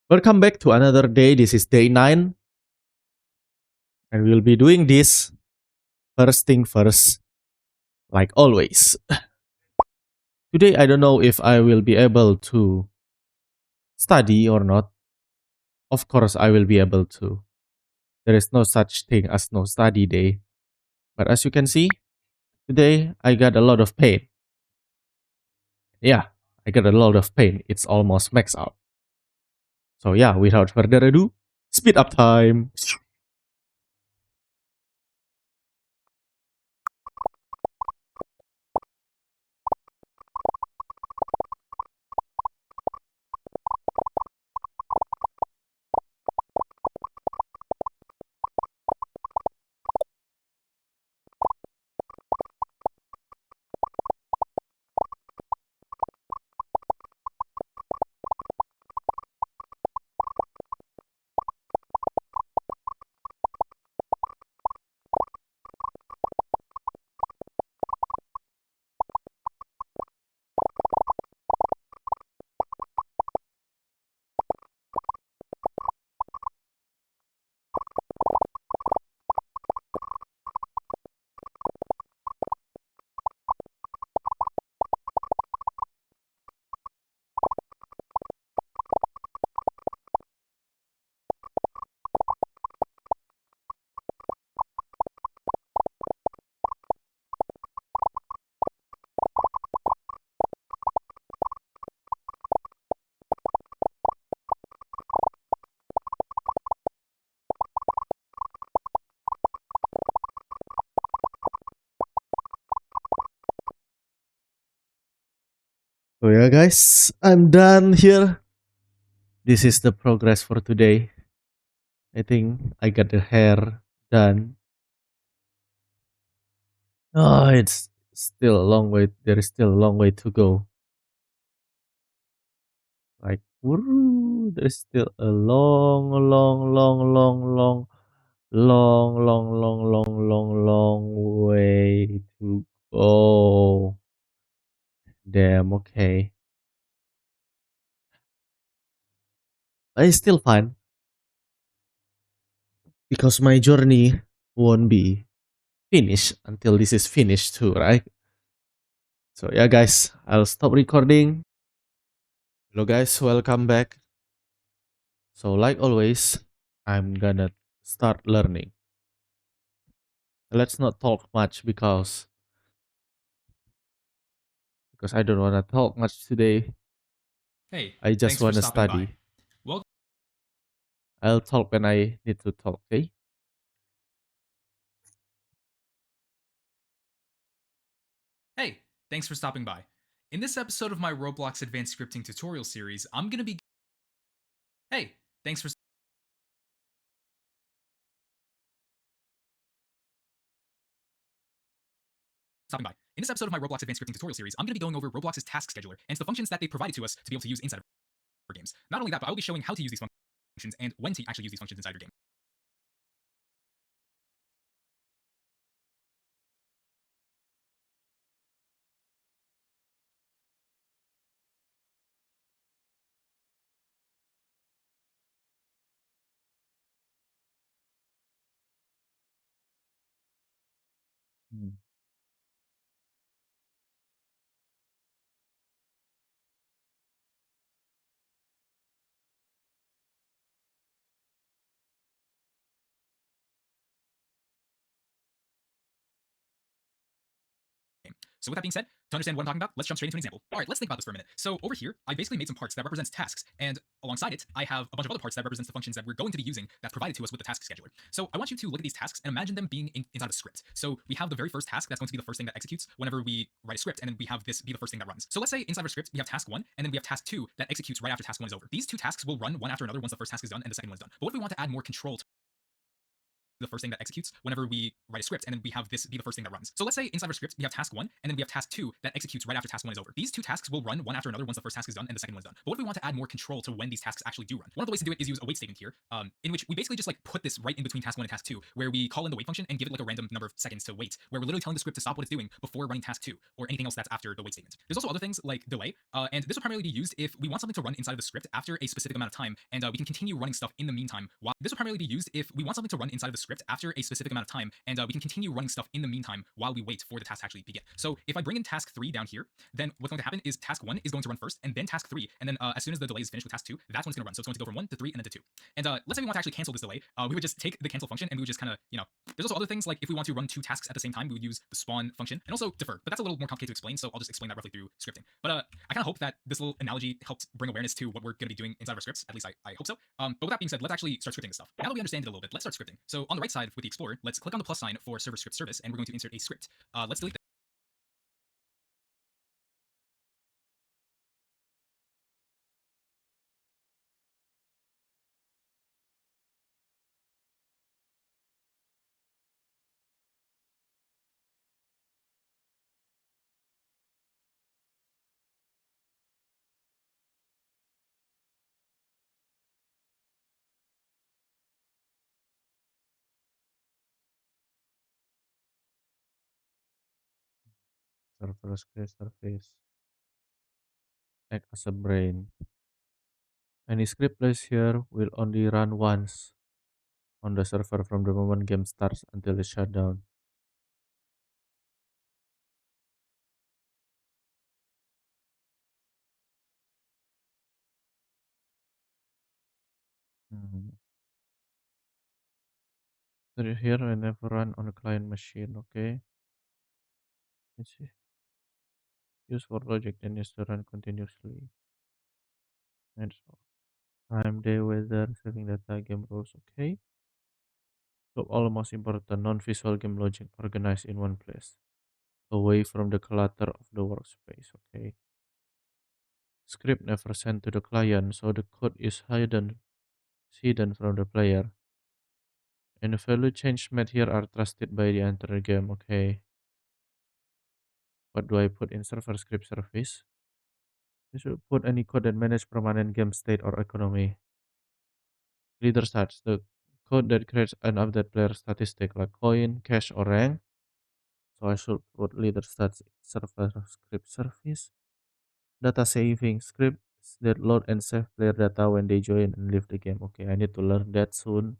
Welcome back to another day. This is day 9, and we'll be doing this first thing first, like always. Today, I don't know if I will be able to study or not. Of course, I will be able to. There is no such thing as no study day. But as you can see, today I got a lot of pain. Yeah, I got a lot of pain. It's almost maxed out. So, yeah, without further ado, speed up time. So, yeah, guys, I'm done here. This is the progress for today. I think I got the hair done. Oh, it's still a long way. There is still a long way to go. Like, there's still a long, long, long, long, long, long, long, long, long, long, long way to go. Damn, okay. But it's still fun because my journey won't be finished until this is finished too, right? So yeah, guys, I'll stop recording. Hello, guys, welcome back. So like always, I'm gonna start learning. Let's not talk much because I don't wanna talk much today. Hey, I just thanks for wanna stopping by. study. Well, I'll talk when I need to talk, okay? hey, thanks for stopping by. In this episode of my Roblox Advanced Scripting tutorial series, I'm going to be Hey, thanks for stopping by. In this episode of my Roblox Advanced Scripting tutorial series, I'm going to be going over Roblox's task scheduler and the functions that they provided to us to be able to use inside of our games. Not only that, but I will be showing how to use these functions and when to actually use these functions inside your game. Hmm. So with that being said, to understand what I'm talking about, let's jump straight into an example. All right, let's think about this for a minute. So over here, I basically made some parts that represents tasks, and alongside it, I have a bunch of other parts that represents the functions that we're going to be using that's provided to us with the task scheduler. So I want you to look at these tasks and imagine them being inside of a script. So we have the very first task that's going to be the first thing that executes whenever we write a script, and then we have this be the first thing that runs. So let's say inside of a script, we have task 1, and then we have task 2 that executes right after task 1 is over. These two tasks will run one after another once the first task is done and the second one is done. But what if we want to add more control the first thing that executes whenever we write a script, and then we have this be the first thing that runs. So let's say inside our script we have task one, and then we have task two that executes right after task one is over. These two tasks will run one after another once the first task is done and the second one is done. But what if we want to add more control to when these tasks actually do run? One of the ways to do it is use a wait statement here, in which we basically just like put this right in between task one and task two, where we call in the wait function and give it like a random number of seconds to wait, where we're literally telling the script to stop what it's doing before running task two or anything else that's after the wait statement. There's also other things like delay, and this will primarily be used if we want something to run inside of the script after a specific amount of time, and we can continue running stuff in the meantime. While this will primarily be used if we want something to run inside of the script after a specific amount of time, and we can continue running stuff in the meantime while we wait for the task to actually begin. So if I bring in task 3 down here, then what's going to happen is task 1 is going to run first, and then task 3, and then as soon as the delay is finished with task 2, that's when it's going to run. So it's going to go from 1 to 3 and then to 2. And let's say we want to actually cancel this delay, we would just take the cancel function and we would just kind of, there's also other things like if we want to run 2 tasks at the same time, we would use the spawn function and also defer. But that's a little more complicated to explain, so I'll just explain that roughly through scripting. But I kind of hope that this little analogy helped bring awareness to what we're going to be doing inside of our scripts. At least I hope so. But with that being said, let's actually start scripting this stuff. Now that we understand it a little bit, let's start scripting. So on the right side with the Explorer, let's click on the plus sign for server script service, and we're going to insert a script. Let's delete Server script service act as a brain. Any script placed here will only run once on the server from the moment game starts until it's shut down. Hmm. So here I never run on a client machine, okay? Let's see. Use for logic then needs to run continuously. And so time, day, weather, saving data, game rules, okay? So all the most important non-visual game logic organized in one place, away from the clutter of the workspace, okay? Script never sent to the client, so the code is hidden from the player. And the value change made here are trusted by the entire game, okay? What do I put in server script service? You should put any code that manage permanent game state or economy. Leader stats, the code that creates an update player statistic like coin, cash, or rank. So I should put leader stats server script service. Data saving scripts that load and save player data when they join and leave the game. Okay, I need to learn that soon.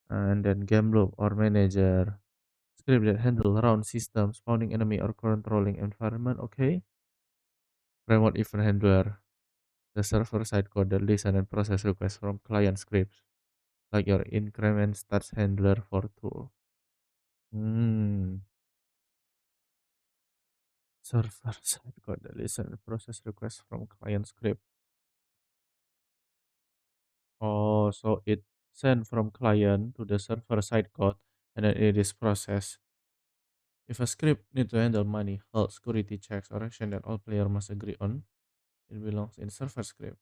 And then game loop or manager script that handle round systems, spawning enemy or controlling environment. Okay. Remote event handler, the server side code that listen and process requests from client scripts, like your increment stats handler for tool. Hmm. Server side code that listen and process requests from client script. Oh, so it sent from client to the server side code and then it is processed. If a script need to handle money, health, security checks, or action that all players must agree on, it belongs in server script.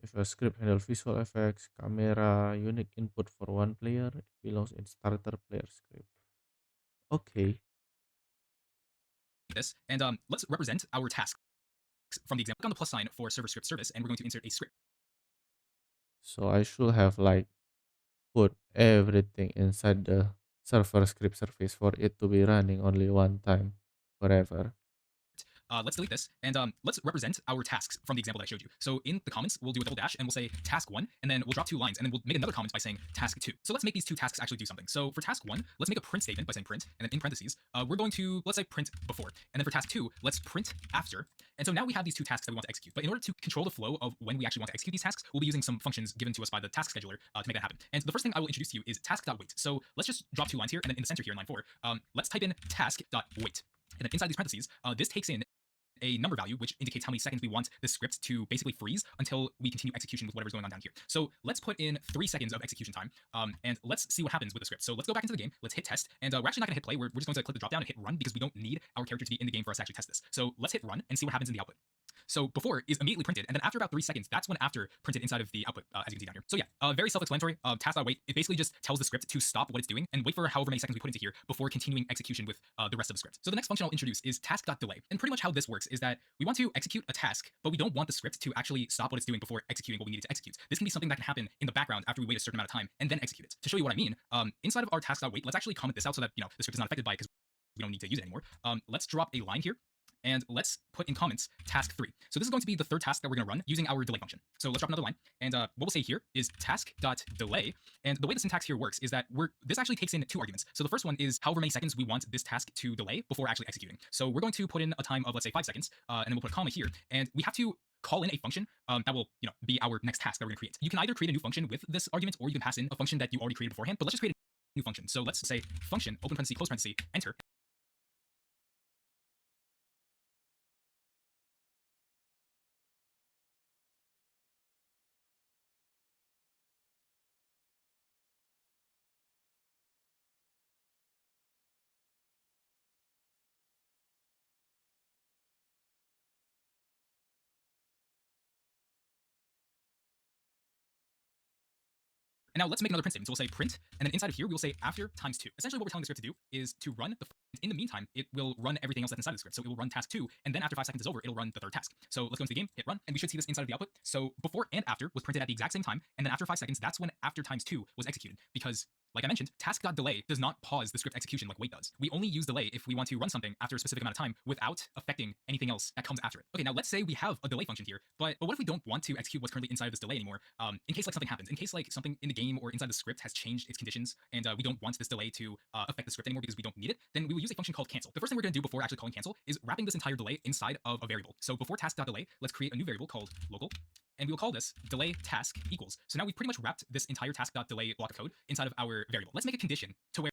If a script handles visual effects, camera, unique input for one player, it belongs in starter player script. Okay, this, and let's represent our tasks from the example. Click on the plus sign for server script service, and we're going to insert a script. so I should have like put everything inside the server script service for it to be running only one time forever. Let's delete this, and let's represent our tasks from the example that I showed you. So in the comments, we'll do a double dash, and we'll say task 1, and then we'll drop 2 lines, and then we'll make another comment by saying task 2. So let's make these 2 tasks actually do something. So for task 1, let's make a print statement by saying print, and then in parentheses, we're going to, let's say print before. And then for task 2, let's print after. And so now we have these 2 tasks that we want to execute. But in order to control the flow of when we actually want to execute these tasks, we'll be using some functions given to us by the task scheduler to make that happen. And the first thing I will introduce to you is task.wait. So let's just drop 2 lines here, and then in the center here in line 4, let's type in task.wait. And then inside these parentheses, this takes in a number value, which indicates how many seconds we want the script to basically freeze until we continue execution with whatever's going on down here. So let's put in 3 seconds of execution time, and let's see what happens with the script. So let's go back into the game, let's hit test, and we're actually not gonna hit play, we're just going to click the drop down and hit run because we don't need our character to be in the game for us to actually test this. So let's hit run and see what happens in the output. So before is immediately printed, and then after about 3 seconds, that's when after printed inside of the output, as you can see down here. So yeah, very self-explanatory. Task.wait, it basically just tells the script to stop what it's doing and wait for however many seconds we put into here before continuing execution with the rest of the script. So the next function I'll introduce is task.delay. And pretty much how this works is that we want to execute a task, but we don't want the script to actually stop what it's doing before executing what we needed to execute. This can be something that can happen in the background after we wait a certain amount of time and then execute it. To show you what I mean, inside of our task.wait, let's actually comment this out so that the script is not affected by it because we don't need to use it anymore. Let's drop a line here and let's put in comments task 3. So this is going to be the third task that we're going to run using our delay function. So let's drop another line, and what we'll say here is task.delay, and the way the syntax here works is that this actually takes in 2 arguments. So the first one is however many seconds we want this task to delay before actually executing. So we're going to put in a time of, let's say, 5 seconds, and then we'll put a comma here, and we have to call in a function that will be our next task that we're going to create. You can either create a new function with this argument, or you can pass in a function that you already created beforehand, but let's just create a new function. So let's say function, open parenthesis, close parenthesis, enter. And now let's make another print statement. So we'll say print, and then inside of here, we'll say after times 2. Essentially what we're telling the script to do is to run the in the meantime, it will run everything else that's inside of the script. So it will run task 2, and then after 5 seconds is over, it'll run the third task. So let's go into the game, hit run, and we should see this inside of the output. So before and after was printed at the exact same time, and then after 5 seconds, that's when after times 2 was executed. Because, like I mentioned, task.delay does not pause the script execution like wait does. We only use delay if we want to run something after a specific amount of time without affecting anything else that comes after it. Okay, now let's say we have a delay function here, but what if we don't want to execute what's currently inside of this delay anymore? In case like something happens, in case like something in the game or inside the script has changed its conditions, and we don't want this delay to affect the script anymore because we don't need it, then we will use a function called cancel. The first thing we're going to do before actually calling cancel is wrapping this entire delay inside of a variable. So before task.delay, let's create a new variable called local, and we will call this delay task equals. So now we've pretty much wrapped this entire task.delay block of code inside of our variable. Let's make a condition to where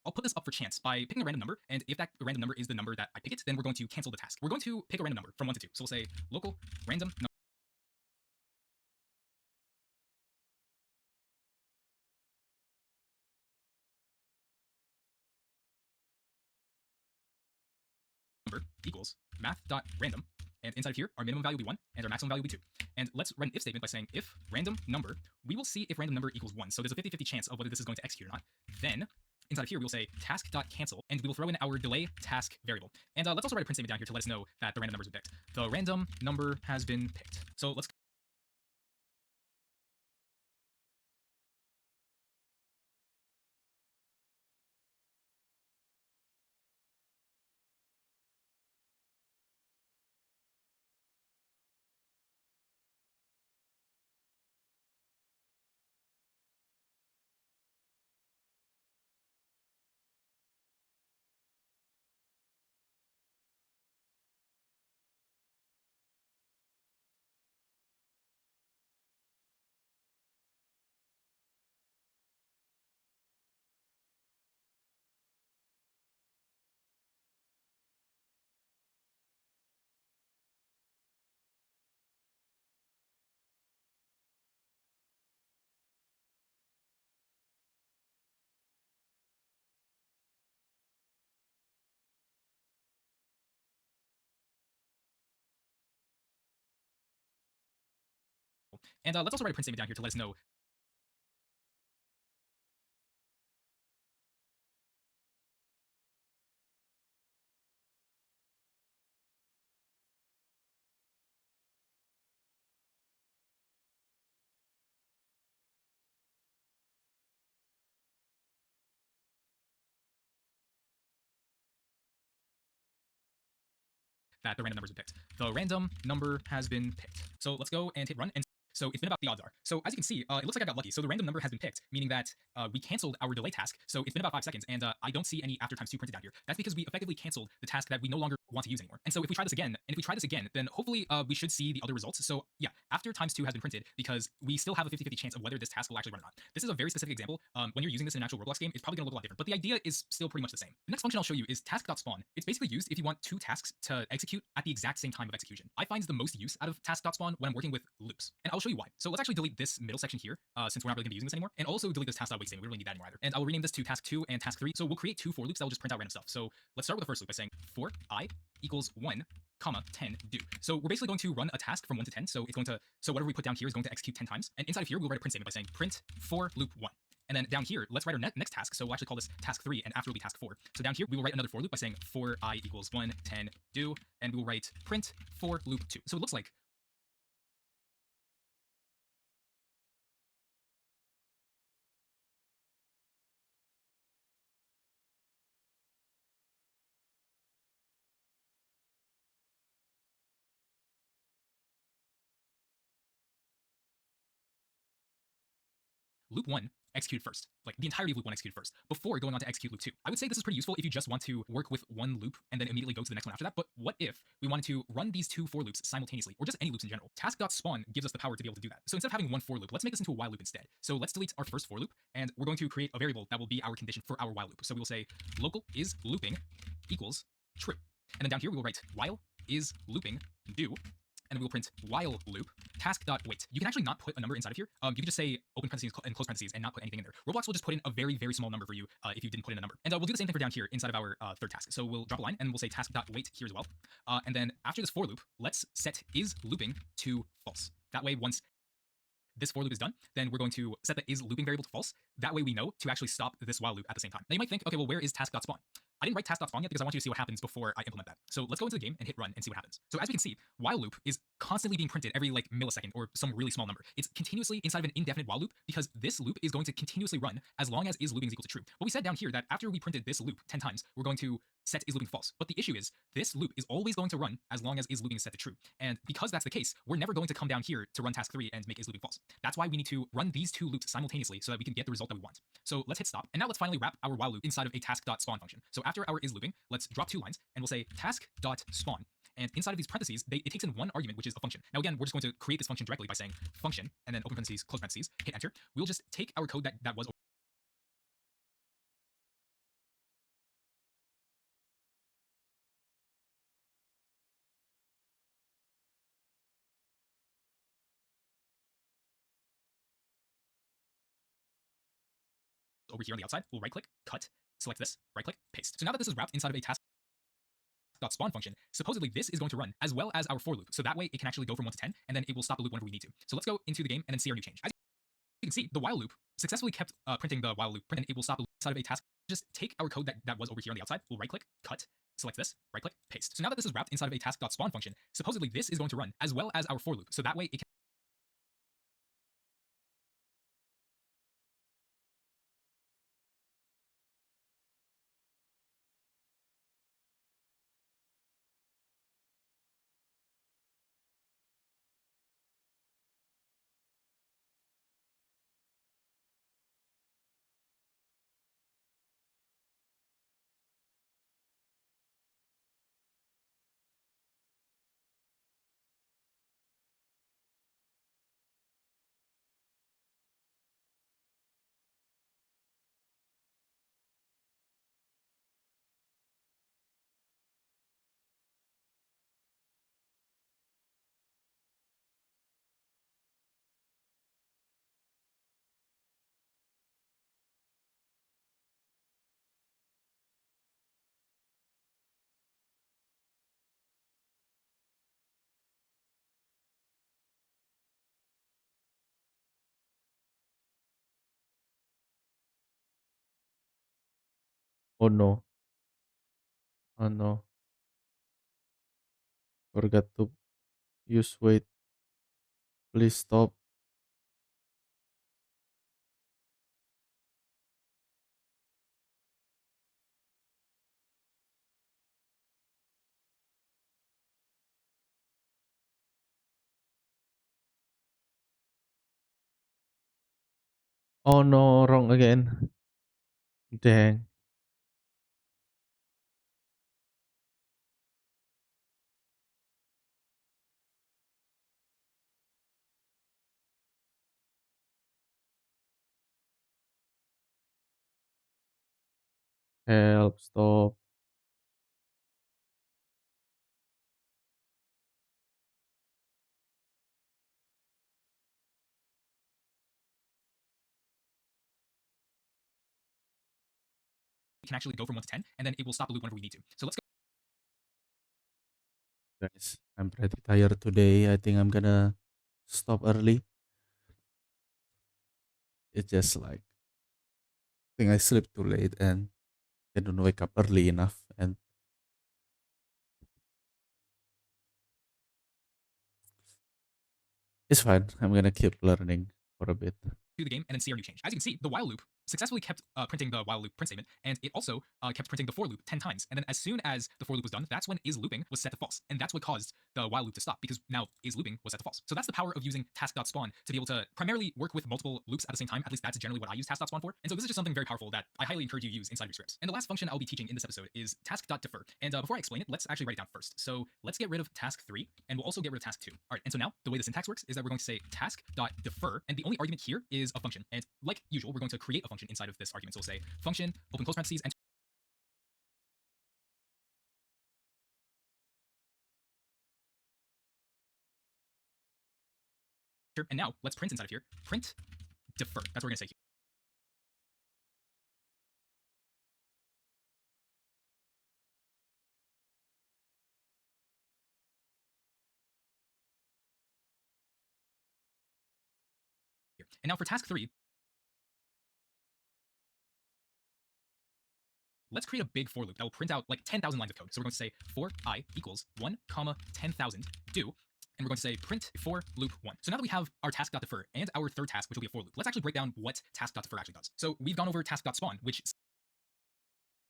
I'll put this up for chance by picking a random number, and if that random number is the number that I pick it, then we're going to cancel the task. We're going to pick a random number from 1 to 2. So we'll say local random number equals math.random, and inside of here, our minimum value will be 1, and our maximum value will be 2. And let's run an if statement by saying if random number, we will see if random number equals 1. So there's a 50-50 chance of whether this is going to execute or not. Then inside of here, we'll say task.cancel, and we will throw in our delay task variable. And let's also write a print statement down here to let us know that the random number has been picked. The random number has been picked. So let's also write a print statement down here to let us know that the random number has been picked. The random number has been picked. So let's go and hit run. And so it's been about the odds are. So as you can see, it looks like I got lucky. So the random number has been picked, meaning that we canceled our delay task. So it's been about 5 seconds, and I don't see any after times 2 printed down here. That's because we effectively canceled the task that we no longer want to use anymore. And so if we try this again, then hopefully we should see the other results. So yeah, after times 2 has been printed because we still have a 50-50 chance of whether this task will actually run or not. This is a very specific example. When you're using this in an actual Roblox game, it's probably going to look a lot different, but the idea is still pretty much the same. The next function I'll show you is task.spawn. It's basically used if you want 2 tasks to execute at the exact same time of execution. I find the most use out of task.spawn when I'm working with loops. And I'll I'll show you why. So let's actually delete this middle section here, since we're not really gonna be using this anymore, and also delete this task.wait statement. We don't really need that anymore either. And I'll rename this to task 2 and task 3. So we'll create 2 for loops that will just print out random stuff. So let's start with the first loop by saying for I equals 1, comma 10 do. So we're basically going to run a task from 1 to 10. So it's going to, so whatever we put down here is going to execute 10 times. And inside of here, we'll write a print statement by saying print for loop 1. And then down here, let's write our next task. So we'll actually call this task 3, and after will be task 4. So down here, we will write another for loop by saying for I equals 1, 10 do, and we will write print for loop 2. So it looks like loop 1 executed first, like the entirety of loop 1 executed first, before going on to execute loop 2. I would say this is pretty useful if you just want to work with one loop and then immediately go to the next one after that, but what if we wanted to run these 2 for loops simultaneously, or just any loops in general? Task.spawn gives us the power to be able to do that. So instead of having one for loop, let's make this into a while loop instead. So let's delete our first for loop, and we're going to create a variable that will be our condition for our while loop. So we will say local is looping equals true. And then down here we will write while is looping do, and we will print while loop task.wait. You can actually not put a number inside of here. You can just say open parentheses and close parentheses and not put anything in there. Roblox will just put in a very, very small number for you if you didn't put in a number. And we'll do the same thing for down here inside of our third task. So we'll drop a line and we'll say task.wait here as well. And then after this for loop, let's set is looping to false. That way, once this for loop is done, then we're going to set the is looping variable to false. That way we know to actually stop this while loop at the same time. Now you might think, okay, well, where is task.spawn? I didn't write task.spawn yet because I want you to see what happens before I implement that. So let's go into the game and hit run and see what happens. So as we can see, while loop is constantly being printed every like millisecond or some really small number. It's continuously inside of an indefinite while loop because this loop is going to continuously run as long as is looping is equal to true. But we said down here that after we printed this loop 10 times, we're going to set is looping false. But the issue is this loop is always going to run as long as is looping is set to true. And because that's the case, we're never going to come down here to run task 3 and make is looping false. That's why we need to run these 2 loops simultaneously so that we can get the result that we want. So let's hit stop. And now let's finally wrap our while loop inside of a task.spawn function. So after our is looping, let's drop 2 lines and we'll say task.spawn. And inside of these parentheses, it takes in one argument, which is a function. Now again, we're just going to create this function directly by saying function and then open parentheses, close parentheses, hit enter. We'll just take our code that was over here on the outside. We'll right click, cut, select this, right click, paste. So now that this is wrapped inside of a task.spawn function, supposedly this is going to run as well as our for loop. So that way it can actually go from 1 to 10 and then it will stop the loop whenever we need to. So let's go into the game and then see our new change. As you can see, the while loop successfully kept printing the while loop, and it will stop the loop inside of a task. Just take our code that was over here on the outside. We'll right click, cut, select this, right click, paste. So now that this is wrapped inside of a task.spawn function, supposedly this is going to run as well as our for loop. So that way it can Oh no. Oh no. Forgot to use wait. Please stop. Oh no, wrong again. Dang. Help, stop. can actually go from 1 to 10, and then it will stop the loop whenever we need to. So let's go. Guys, I'm pretty tired today. I think I'm gonna stop early. It's just like I think I sleep too late and I don't wake up early enough, and it's fine. I'm gonna keep learning for a bit. The game and then see our new change. As you can see, the while loop successfully kept printing the while loop print statement, and it also kept printing the for loop 10 times. And then as soon as the for loop was done, that's when is looping was set to false. And that's what caused the while loop to stop, because now is looping was set to false. So that's the power of using task.spawn to be able to primarily work with multiple loops at the same time. At least that's generally what I use task.spawn for. And so this is just something very powerful that I highly encourage you to use inside of your scripts. And the last function I'll be teaching in this episode is task.defer. And before I explain it, let's actually write it down first. So let's get rid of task 3, and we'll also get rid of task 2. All right, and so now the way the syntax works is that we're going to say task.defer, and the only argument here is a function. And like usual, we're going to create a function inside of this argument. So we'll say function, open close parentheses, enter. And now let's print inside of here, print defer. That's what we're going to say here. And now for task 3, let's create a big for loop that will print out like 10,000 lines of code. So we're going to say for I equals 1, 10,000 do, and we're going to say print for loop 1. So now that we have our task.defer and our third task, which will be a for loop, let's actually break down what task.defer actually does. So we've gone over task.spawn, which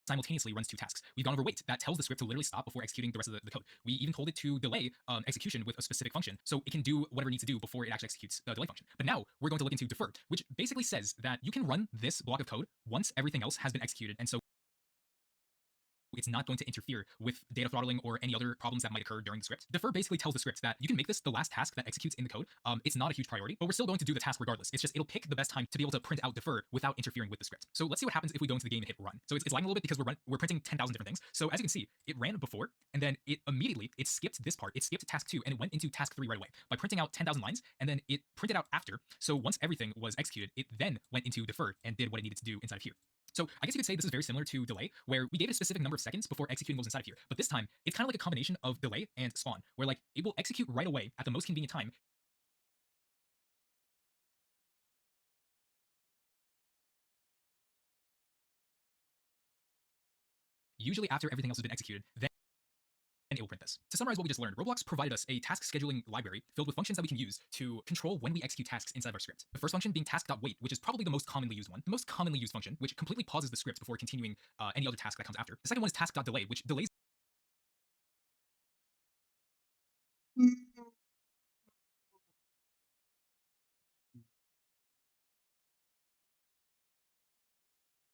simultaneously runs 2 tasks. We've gone over wait, that tells the script to literally stop before executing the rest of the code. We even told it to delay execution with a specific function, so it can do whatever it needs to do before it actually executes the delay function. But now we're going to look into defer, which basically says that you can run this block of code once everything else has been executed, and so it's not going to interfere with data throttling or any other problems that might occur during the script. Defer basically tells the script that you can make this the last task that executes in the code. It's not a huge priority, but we're still going to do the task regardless. It's just it'll pick the best time to be able to print out defer without interfering with the script. So let's see what happens if we go into the game and hit run. So it's lagging a little bit because we're printing 10,000 different things. So as you can see, it ran before, and then it immediately skipped this part. It skipped task 2 and it went into task 3 right away by printing out 10,000 lines, and then it printed out after. So once everything was executed, it then went into defer and did what it needed to do inside of here. So I guess you could say this is very similar to delay, where we gave it a specific number of seconds before executing what was inside of here. But this time, it's kind of like a combination of delay and spawn, where like it will execute right away at the most convenient time. Usually after everything else has been executed, then it will print this. To summarize what we just learned, Roblox provided us a task scheduling library filled with functions that we can use to control when we execute tasks inside of our script. The first function being task.wait, which is probably the most commonly used one. The most commonly used function, which completely pauses the script before continuing any other task that comes after. The second one is task.delay, which delays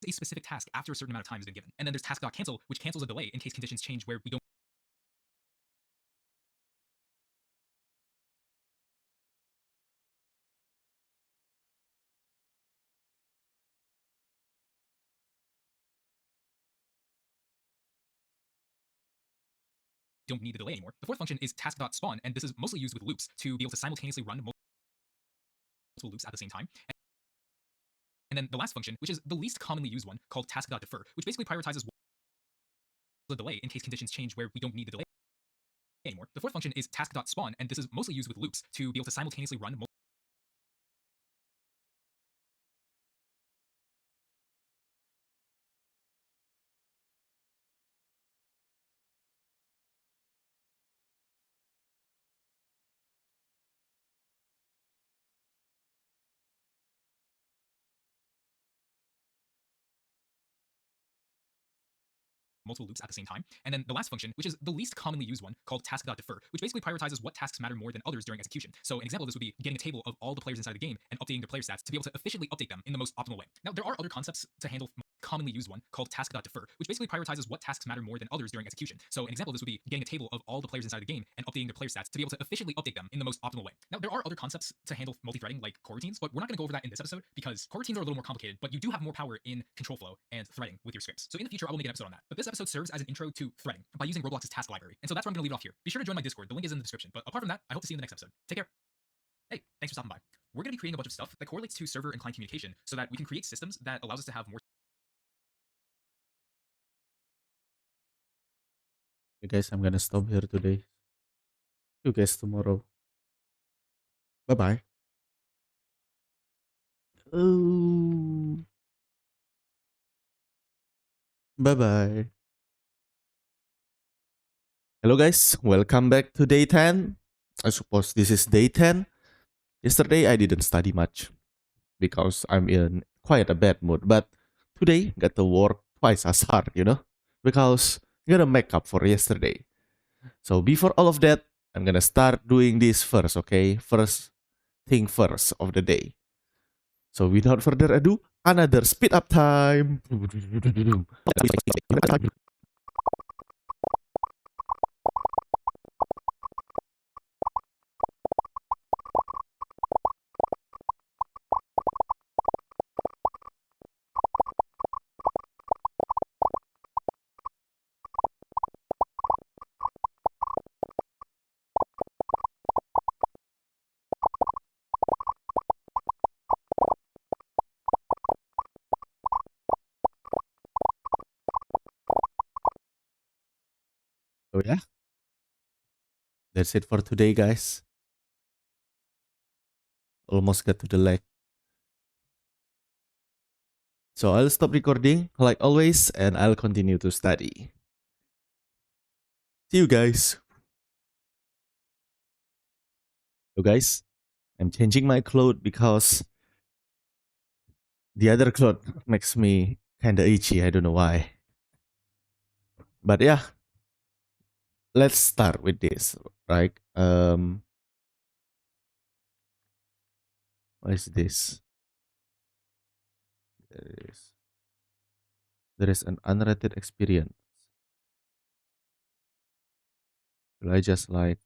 a specific task after a certain amount of time has been given. And then there's task.cancel, which cancels a delay in case conditions change where we don't need the delay anymore. The fourth function is task.spawn, and this is mostly used with loops to be able to simultaneously run multiple loops at the same time. And then the last function, which is the least commonly used one, called task.defer, which basically prioritizes the delay in case conditions change where we don't need the delay anymore. The fourth function is task.spawn, and this is mostly used with loops to be able to simultaneously run multiple loops at the same time. And then the last function, which is the least commonly used one, called task.defer, which basically prioritizes what tasks matter more than others during execution. So an example of this would be getting a table of all the players inside the game and updating their player stats to be able to efficiently update them in the most optimal way. Now, there are other concepts to handle commonly used one called task.defer, which basically prioritizes what tasks matter more than others during execution. So an example of this would be getting a table of all the players inside the game and updating their player stats to be able to efficiently update them in the most optimal way. Now, there are other concepts to handle multi-threading like coroutines, but we're not going to go over that in this episode because coroutines are a little more complicated, but you do have more power in control flow and threading with your scripts. So in the future, I will make an episode on that. But this episode serves as an intro to threading by using Roblox's task library. And so that's where I'm going to leave it off here. Be sure to join my Discord. The link is in the description. But apart from that, I hope to see you in the next episode. Take care. Hey, thanks for stopping by. We're going to be creating a bunch of stuff that correlates to server and client communication so that we can create systems that allows us to have more Okay, guys, I'm gonna stop here today. See you guys tomorrow. Bye bye. Oh, bye bye. Hello, guys. Welcome back to day 10. I suppose this is day 10. Yesterday, I didn't study much because I'm in quite a bad mood. But today, got to work twice as hard, because I'm gonna make up for yesterday. So before all of that, I'm gonna start doing this first, okay? First thing first of the day. So without further ado, another speed up time. Oh yeah, that's it for today, guys. Almost got to the leg. So I'll stop recording like always and I'll continue to study. See you guys. So guys, I'm changing my clothes because the other cloth makes me kinda itchy. I don't know why. But yeah, let's start with this, right? What is this? There is there is an unrated experience. Will I just like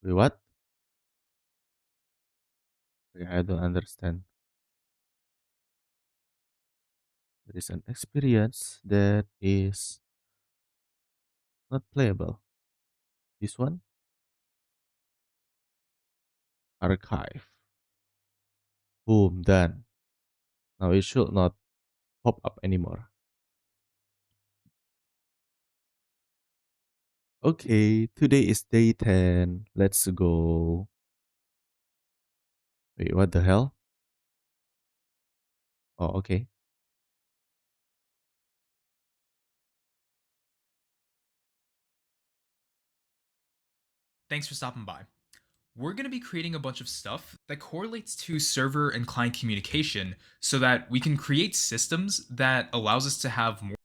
wait, what? Okay, I don't understand. There is an experience that is not playable. This one? Archive. Boom, done. Now it should not pop up anymore. Okay, today is day 10. Let's go. Wait, what the hell? Oh, okay. Thanks for stopping by. We're going to be creating a bunch of stuff that correlates to server and client communication so that we can create systems that allows us to have more.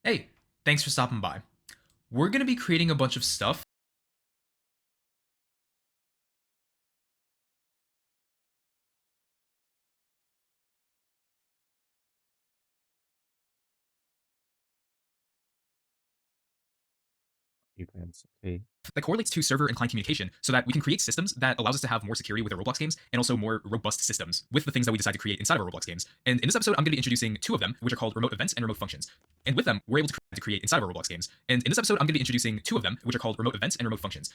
Hey, thanks for stopping by. We're going to be creating a bunch of stuff. Events, okay. That correlates to server and client communication so that we can create systems that allows us to have more security with our Roblox games and also more robust systems with the things that we decide to create inside of our Roblox games. And in this episode, I'm going to be introducing two of them, which are called remote events and remote functions. And with them, we're able to create inside of our Roblox games. And in this episode, I'm going to be introducing two of them, which are called remote events and remote functions.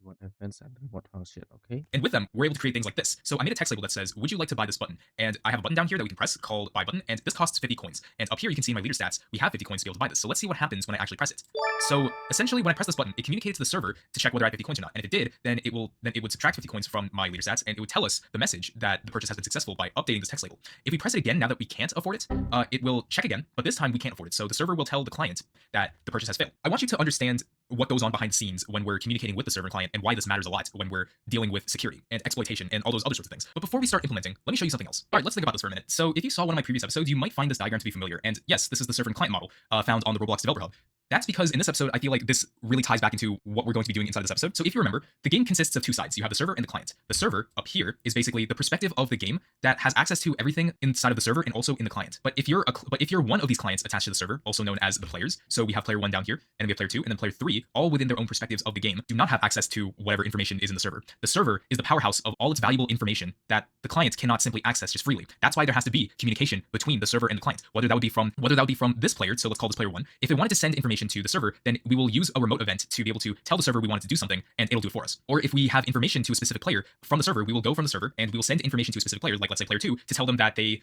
What events and what function, okay? And with them, we're able to create things like this. So I made a text label that says, would you like to buy this button? And I have a button down here that we can press called buy button, and this costs 50 coins. And up here, you can see in my leader stats, we have 50 coins to be able to buy this. So let's see what happens when I actually press it. So essentially, when I press this button, it communicated to the server to check whether I have 50 coins or not. And if it did, then it would subtract 50 coins from my leader stats, and it would tell us the message that the purchase has been successful by updating this text label. If we press it again, now that we can't afford it, it will check again, but this time we can't afford it. So the server will tell the client that the purchase has failed. I want you to understand what goes on behind the scenes when we're communicating with the server and client and why this matters a lot when we're dealing with security and exploitation and all those other sorts of things. But before we start implementing, let me show you something else. All right, let's think about this for a minute. So if you saw one of my previous episodes, you might find this diagram to be familiar. And yes, this is the server and client model found on the Roblox Developer Hub. That's because in this episode, I feel like this really ties back into what we're going to be doing inside this episode. So if you remember, the game consists of two sides. You have the server and the client. The server up here is basically the perspective of the game that has access to everything inside of the server and also in the client. But if you're one of these clients attached to the server, also known as the players, so we have player 1 down here, and we have player 2, and then player 3, all within their own perspectives of the game, do not have access to whatever information is in the server. The server is the powerhouse of all its valuable information that the client cannot simply access just freely. That's why there has to be communication between the server and the client. Whether that would be from this player, so let's call this player 1. If it wanted to send information information to the server, then we will use a remote event to be able to tell the server we want it to do something, and it'll do it for us. Or if we have information to a specific player from the server, we will go from the server and we will send information to a specific player, like let's say player 2, to tell them that they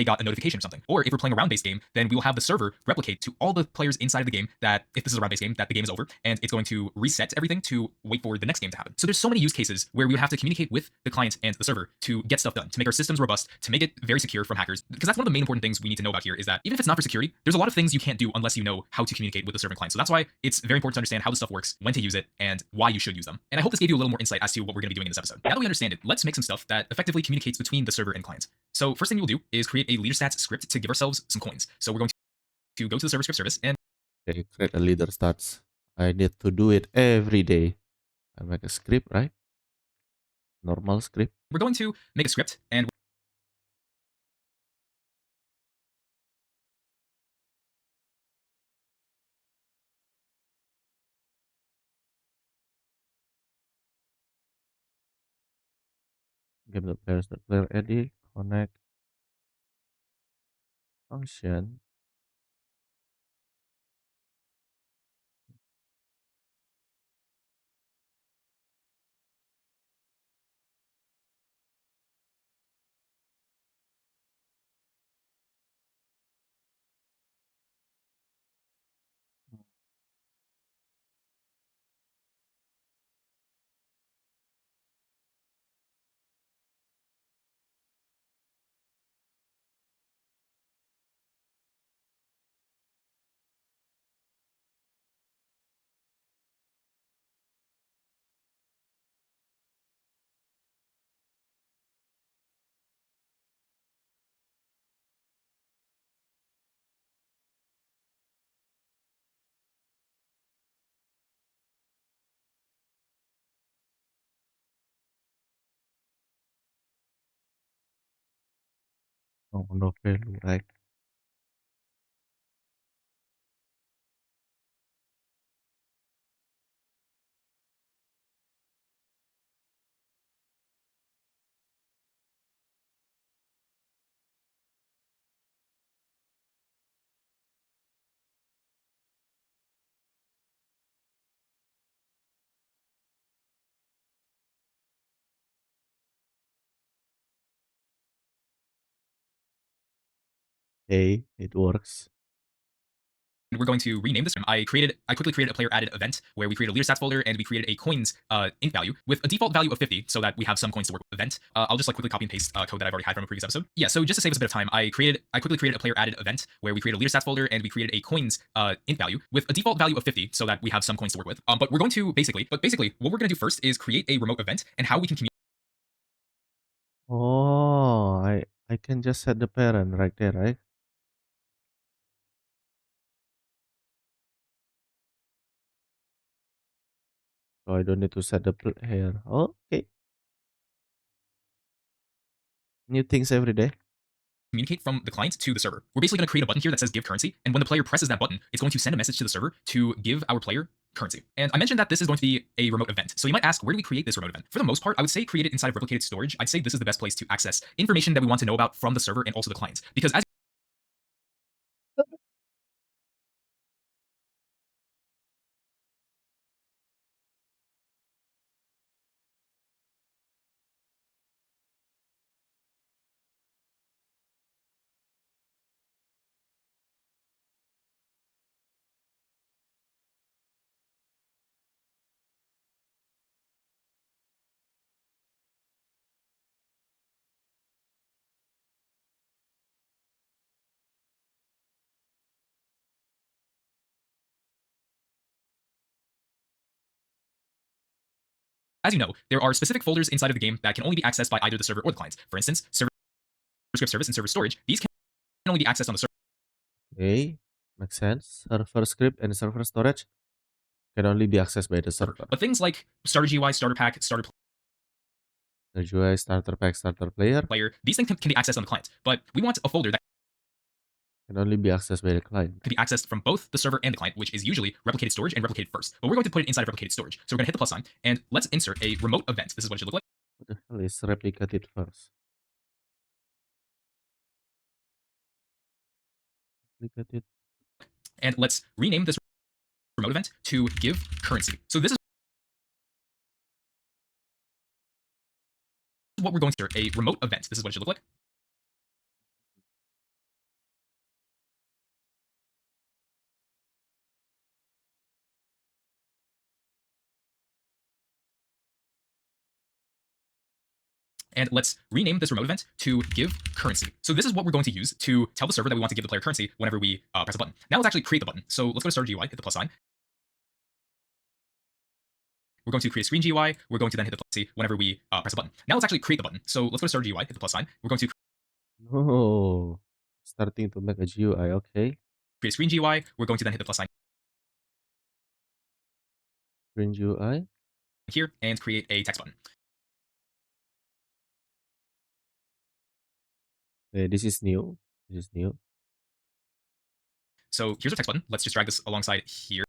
got a notification or something. Or if we're playing a round-based game, then we will have the server replicate to all the players inside of the game that if this is a round-based game, that the game is over, and it's going to reset everything to wait for the next game to happen. So there's so many use cases where we would have to communicate with the client and the server to get stuff done, to make our systems robust, to make it very secure from hackers. Because that's one of the main important things we need to know about here is that even if it's not for security, there's a lot of things you can't do unless you know how to communicate with the server and client. So that's why it's very important to understand how this stuff works, when to use it, and why you should use them. And I hope this gave you a little more insight as to what we're going to be doing in this episode. Now that we understand it, let's make some stuff that effectively communicates between the server and client. So first thing we will do is create a leader stats script to give ourselves some coins. So we're going to go to the server script service and Okay, create a leader stats. I need to do it every day. I make a script, right? Normal script. we're going to make a script and Give the players the player ID, connect function. Oh, no value, right? Okay, it works. we're going to rename this. I quickly created a player added event where we created a leader stats folder and we created a coins int value with a default value of 50 so that we have some coins to work with. Event. I'll just like quickly copy and paste code that I've already had from a previous episode. Yeah, so just to save us a bit of time, I quickly created a player added event where we created a leader stats folder and we created a coins int value with a default value of 50 so that we have some coins to work with. But we're going to basically what we're going to do first is create a remote event and how we can communicate. Oh, I can just set the parent right there, right? So I don't need to set the here. Okay, new things every day. Communicate from the client to the server. We're basically going to create a button here that says give currency, and when the player presses that button, it's going to send a message to the server to give our player currency. And I mentioned that this is going to be a remote event. So you might ask, where do we create this remote event? For the most part, I would say create it inside of replicated storage. I'd say this is the best place to access information that we want to know about from the server and also the clients. Because as as you know, there are specific folders inside of the game that can only be accessed by either the server or the clients. For instance, server script service and server storage. These can only be accessed on the server. Okay, makes sense. Server script and server storage can only be accessed by the server. But things like starter GUI, starter pack, starter The GUI, starter pack, starter player player, these things can be accessed on the client. But we want a folder that can only be accessed by the client. can be accessed from both the server and the client, which is usually replicated storage and replicated first. But we're going to put it inside of replicated storage. So we're going to hit the plus sign and let's insert a remote event. This is what it should look like. What the hell is replicated first? Replicated. And let's rename this remote event to give currency. So this is what we're going to a remote event. This is what it should look like. And let's rename this remote event to give currency. So this is what we're going to use to tell the server that we want to give the player currency whenever we press a button. Now let's actually create the button. So let's go to Start GUI, hit the plus sign. We're going to create a screen GUI. We're going to then hit the plus C whenever we press a button. Now let's actually create the button. So let's go to Start GUI, hit the plus sign. We're going to Oh, starting to make a GUI. Okay, create a screen GUI. We're going to then hit the plus sign screen GUI. here and create a text button. Okay, this is new. This is new. So here's our text button. Let's just drag this alongside here.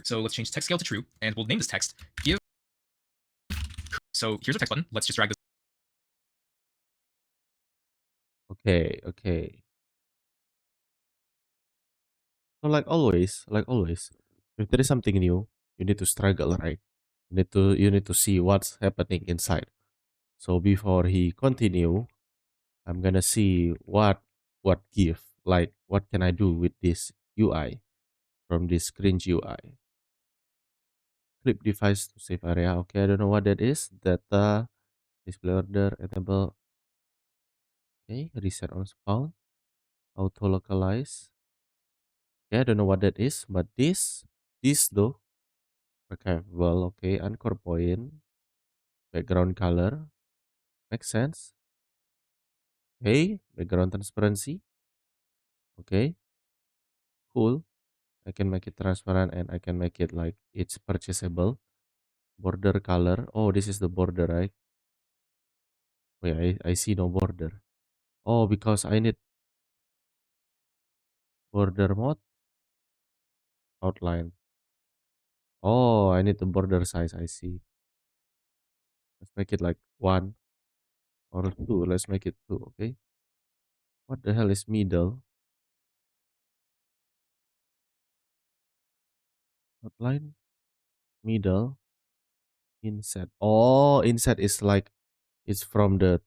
So let's change text scale to true, and we'll name this text give. So here's our text button. Let's just drag this. Okay, okay. So like always, if there is something new, you need to struggle, right? You need to see what's happening inside. So before he continue, I'm gonna see what give, like what can I do with this UI from this screen UI. Clip device to save area. Okay, I don't know what that is. Data, display order, enable. Okay, reset on spawn, auto localize. Okay, I don't know what that is, but this though, okay, well, okay, anchor point, background color, makes sense. Okay, background transparency. Okay, cool. I can make it transparent and I can make it like it's purchasable. Border color. Oh, this is the border, right? Wait, I see no border. Oh, because I need border mode outline. Oh, I need the border size. I see. Let's make it like one or two. Let's make it two. Okay. What the hell is middle outline? Middle inset. Oh, inset is like it's from the.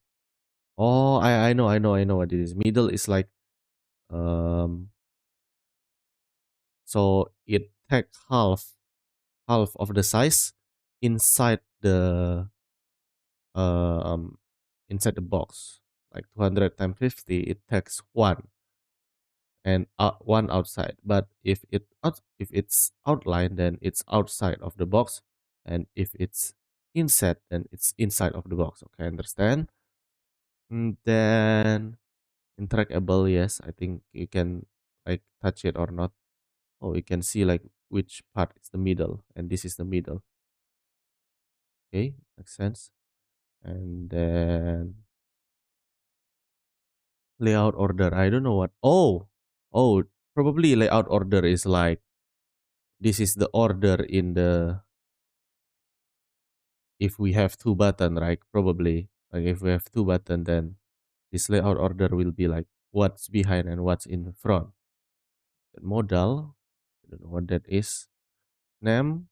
Oh, I know what it is. Middle is like um. So it take half of the size inside the um inside the box, like 200 times 50 it takes one and one outside, but if it's outline then it's outside of the box, and if it's inside then it's inside of the box. Okay, understand. And then interactable, yes, I think you can like touch it or not. Oh, you can see like which part is the middle, and this is the middle. Okay, makes sense. And then layout order. I don't know what. Oh, probably layout order is like this is the order in the if we have two button, right? Probably like if we have two button, then this layout order will be like what's behind and what's in front. Modal. I don't know what that is. Name.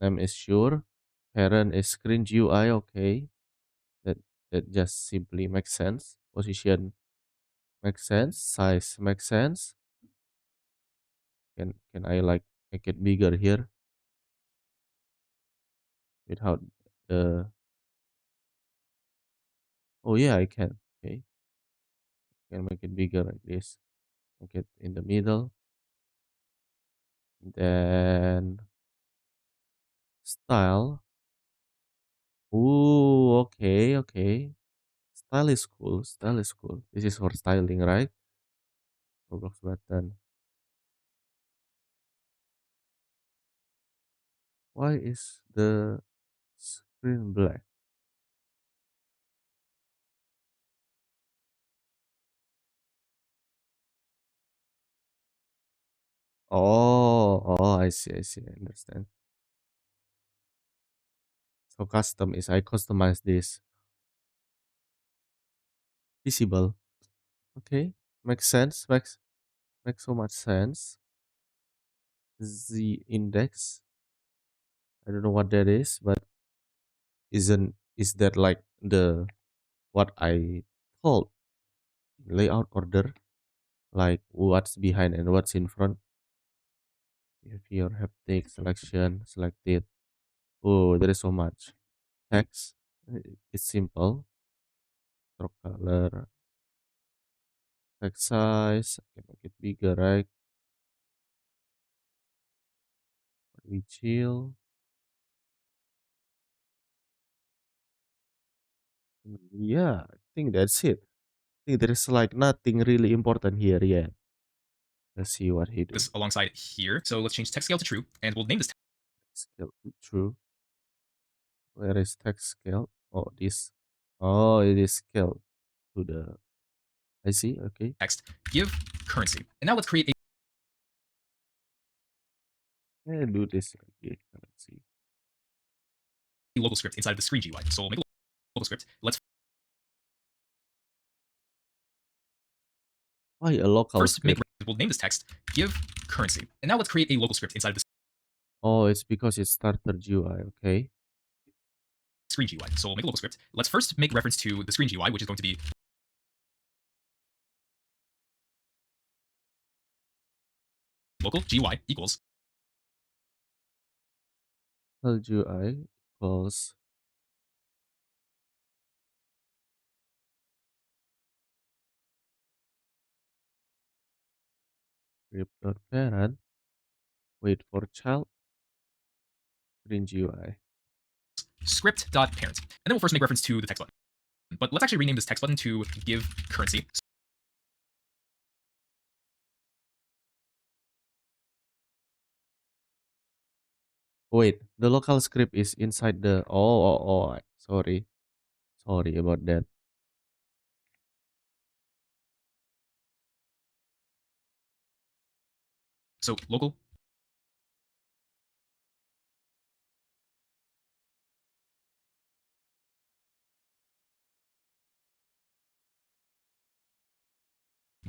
Name is sure. Parent is screen GUI. Okay, that that just simply makes sense. Position makes sense. Size makes sense. Can I like make it bigger here without the oh yeah I can. Okay. Can make it bigger like this. Make it in the middle. Then style. Ooh, okay, okay. Style is cool. Style is cool. This is for styling, right? Roblox button. Why is the screen black? Oh, I see, I see, I understand. So custom is I customize this. visible. Okay, makes sense. Makes so much sense. Z index. I don't know what that is, but is that like the what I told layout order, like what's behind and what's in front? If your haptic selection selected, oh, there is so much text. It's simple. Stroke color, text size. I can make it bigger, right? We chill. Yeah, I think that's it. I think there is like nothing really important here yet. Let's see what he do. this alongside here. So let's change text scale to true, and we'll name this Scale to true. Where is text scale? Oh, this. Oh, it is scale to the. I see. Okay. text give currency. And now let's create Do this again. Let's see. a local script inside of the screen GUI. So we'll make a local script. Let's Why a local first make, script? we'll name this text give currency. And now let's create a local script inside of the Oh, it's because it's starter GUI. Okay. screen GUI. So we'll make a local script. Let's first make reference to the screen GUI, which is going to be local GUI equals GUI equals script.parent. Wait for child. Screen GUI. script.parent. And then we'll first make reference to the text button. But let's actually rename this text button to give currency. Wait, the local script is inside the. Oh. Sorry about that. So local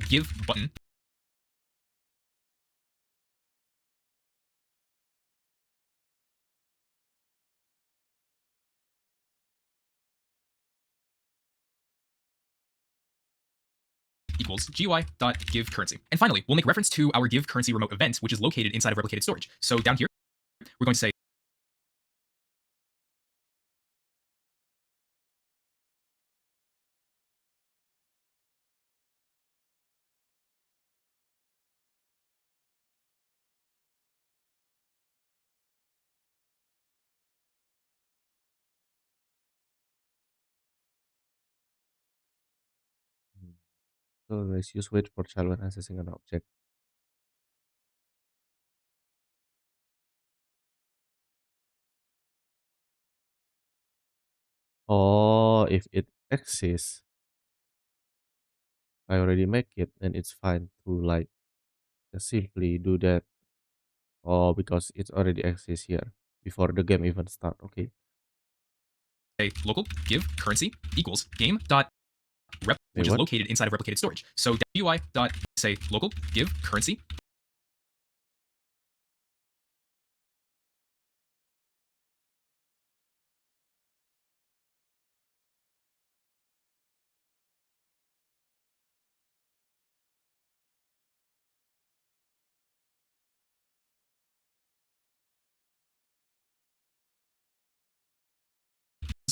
give button equals GUI.give currency. And finally, we'll make reference to our give currency remote event, which is located inside of replicated storage. So down here, we're going to say So let's use wait for child when accessing an object. Oh, if it exists, I already make it, and it's fine to like just simply do that. Oh, because it already exists here before the game even start. Okay. local give currency equals game.rep, Wait, which is what? located inside of replicated storage. So GUI dot say local give currency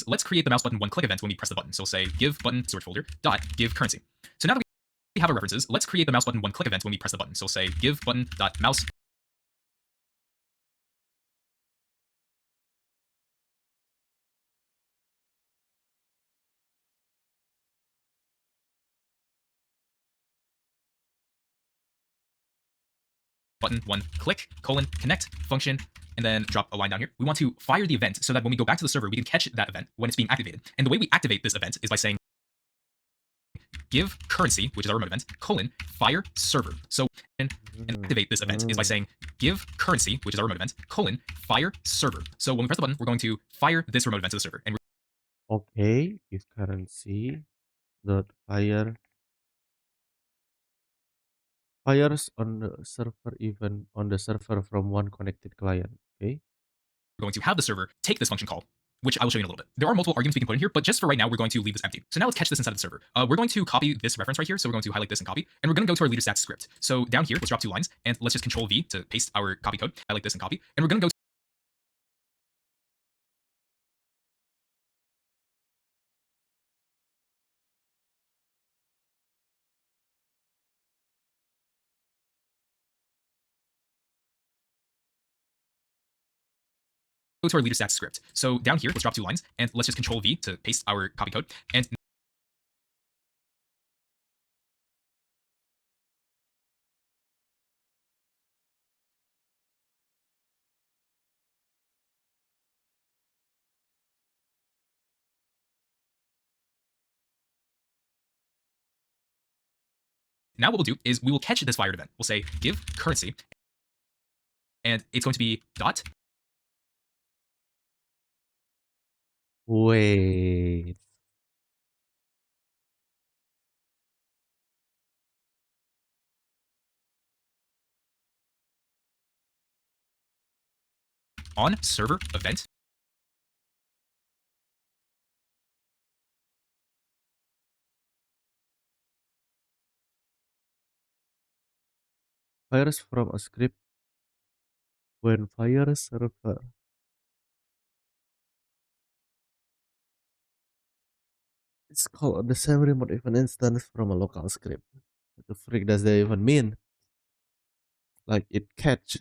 let's create the mouse button one click event when we press the button. So say give button storage folder dot give currency. So now that we have our references, let's create the mouse button one click event when we press the button. So say give button dot mouse button one click connect function, and then drop a line down here. We want to fire the event so that when we go back to the server, we can catch that event when it's being activated. And the way we activate this event is by saying give currency, which is our remote event, fire server. So and activate this event is by saying give currency, which is our remote event, fire server. So when we press the button, we're going to fire this remote event to the server. And Okay, give currency. dot fires on the server event on the server from one connected client. Okay. We're going to have the server take this function call, which I will show you in a little bit. There are multiple arguments we can put in here, but just for right now, we're going to leave this empty. So now let's catch this inside of the server. We're going to copy this reference right here. So we're going to highlight this and copy, and we're going to go to our leader stats script. So down here, let's drop 2 lines, and let's just Control V to paste our copy code, highlight this and copy, and we're going to go to our leader stats script. So down here, let's drop 2 lines, and let's just Control V to paste our copy code, and now what we'll do is we will catch this fired event. We'll say give currency, and it's going to be dot Wait. on server event. Fires from a script when fire server. It's called the same remote event instance from a local script. What the freak does that even mean? Like it catch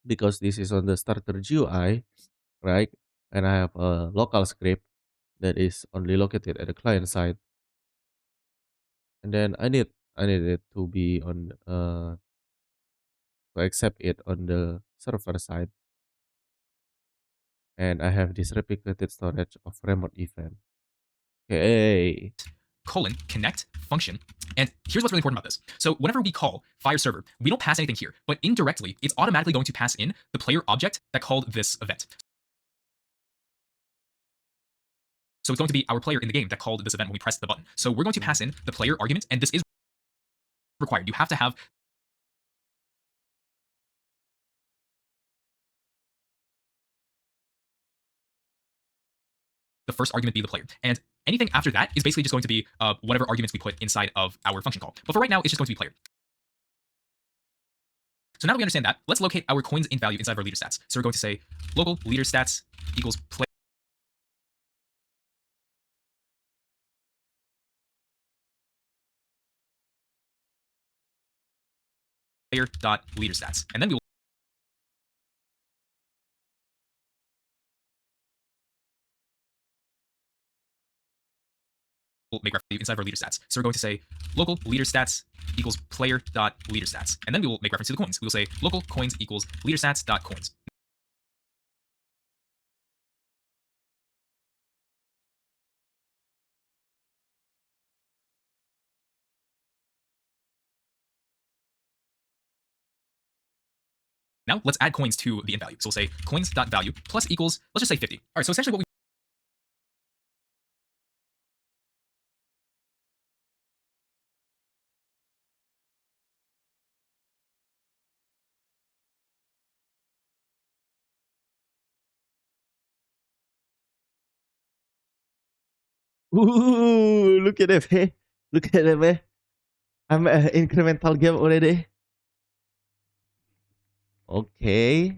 because this is on the starter GUI, right? And I have a local script that is only located at the client side. And then I need it to be on to accept it on the server side. And I have this replicated storage of remote event. Okay. Colon connect function. And here's what's really important about this. So whenever we call fire server, we don't pass anything here, but indirectly, it's automatically going to pass in the player object that called this event. So it's going to be our player in the game that called this event when we press the button. So we're going to pass in the player argument, and this is required. You have to have the first argument be the player. And anything after that is basically just going to be whatever arguments we put inside of our function call. But for right now, it's just going to be player. So now that we understand that, let's locate our coins in value inside of our leader stats. So we're going to say local leader stats equals player dot leader stats, and then we will make reference inside of our leader stats. So we're going to say local leader stats equals player dot leader stats, and then we will make reference to the coins. We will say local coins equals leader stats dot coins. Now let's add coins to the in value. So we'll say coins dot value plus equals, let's just say 50. All right, so essentially what we Ooh, look at that, man. Look at that, man. I'm at incremental game already. Okay.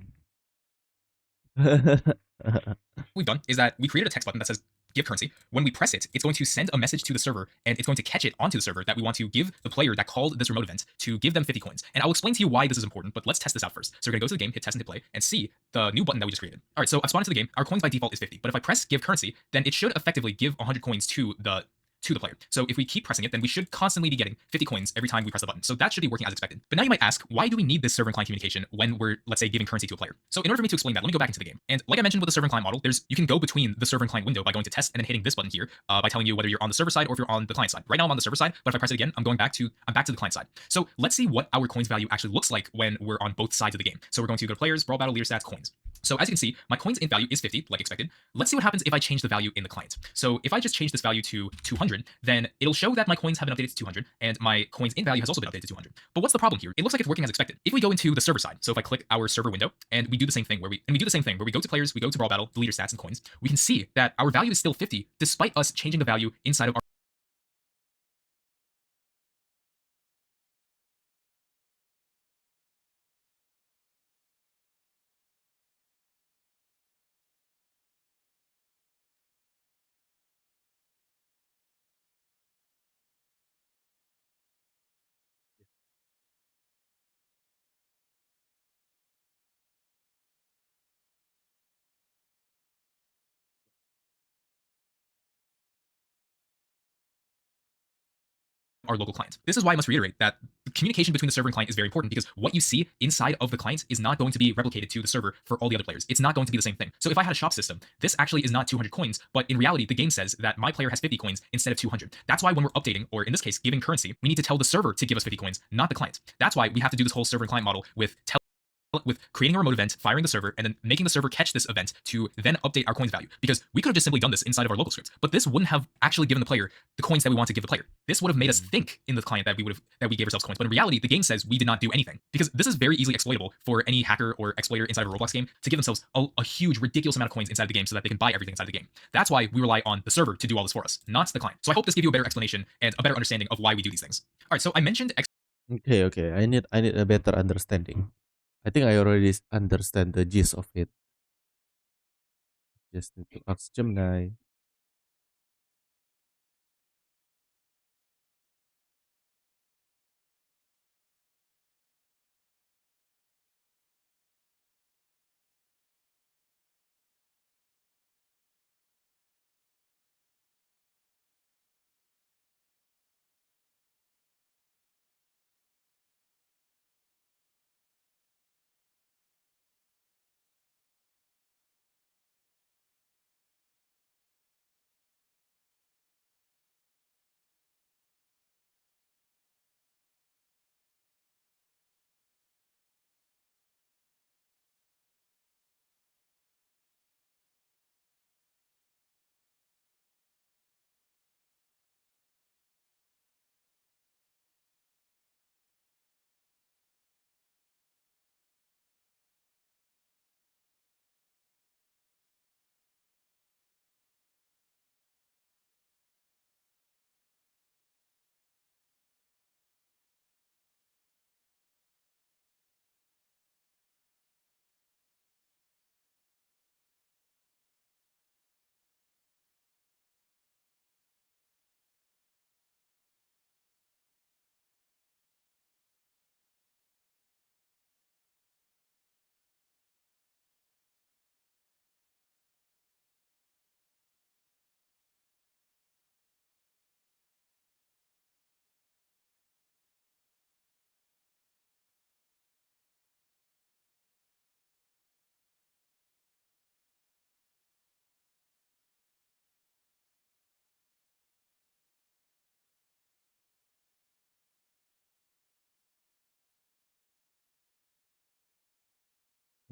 we've done is that we created a text button that says give currency. When we press it, it's going to send a message to the server, and it's going to catch it onto the server that we want to give the player that called this remote event to give them 50 coins. And I'll explain to you why this is important, but let's test this out first. So we're going to go to the game, hit test and hit play, and see the new button that we just created. All right, so I've spawned into the game. Our coins by default is 50, but if I press give currency, then it should effectively give 100 coins to the player. So if we keep pressing it, then we should constantly be getting 50 coins every time we press the button. So that should be working as expected. But now you might ask, why do we need this server and client communication when we're, let's say, giving currency to a player? So in order for me to explain that, let me go back into the game. And like I mentioned with the server and client model, you can go between the server and client window by going to test and then hitting this button here by telling you whether you're on the server side or if you're on the client side. Right now I'm on the server side, but if I press it again, I'm back to the client side. So let's see what our coins value actually looks like when we're on both sides of the game. So we're going to go to players, brawl battle, leader stats, coins. So as you can see, my coins in value is 50, like expected. Let's see what happens if I change the value in the client. So if I just change this value to 200, then it'll show that my coins have been updated to 200, and my coins in value has also been updated to 200. But what's the problem here? It looks like it's working as expected. If we go into the server side, so if I click our server window and we do the same thing where we go to players, we go to Brawl Battle, delete our stats and coins, we can see that our value is still 50 despite us changing the value inside of our local client. This is why I must reiterate that communication between the server and client is very important because what you see inside of the client is not going to be replicated to the server for all the other players. It's not going to be the same thing. So if I had a shop system, this actually is not 200 coins, but in reality, the game says that my player has 50 coins instead of 200. That's why when we're updating, or in this case, giving currency, we need to tell the server to give us 50 coins, not the client. That's why we have to do this whole server and client model with creating a remote event, firing the server, and then making the server catch this event to then update our coins value. Because we could have just simply done this inside of our local scripts, but this wouldn't have actually given the player the coins that we want to give the player. This would have made us think in the client that we gave ourselves coins, but in reality, the game says we did not do anything. Because this is very easily exploitable for any hacker or exploiter inside of a Roblox game to give themselves a huge, ridiculous amount of coins inside the game so that they can buy everything inside the game. That's why we rely on the server to do all this for us, not the client. So I hope this gave you a better explanation and a better understanding of why we do these things. All right, so I mentioned Okay, okay. I need a better understanding. I think I already understand the gist of it. Just need to ask Gemini.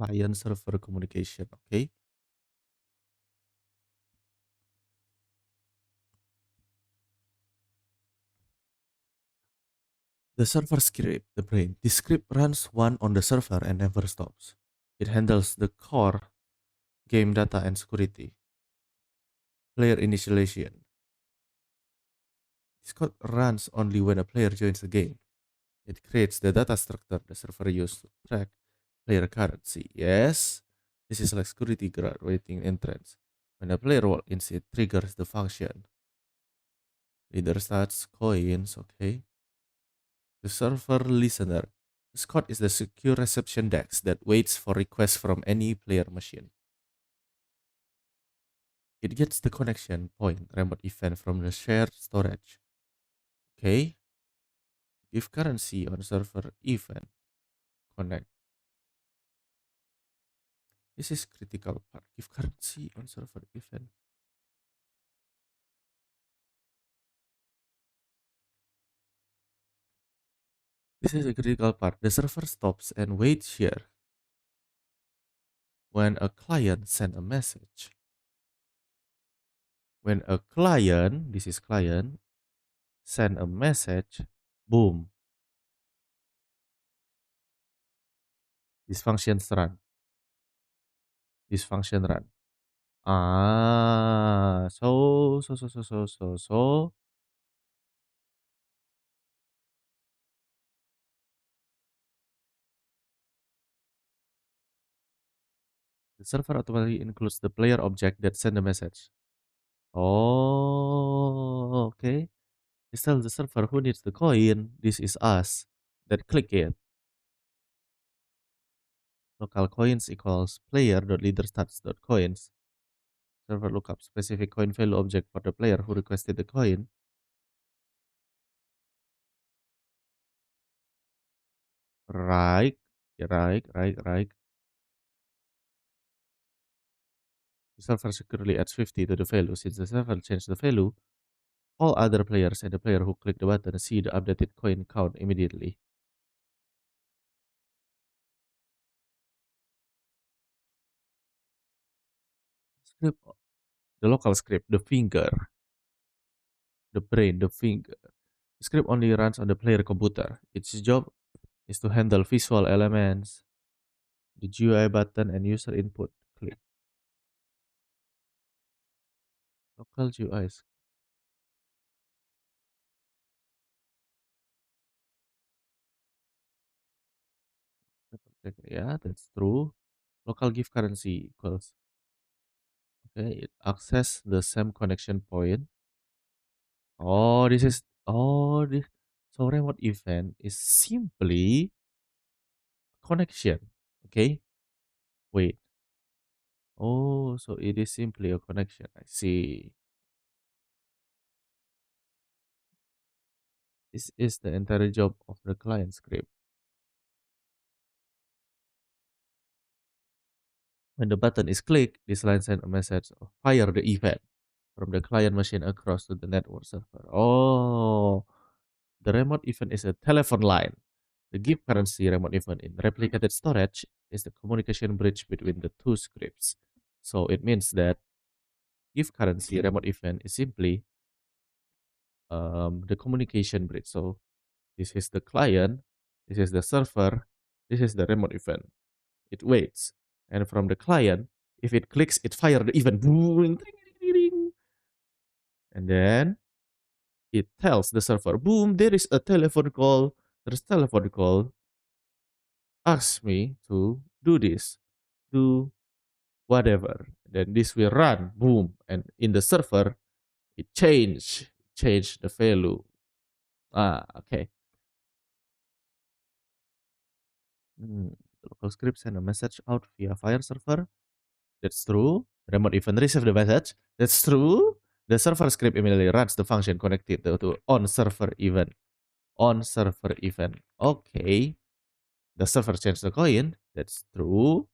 Client server communication. Okay. The server script, the brain. This script runs one on the server and never stops. It handles the core, game data and security, player initialization. This code runs only when a player joins the game. It creates the data structure the server uses to track player currency. Yes, this is like security guard waiting entrance. When a player walks in, it triggers the function. Leader stats, coins, okay. The server listener. This code is the secure reception desk that waits for requests from any player machine. It gets the connection point remote event from the shared storage. Okay. Give currency on server event. Connect. This is critical part. Give currency on server event. This is a critical part. The server stops and waits here. when a client send a message. When a client, this is client, send a message, boom, this functions run. This function run. So the server automatically includes the player object that send the message. Oh, okay. Just tell the server who needs the coin. This is us. That click it. Local coins equals player.leader_stats.coins. Server lookup specific coin value object for the player who requested the coin. Right. Right. The server securely adds 50 to the value. Since the server changed the value, all other players and the player who click the button see the updated coin count immediately. Script, the local script, the finger, the brain, the finger. The script only runs on the player computer. Its job is to handle visual elements, the GUI button, and user input. Click. Local GUIs. Yeah, that's true. Local gift currency equals. Okay, it access the same connection point. Oh, this is. Oh, this. So remote event is simply connection. Okay, wait. Oh, so it is simply a connection. I see. This is the entire job of the client script. When the button is clicked, this line sends a message of fire the event from the client machine across to the network server. Oh, the remote event is a telephone line. The gift currency remote event in replicated storage is the communication bridge between the two scripts. So it means that gift currency remote event is simply the communication bridge. So this is the client, this is the server, this is the remote event. It waits. And from the client, if it clicks, it fires the event. Boom, and then it tells the server, boom, there is a telephone call. There's telephone call. Ask me to do this. Do whatever. Then this will run. Boom. And in the server, it change the value. Okay. The local script send a message out via file server. That's true. Remote event receive the message. That's true. The server script immediately runs the function connected to on server event. On server event. Okay. The server change the coin. That's true.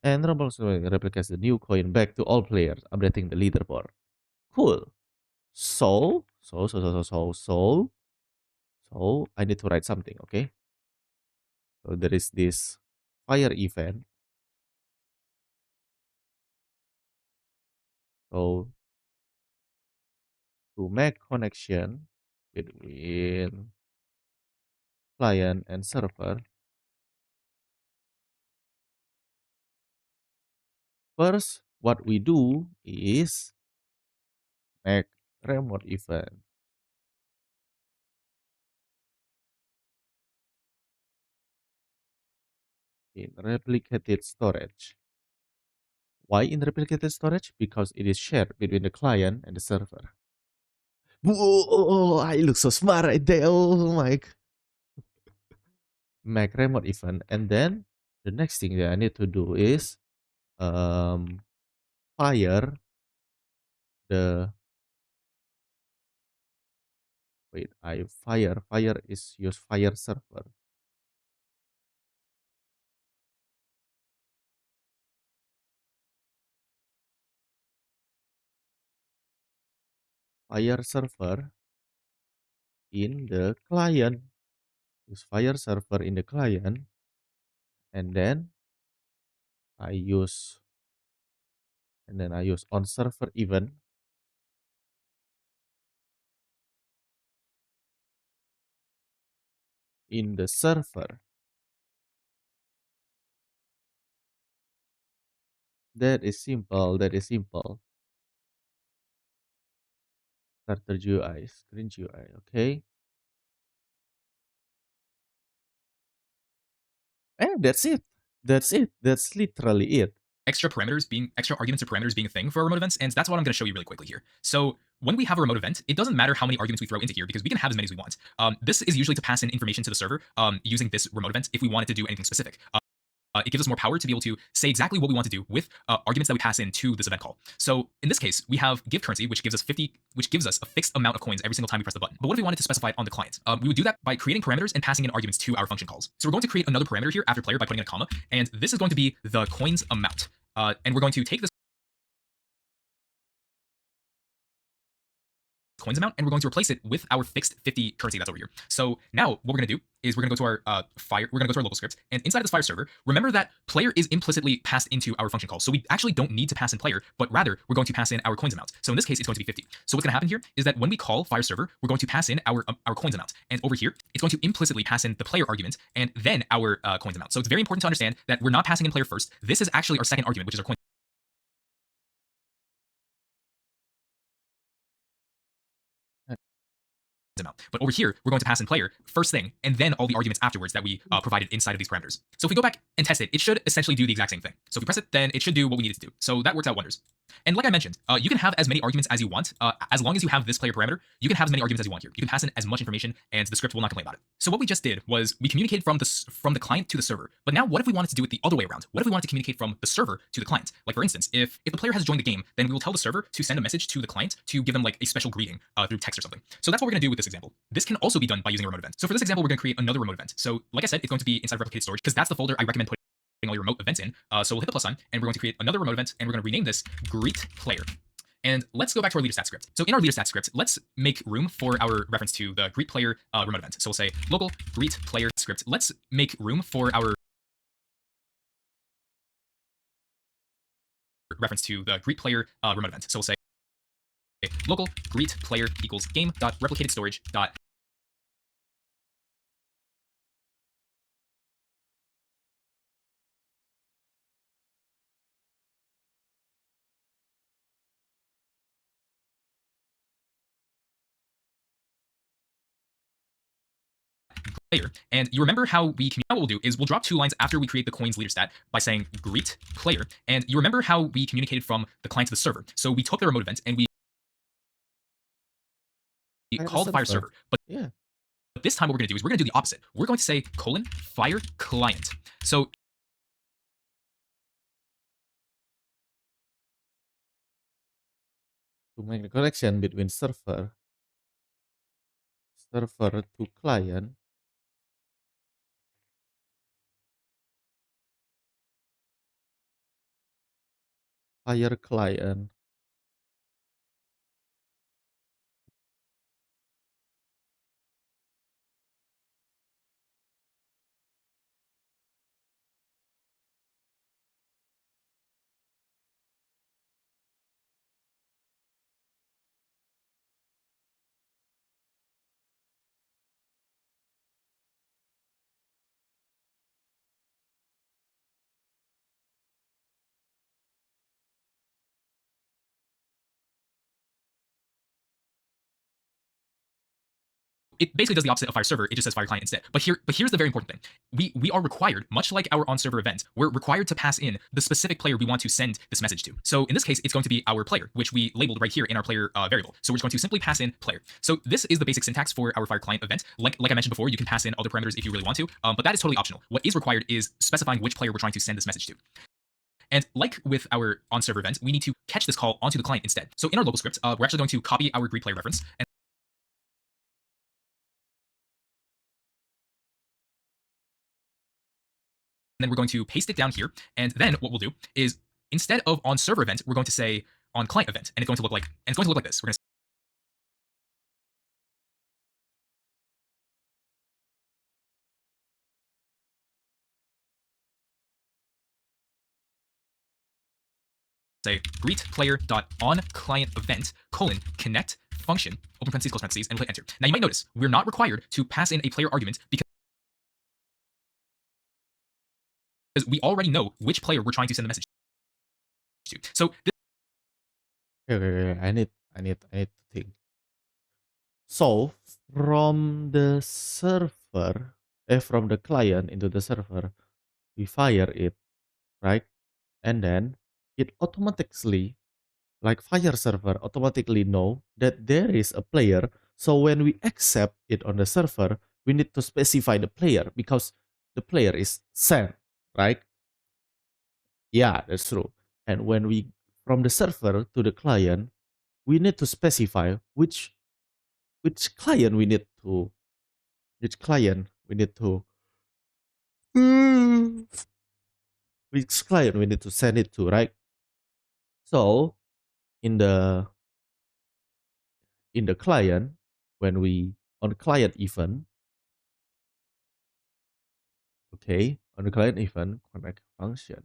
And Roblox replicates the new coin back to all players, updating the leaderboard. Cool. So I need to write something, okay? So there is this fire event. So to make connection between client and server, first what we do is make remote event in replicated storage. Why in replicated storage? Because it is shared between the client and the server. Whoa, I look so smart right there. Oh my. Make remote event. And then the next thing that I need to do is um, fire the, wait, fire is use fire server. Fire server in the client. Use fire server in the client. And then I use and then I use on server event in the server. That is simple. That is simple. Starter GUI, screen GUI. Okay. And that's it. That's it. That's literally it. Extra arguments or parameters being a thing for our remote events, and that's what I'm going to show you really quickly here. So when we have a remote event, it doesn't matter how many arguments we throw into here because we can have as many as we want. This is usually to pass in information to the server using this remote event if we wanted to do anything specific. It gives us more power to be able to say exactly what we want to do with arguments that we pass into this event call. So in this case, we have give currency, which gives us 50, which gives us a fixed amount of coins every single time we press the button. But what if we wanted to specify it on the client? We would do that by creating parameters and passing in arguments to our function calls. So we're going to create another parameter here after player by putting in a comma, and this is going to be the coins amount. And we're going to take this coins amount, and we're going to replace it with our fixed 50 currency that's over here. So now what we're going to do is we're going to go to our we're going to go to our local script, and inside of this Fire server, remember that player is implicitly passed into our function call. So we actually don't need to pass in player, but rather we're going to pass in our coins amount. So in this case, it's going to be 50. So what's going to happen here is that when we call Fire server, we're going to pass in our coins amount, and over here, it's going to implicitly pass in the player argument and then our coins amount. So it's very important to understand that we're not passing in player first. This is actually our second argument, which is our coins amount. But over here, we're going to pass in player first thing, and then all the arguments afterwards that we provided inside of these parameters. So if we go back and test it, it should essentially do the exact same thing. So if we press it, then it should do what we need it to do. So that works out wonders. And like I mentioned, you can have as many arguments as you want. As long as you have this player parameter, you can have as many arguments as you want here. You can pass in as much information, and the script will not complain about it. So what we just did was we communicated from the client to the server. But now what if we wanted to do it the other way around? What if we wanted to communicate from the server to the client? Like for instance, if the player has joined the game, then we will tell the server to send a message to the client to give them like a special greeting through text or something. So that's what we're going to do with this example. This can also be done by using a remote event. So for this example, we're going to create another remote event. So like I said, it's going to be inside of replicated storage because that's the folder I recommend putting all your remote events in. So we'll hit the plus sign, and we're going to create another remote event, and we're going to rename this greet player. And let's go back to our leader stat script. So in our leader stat script, let's make room for our reference to the greet player remote event. So we'll say local greet player script. Let's make room for our reference to the greet player remote event. So we'll say local greet player equals game dot replicated storage dot player. And you remember how we now what we'll do is we'll drop 2 lines after we create the coins leader stat by saying greet player. And you remember how we communicated from the client to the server. So we took the remote event and we called Fire server. But Yeah. this time what we're going to do is we're going to do the opposite. We're going to say colon Fire client. So To make the connection between server to client, Fire client. it basically does the opposite of Fire server. It just says Fire client instead. But here's the very important thing. We are required, much like our on server event, we're required to pass in the specific player we want to send this message to. So in this case, it's going to be our player, which we labeled right here in our player variable. So we're just going to simply pass in player. So this is the basic syntax for our Fire client event. Like I mentioned before, you can pass in other parameters if you really want to, but that is totally optional. What is required is specifying which player we're trying to send this message to. And like with our on server event, we need to catch this call onto the client instead. So in our local script, we're actually going to copy our greet player reference, and then we're going to paste it down here. And then what we'll do is instead of on server event, we're going to say on client event, and it's going to look like this. We're going to say greet player dot on client event colon connect function open parentheses close parentheses and we'll hit enter. Now you might notice we're not required to pass in a player argument because we already know which player we're trying to send the message to. So Okay, I need to think. So from the server, from the client into the server, we fire it, right? And then it automatically, like fire server, automatically know that there is a player. So when we accept it on the server, we need to specify the player because the player is sent, right? Yeah, that's true. And when we from the server to the client, we need to specify which client we need to which client we need to which client we need to send it to, right? So in the client, when we on client event, okay, on the client event connect function,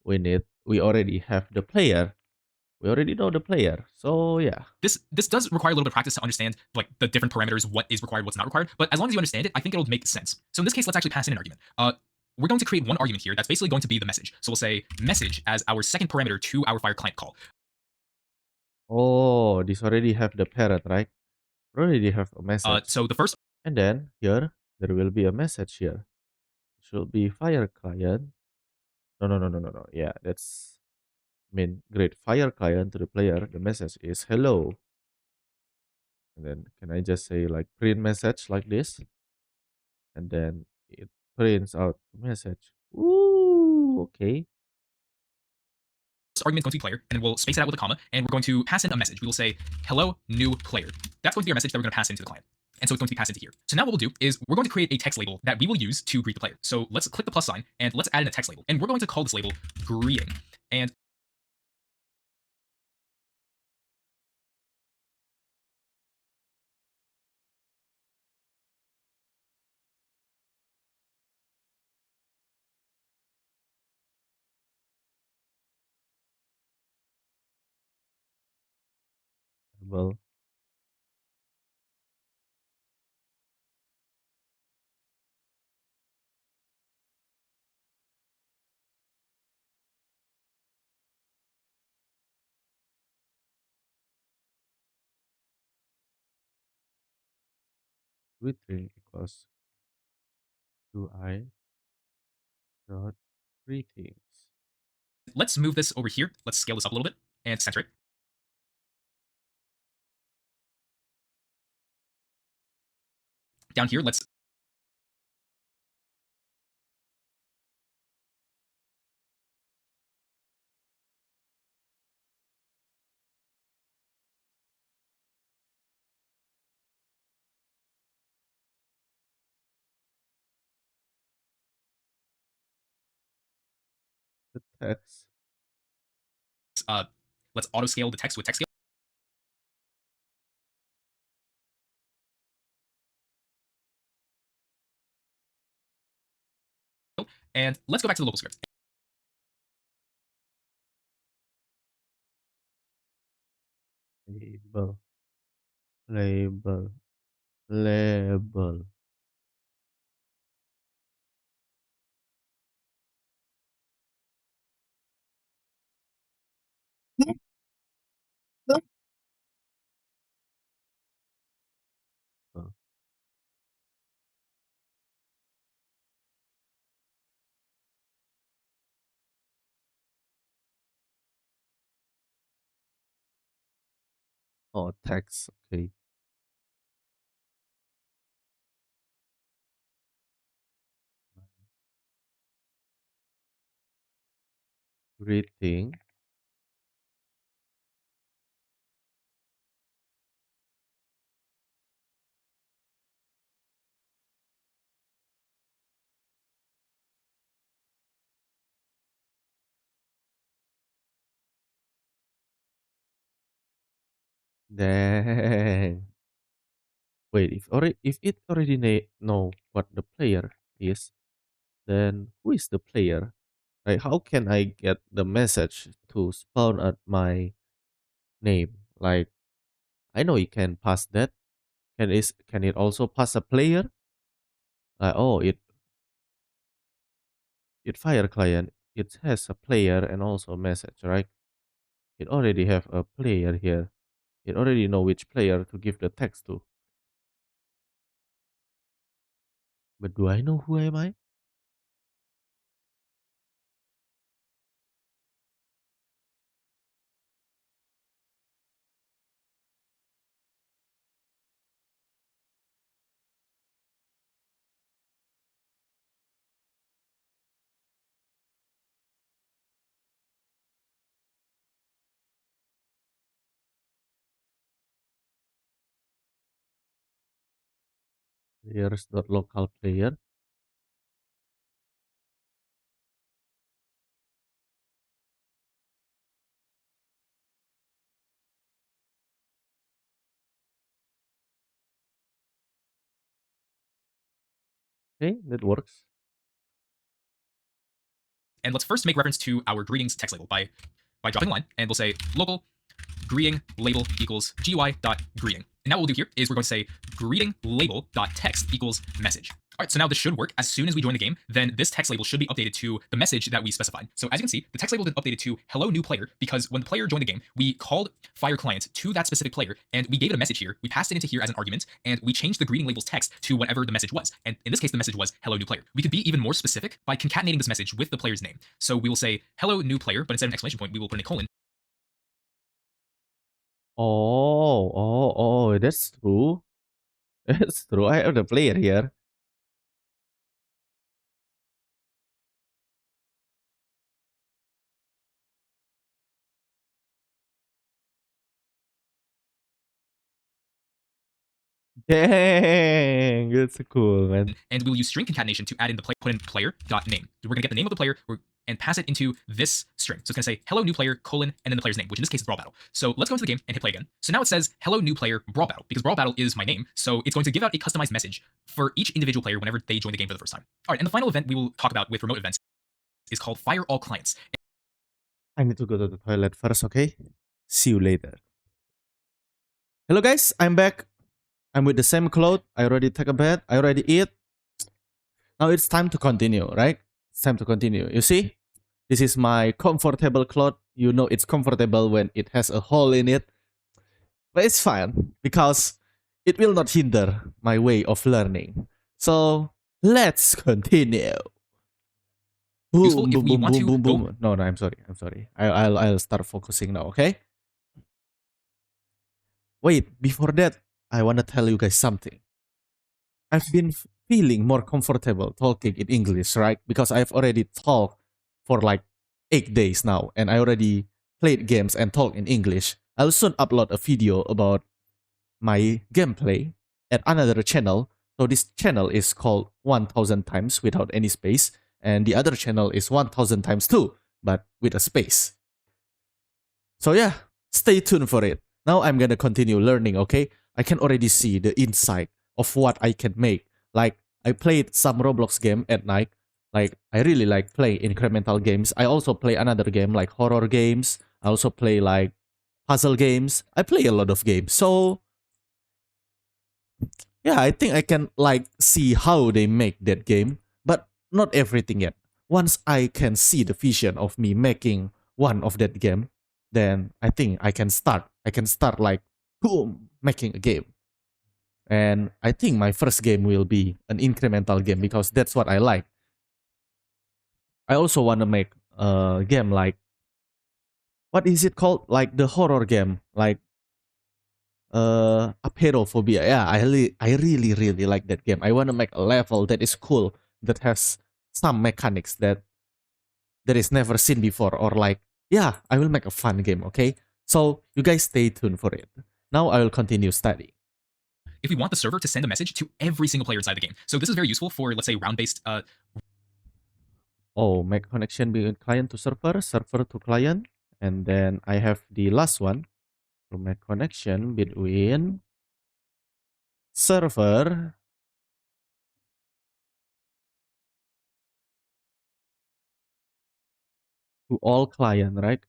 we already have the player. We already know the player. So yeah. this does require a little bit of practice to understand like the different parameters, what is required, what's not required. But as long as you understand it, I think it'll make sense. So in this case, let's actually pass in an argument. We're going to create one argument here that's basically going to be the message. So we'll say message as our second parameter to our Fire client call. Oh, this already have the parent, right? Already have a message. So the first And then here there will be a message here. Should be fire client. No. Yeah, that's great. Fire client to the player. The message is hello. And then can I just say like print message like this? And then it prints out the message. Ooh, okay. argument is going to be player, and we'll space it out with a comma, and we're going to pass in a message. We will say hello new player. That's going to be our message that we're going to pass into the client. And so it's going to be passed into here. So now what we'll do is we're going to create a text label that we will use to greet the player. So let's click the plus sign and let's add in a text label. And we're going to call this label greeting. And Well, greeting equals UI dot greetings. let's move this over here. Let's scale this up a little bit and center it. Down here, let's The text. uh, let's auto scale the text with text scale. And let's go back to the local script. Label. Label. Label. Oh, text. Okay. Greeting. Dang. Wait, if it already know what the player is, then who is the player? Like, how can I get the message to spawn at my name? Like, I know you can pass that. Can it also pass a player? Oh, it fire client. It has a player and also a message, right? It already have a player here. It already know which player to give the text to. But do I know who am I? Players dot local player. Okay, that works. And let's first make reference to our greetings text label by dropping a line, and we'll say local greeting label equals GUI.greeting. And now what we'll do here is we're going to say greeting label dot text equals message. All right, so now this should work. As soon as we join the game, then this text label should be updated to the message that we specified. So as you can see, the text label has been updated to hello new player because when the player joined the game, we called Fire client to that specific player and we gave it a message here. We passed it into here as an argument and we changed the greeting label's text to whatever the message was. And in this case, the message was hello new player. We could be even more specific by concatenating this message with the player's name. So we will say hello new player, but instead of an exclamation point, we will put in a colon. Oh, that's true. That's true. I have the player here. Dang, that's cool, man. And we'll use string concatenation to add in the put in player dot name. We're gonna get the name of the player and pass it into this string. So it's gonna say hello new player colon and then the player's name, which in this case is Brawl Battle. So let's go into the game and hit play again. So now it says hello new player Brawl Battle because Brawl Battle is my name. So it's going to give out a customized message for each individual player whenever they join the game for the first time. All right, and the final event we will talk about with remote events is called Fire All Clients. I need to go to the toilet first, okay? See you later. Hello guys, I'm back. I'm with the same clothes. I already take a bath. I already eat. Now it's time to continue, right? It's time to continue. You see? This is my comfortable cloth. You know it's comfortable when it has a hole in it. But it's fine because it will not hinder my way of learning. So let's continue. Useful Boom, if boom, we boom, want boom, to boom, go. boom. No, I'm sorry. I'm sorry. I'll start focusing now, okay? Wait, before that, I want to tell you guys something. I've been feeling more comfortable talking in English, right? Because I've already talked for like 8 days now, and I already played games and talk in English. I'll soon upload a video about my gameplay at another channel. So this channel is called 1000 times without any space, and the other channel is 1000 times too, but with a space. So yeah, stay tuned for it. Now I'm gonna continue learning, okay? I can already see the insight of what I can make. Like, I played some Roblox game at night. Like, I really like play incremental games. I also play another game like horror games. I also play like puzzle games. I play a lot of games. So yeah, I think I can like see how they make that game, but not everything yet. Once I can see the vision of me making one of that game, then I think I can start. I can start like boom, making a game. And I think my first game will be an incremental game because that's what I like. I also want to make a game like what is it called? Like the horror game, like Aperophobia. Yeah, I really like that game. I want to make a level that is cool, that has some mechanics that is never seen before, or like, yeah, I will make a fun game, okay? So you guys stay tuned for it. Now I will continue studying. If we want the server to send a message to every single player inside the game. So this is very useful for, let's say, round-based. Oh, make connection between client to server, server to client, and then I have the last one to make connection between server to all client, right?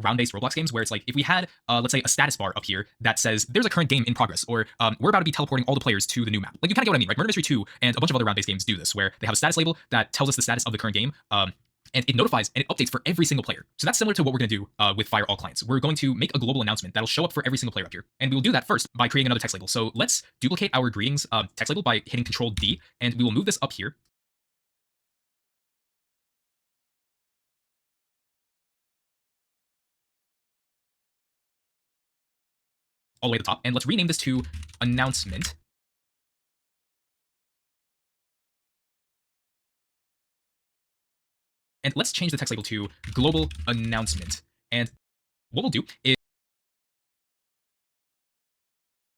round-based Roblox games where it's like if we had, let's say, a status bar up here that says there's a current game in progress, or we're about to be teleporting all the players to the new map. Like you kind of get what I mean, right? Murder Mystery 2 and a bunch of other round-based games do this, where they have a status label that tells us the status of the current game, and it notifies and it updates for every single player. So that's similar to what we're going to do with Fire All Clients. We're going to make a global announcement that'll show up for every single player up here, and we will do that first by creating another text label. So let's duplicate our greetings text label by hitting Control D, and we will move this up here all the way to the top, and let's rename this to announcement. And let's change the text label to global announcement. And what we'll do is,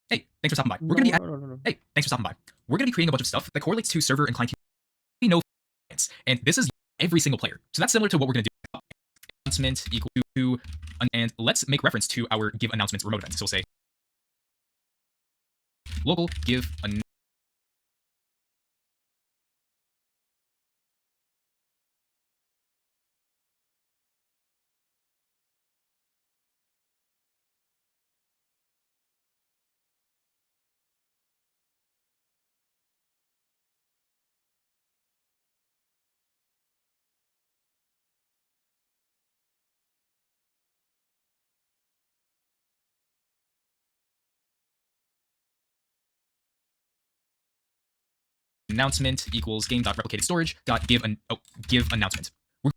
hey, thanks for stopping by. We're No, gonna be no, no, no, no. hey, thanks for stopping by. We're gonna be creating a bunch of stuff that correlates to server and client no clients. And this is every single player. So that's similar to what we're gonna do. Announcement equal to, and let's make reference to our give announcements remote event. So we'll say local give announcement equals game.replicated storage dot give an give announcement. We're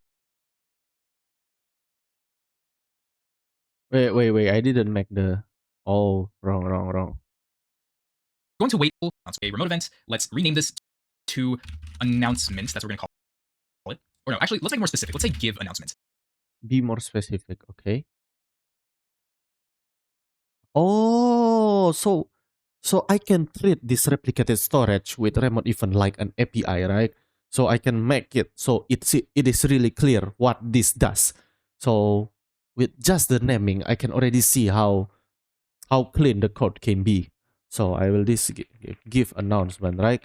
Wait. I didn't make the. Oh, wrong. going to wait for a remote event. Let's rename this to announcements. That's what we're gonna call it. Or no, actually, let's make it more specific. Let's say give announcement. Be more specific, okay? Oh, so I can treat this replicated storage with remote event like an API, right? So I can make it so it is really clear what this does. So with just the naming, I can already see how clean the code can be. So I will this give announcement, right?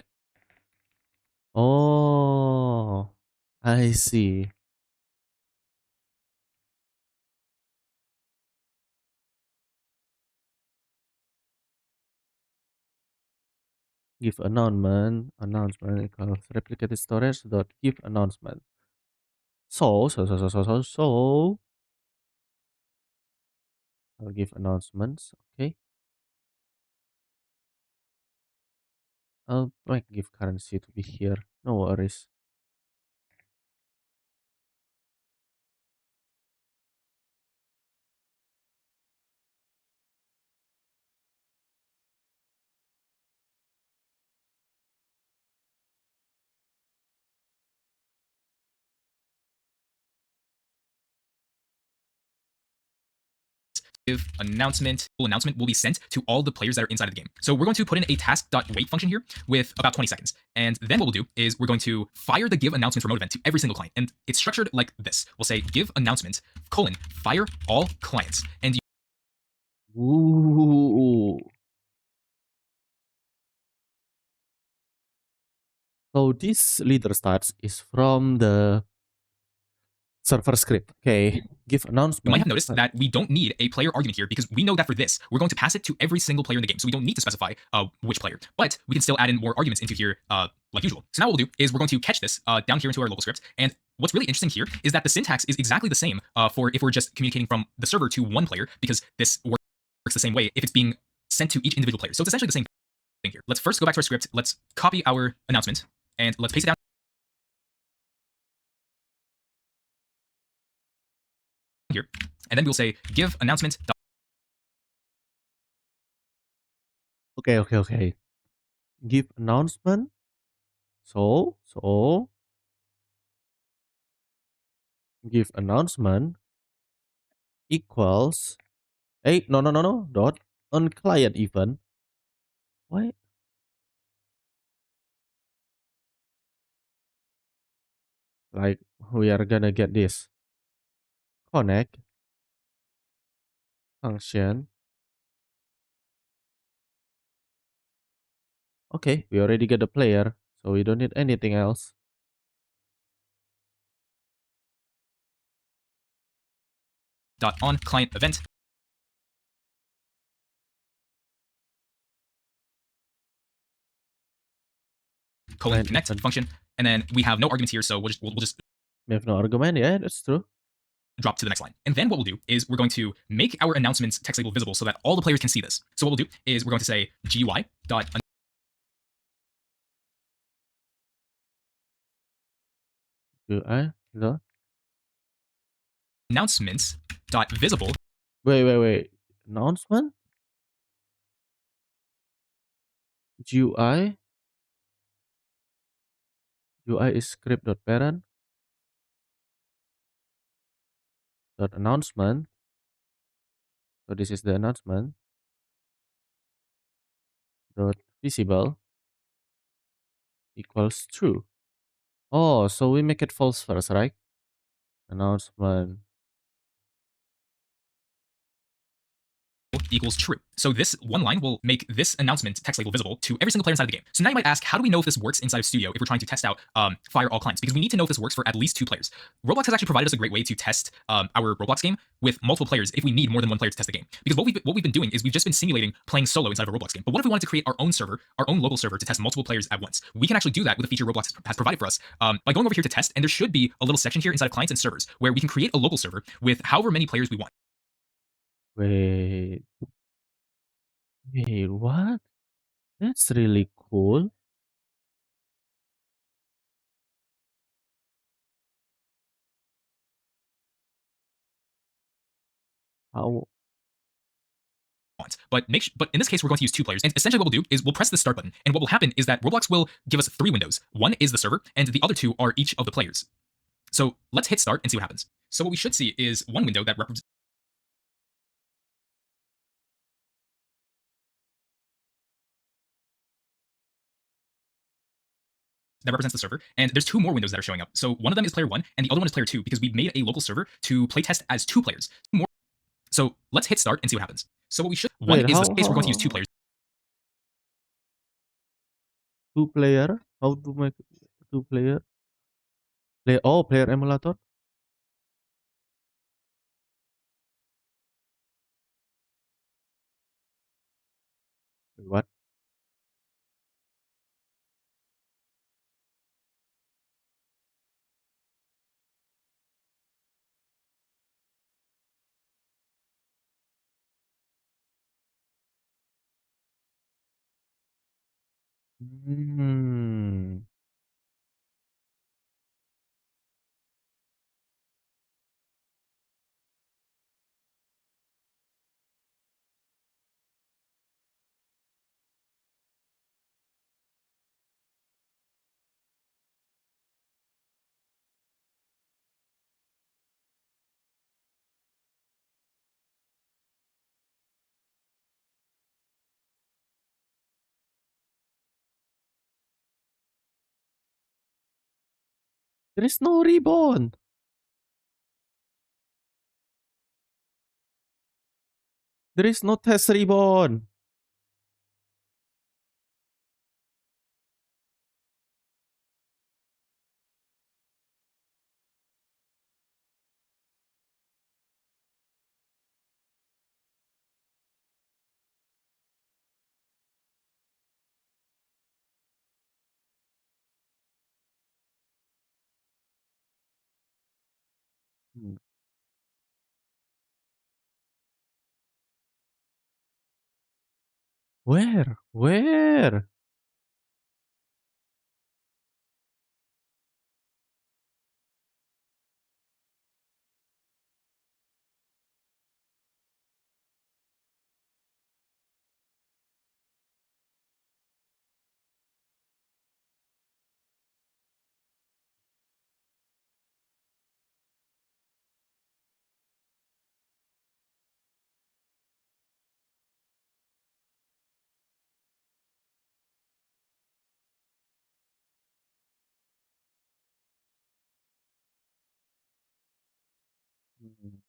Oh, I see. Give announcement equals replicated storage dot give announcement. So I'll give announcements. Okay. I'll make give currency to be here. No worries. Give announcement will be sent to all the players that are inside of the game. So we're going to put in a task.wait function here with about 20 seconds. And then what we'll do is we're going to fire the give announcement remote event to every single client. And it's structured like this. We'll say give announcement, fire all clients. And Ooh. So this leader starts is from the server script. Okay. Give you might announcement. have noticed that we don't need a player argument here because we know that for this, we're going to pass it to every single player in the game. So we don't need to specify which player, but we can still add in more arguments into here like usual. So now what we'll do is we're going to catch this down here into our local script. And what's really interesting here is that the syntax is exactly the same for if we're just communicating from the server to one player, because this works the same way if it's being sent to each individual player. So it's essentially the same thing here. Let's first go back to our script. Let's copy our announcement and let's paste it down here. And then we'll say give announcement. Okay. Give announcement. So give announcement equals no. Dot on client event. Why? Like we are gonna get this connect function. Okay, we already get the player, so we don't need anything else. Dot on client event colon Client connect event. function, and then we have no arguments here, so we'll just We have no argument. Yeah, that's true. drop to the next line. And then what we'll do is we're going to make our announcements text label visible so that all the players can see this. So what we'll do is we're going to say GUI dot UI. No. announcements dot visible Wait. Announcement. GUI. UI is script.parent. Dot announcement. So this is the announcement. Dot visible equals true. Oh, so we make it false first, right? Announcement. equals true. So this one line will make this announcement text label visible to every single player inside of the game. So now you might ask, how do we know if this works inside of Studio if we're trying to test out fire all clients? Because we need to know if this works for at least 2 players. Roblox has actually provided us a great way to test our Roblox game with multiple players if we need more than one player to test the game. Because what we've been doing is we've just been simulating playing solo inside of a Roblox game. But what if we wanted to create our own server, our own local server to test multiple players at once? We can actually do that with a feature Roblox has provided for us by going over here to test, and there should be a little section here inside of clients and servers where we can create a local server with however many players we want. Wait. Wait, what? That's really cool. How? But in this case, we're going to use 2 players. And essentially what we'll do is we'll press the start button. And what will happen is that Roblox will give us 3 windows. One is the server, and the other 2 are each of the players. So let's hit start and see what happens. So what we should see is one window that represents the server, and there's 2 more windows that are showing up. So one of them is player 1, and the other one is player 2, because we made a local server to playtest as 2 players. More. So let's hit start and see what happens. So what we should one Wait, is how, the case we're going to use 2 how players. 2 player? How to make 2 player? Player emulator? Wait, what? Hmm. There is no ribbon. There is no test ribbon. Hmm. Where? Where? Hmm.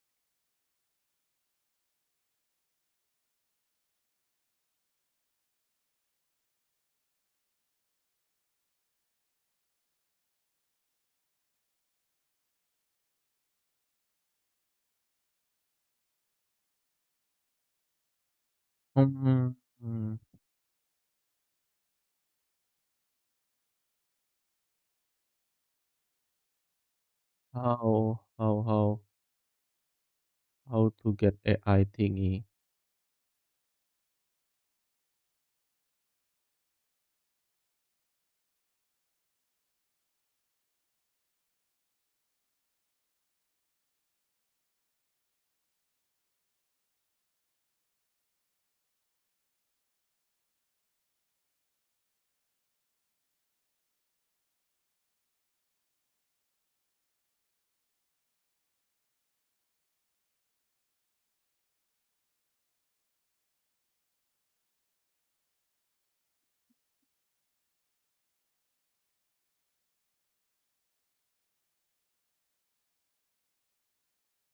Hmm. How to get AI thingy?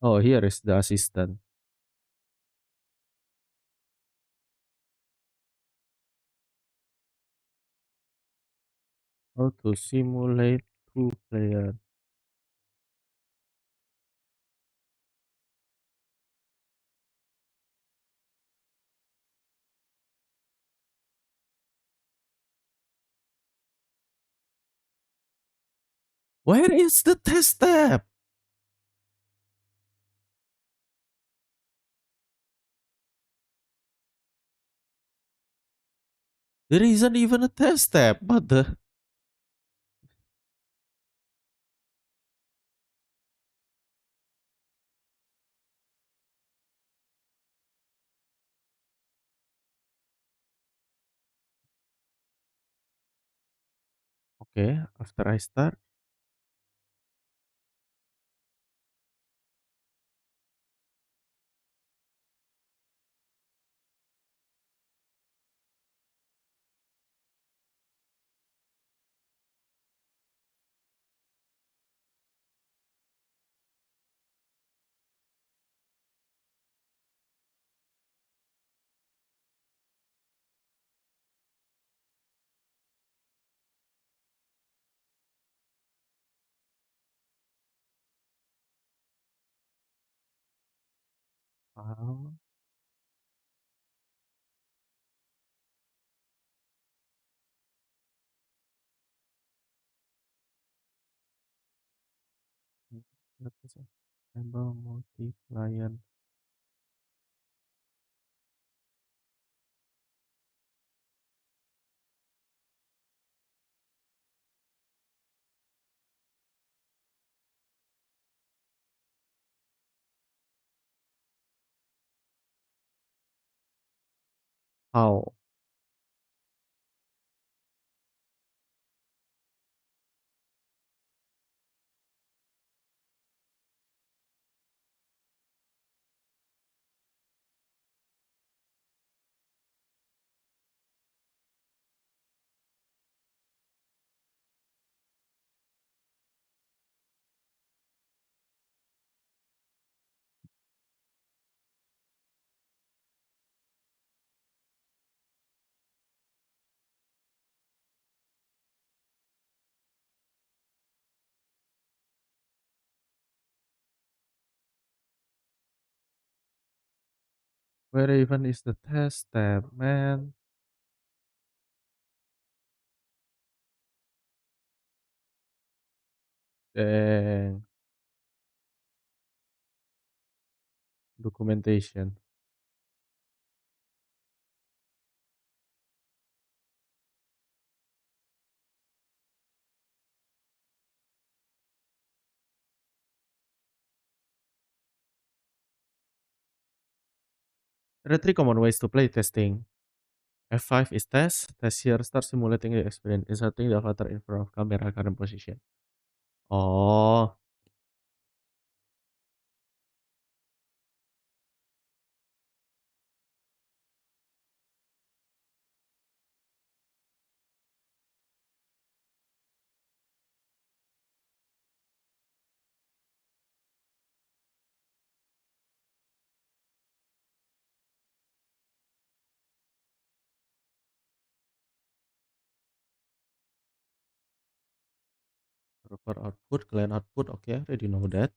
Oh, here is the assistant. How to simulate two player. Where is the test tab? There isn't even a test tab. What the? Okay, after I start. Ah, what is it? Enable multi-client. How? Where even is the test tab, man? Dang. Documentation. There are three common ways to play testing. F5 is test. Test here. Start simulating the experience. Inserting the avatar in front of camera current position. Oh, server output, client output. Okay, I already know that.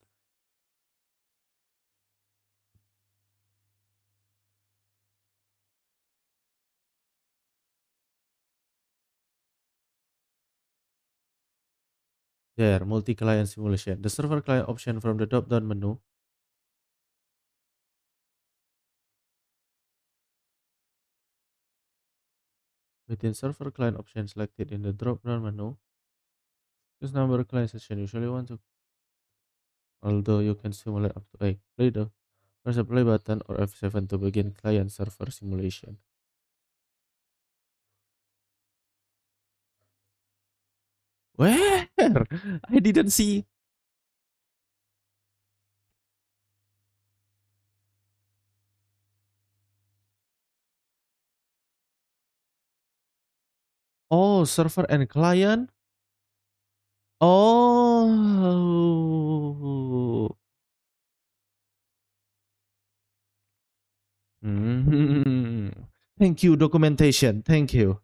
There, multi-client simulation. The server client option from the drop-down menu. Within server client option selected in the drop-down menu, choose number client session. Usually want to, although you can simulate up to 8. Play the press the play button or F7 to begin client server simulation. Where? I didn't see. Oh, server and client. Oh. Mhm. Thank you, documentation. Thank you.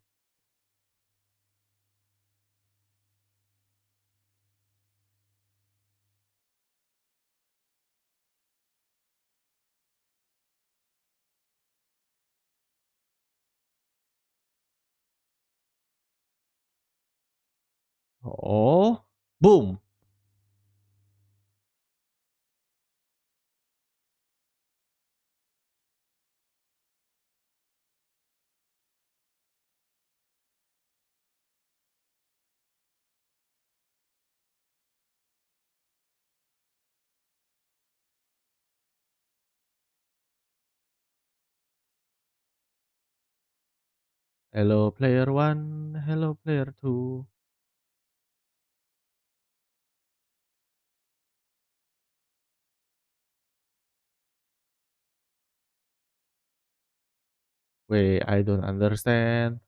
Oh, boom. Hello, player one. Hello, player two. Wait, I don't understand.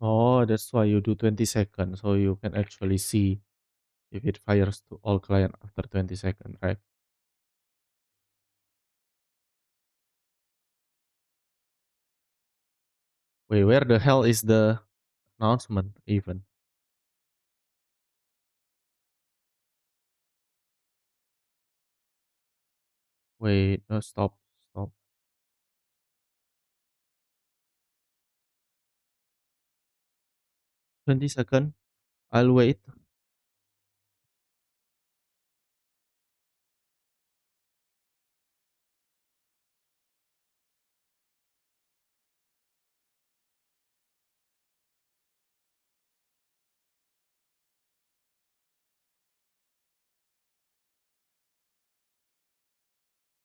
Oh, that's why you do 20 seconds, so you can actually see if it fires to all client after 20 seconds, right? Wait, where the hell is the announcement even? Wait, no, stop, stop. 20 second. I'll wait.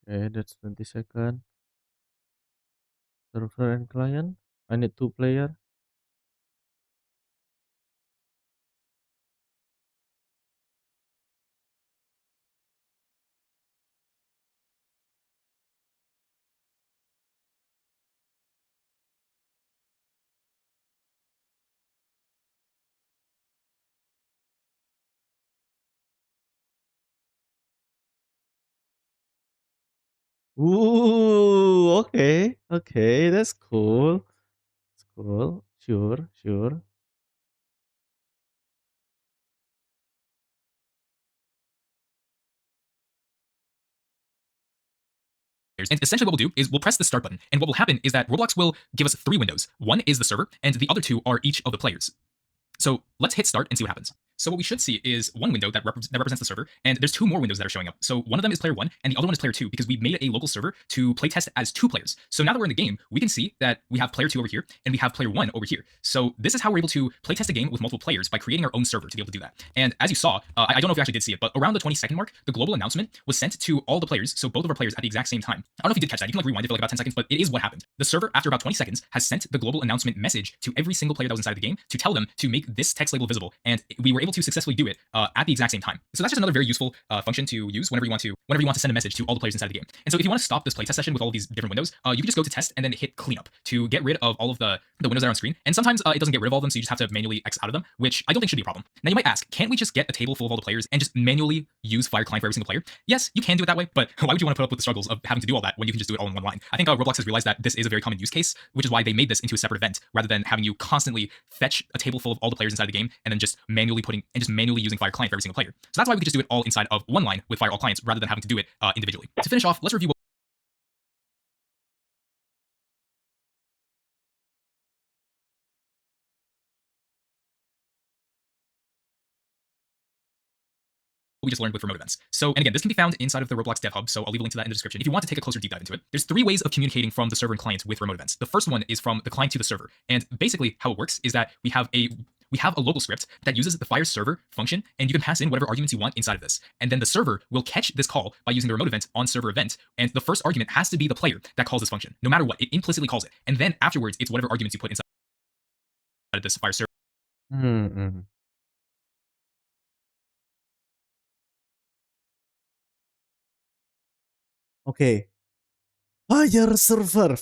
Okay, that's 20 second. Server and client. I need two player. Ooh, okay, okay, that's cool. That's cool. Sure, sure. And essentially what we'll do is we'll press the start button. And what will happen is that Roblox will give us 3 windows. One is the server, and the other 2 are each of the players. So let's hit start and see what happens. So what we should see is one window that represents the server, and there's two more windows that are showing up. So one of them is player one, and the other one is player two, because we made a local server to playtest as two players. So now that we're in the game, we can see that we have player two over here, and we have player one over here. So this is how we're able to playtest a game with multiple players, by creating our own server to be able to do that. And as you saw, I don't know if you actually did see it, but around the 20-second mark, the global announcement was sent to all the players, so both of our players at the exact same time. I don't know if you did catch that. You can like rewind it for like about 10 seconds, but it is what happened. The server, after about 20 seconds, has sent the global announcement message to every single player that was inside of the game to tell them to make this text label visible, and we were able to successfully do it at the exact same time. So that's just another very useful function to use whenever you want to send a message to all the players inside of the game. And so if you want to stop this playtest session with all of these different windows, you can just go to test and then hit cleanup to get rid of all of the windows that are on screen. And sometimes it doesn't get rid of all of them, so you just have to manually X out of them, which I don't think should be a problem. Now you might ask, can't we just get a table full of all the players and just manually use Fire Client for every single player? Yes, you can do it that way, but why would you want to put up with the struggles of having to do all that when you can just do it all in one line? I think Roblox has realized that this is a very common use case, which is why they made this into a separate event rather than having you constantly fetch a table full of all the players inside the game and then just manually using Fire Client for every single player. So that's why we could just do it all inside of one line with Fire All Clients rather than having to do it individually. To finish off, let's review what we just learned with remote events. So, and again, this can be found inside of the Roblox Dev Hub, so I'll leave a link to that in the description if you want to take a closer deep dive into it. There's three ways of communicating from the server and client with remote events. The first one is from the client to the server, and basically how it works is that we have a local script that uses the Fire server function, and you can pass in whatever arguments you want inside of this. And then the server will catch this call by using the remote event on server event, and the first argument has to be the player that calls this function, no matter what. It implicitly calls it. And then afterwards, it's whatever arguments you put inside of this Fire server. Mm-hmm. Okay. Fire server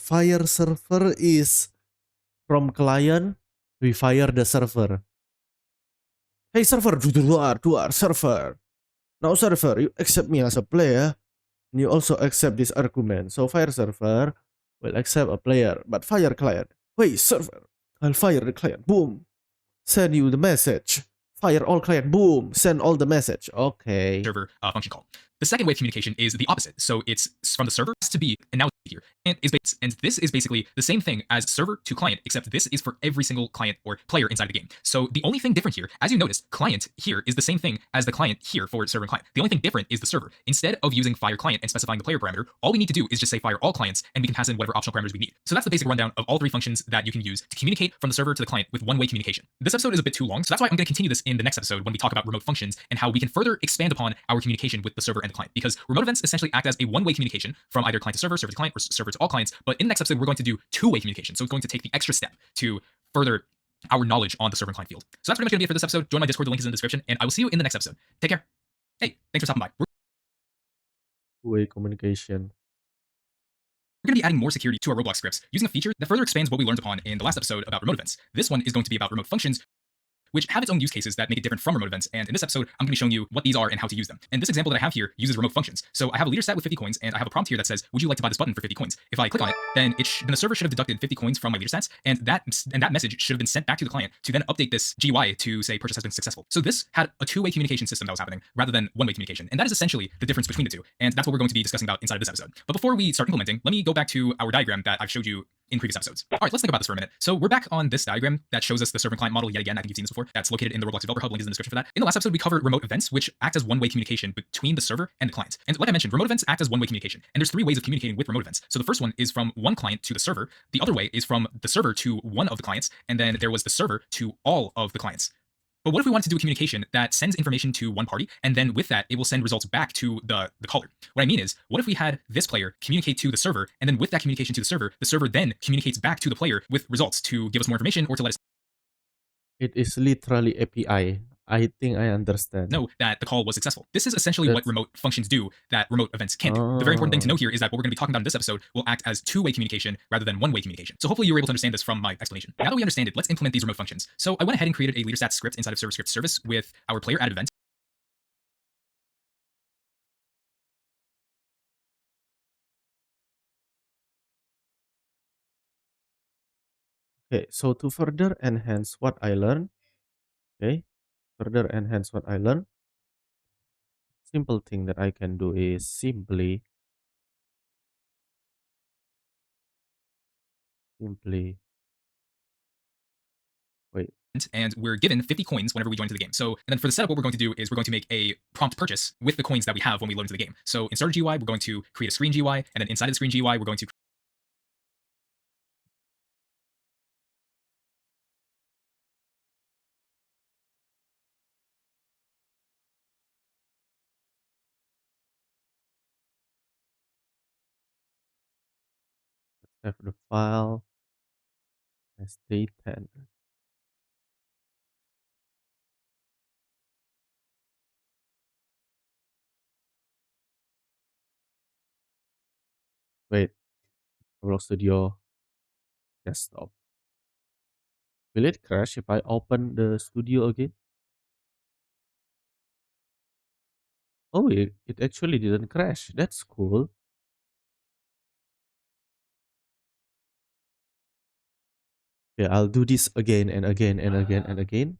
is from client. We fire the server. Hey server, duar server. Now server, you accept me as a player. And you also accept this argument. So fire server will accept a player, but fire client. Wait, server, I'll fire the client. Boom. Send you the message. Fire all client. Boom. Send all the message. Okay. Server function call. The second way of communication is the opposite. So it's from the server to be, and now here, and this is basically the same thing as server to client, except this is for every single client or player inside the game. So the only thing different here, as you notice, client here is the same thing as the client here for server and client. The only thing different is the server. Instead of using fire client and specifying the player parameter, all we need to do is just say fire all clients, and we can pass in whatever optional parameters we need. So that's the basic rundown of all three functions that you can use to communicate from the server to the client with one-way communication. This episode is a bit too long, so that's why I'm going to continue this in the next episode when we talk about remote functions and how we can further expand upon our communication with the server and the client, because remote events essentially act as a one-way communication from either client to server, server to client, or server to all clients. But in the next episode, we're going to do two-way communication. So it's going to take the extra step to further our knowledge on the server and client field. So that's pretty much going to be it for this episode. Join my Discord, the link is in the description, and I will see you in the next episode. Take care. Hey, thanks for stopping by. Two-way communication. We're going to be adding more security to our Roblox scripts using a feature that further expands what we learned upon in the last episode about remote events. This one is going to be about remote functions, which have its own use cases that make it different from remote events. And in this episode, I'm going to be showing you what these are and how to use them. And this example that I have here uses remote functions. So I have a leader stat with 50 coins, and I have a prompt here that says, would you like to buy this button for 50 coins? If I click on it, then the server should have deducted 50 coins from my leader stats, and that message should have been sent back to the client to then update this GUI to say purchase has been successful. So this had a two-way communication system that was happening rather than one-way communication. And that is essentially the difference between the two. And that's what we're going to be discussing about inside of this episode. But before we start implementing, let me go back to our diagram that I've showed you in previous episodes. All right, let's think about this for a minute. So we're back on this diagram that shows us the server and client model yet again. I think you've seen this before. That's located in the Roblox Developer Hub. Link is in the description for that. In the last episode, we covered remote events, which act as one-way communication between the server and the client. And like I mentioned, remote events act as one-way communication. And there's three ways of communicating with remote events. So the first one is from one client to the server. The other way is from the server to one of the clients. And then there was the server to all of the clients. But what if we wanted to do a communication that sends information to one party, and then with that, it will send results back to the caller? What I mean is, what if we had this player communicate to the server, and then with that communication to the server then communicates back to the player with results to give us more information or to let us It is literally API. I think I understand. know that the call was successful. This is essentially what remote functions do that remote events can't do. The very important thing to know here is that what we're going to be talking about in this episode will act as two-way communication rather than one-way communication. So hopefully you were able to understand this from my explanation. Now that we understand it, let's implement these remote functions. So I went ahead and created a leader stats script inside of server script service with our player added event. Okay, so to further enhance what I learned, simple thing that I can do is simply wait. and we're given 50 coins whenever we join into the game. So, and then for the setup, what we're going to do is we're going to make a prompt purchase with the coins that we have when we load into the game. So in Starter GUI, we're going to create a screen GUI, and then inside of the screen GUI, we're going to Save the file as day 10. Wait, Roblox Studio desktop. Will it crash if I open the studio again? Oh, it actually didn't crash. That's cool. Yeah, I'll do this again and again and again and again.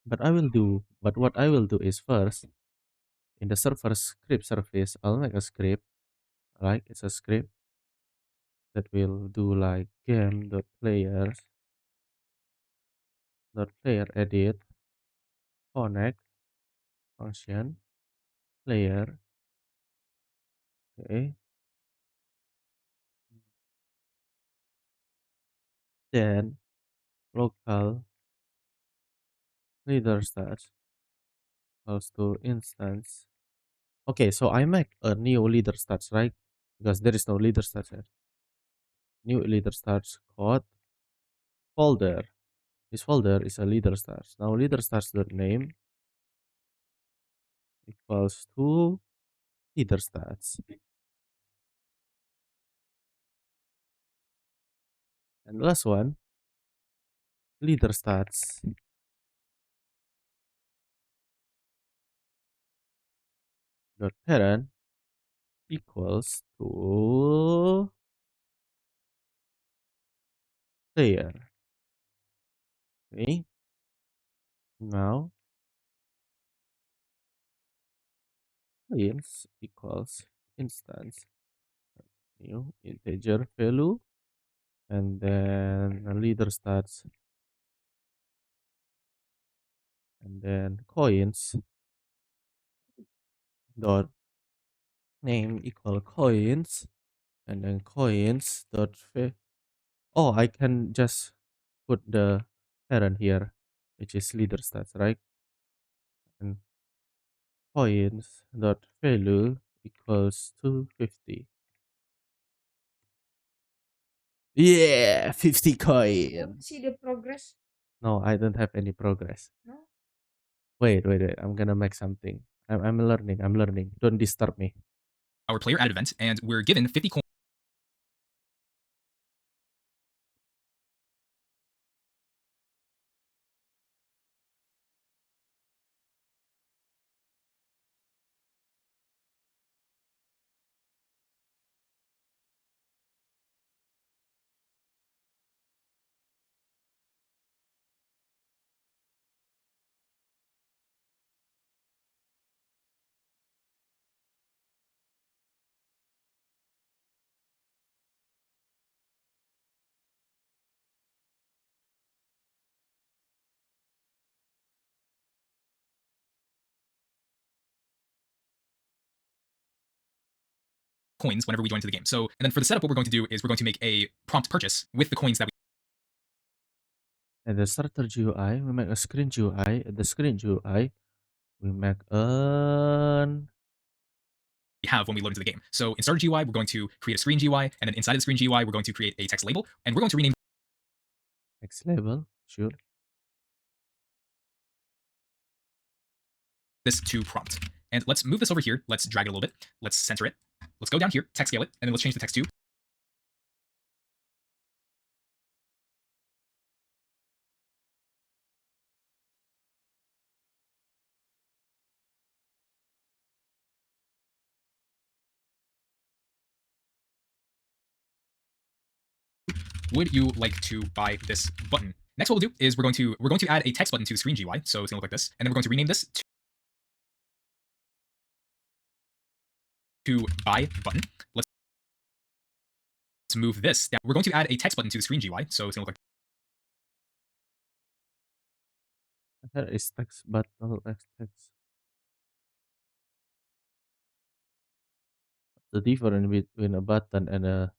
But what I will do is first, in the server script service, I'll make a script, like it's a script that will do like game.player edit connect function player. Okay. Then local leader stats equals to instance. Okay, so I make a new leader stats, right? Because there is no leader stats yet. New leader stats code folder. This folder is a leader stats. Now leader stats name equals to leader stats. And last one, leader stats dot parent equals to player. Okay. Now ins equals instance new integer value and then leader stats and then coins dot name equal coins and then coins dot oh, I can just put the parent here, which is leader stats, right? And coins dot value equals to 50. Yeah, 50 coins. See the progress? No, I don't have any progress. No? Wait. I'm gonna make something. I'm learning. I'm learning. Don't disturb me. our player added event, and we're given 50 coins whenever we join into the game. So, and then for the setup, what we're going to do is we're going to make a prompt purchase with the coins that At the starter GUI, we make a screen GUI. At the screen GUI, we make an we have when we load into the game. So in Starter GUI, we're going to create a screen GUI, and then inside of the screen GUI, we're going to create a text label, and we're going to rename X label. Sure. this to prompt. And let's move this over here. Let's drag it a little bit. Let's center it. Let's go down here, text scale it, and then let's change the text to. Would you like to buy this button? Next, what we'll do is we're going to add a text button to the screen GUI. So it's gonna look like this, and then we're going to rename this to buy button. Let's move this down. We're going to add a text button to the screen GUI. So it's gonna look like Here is text button, text. The difference between a button and a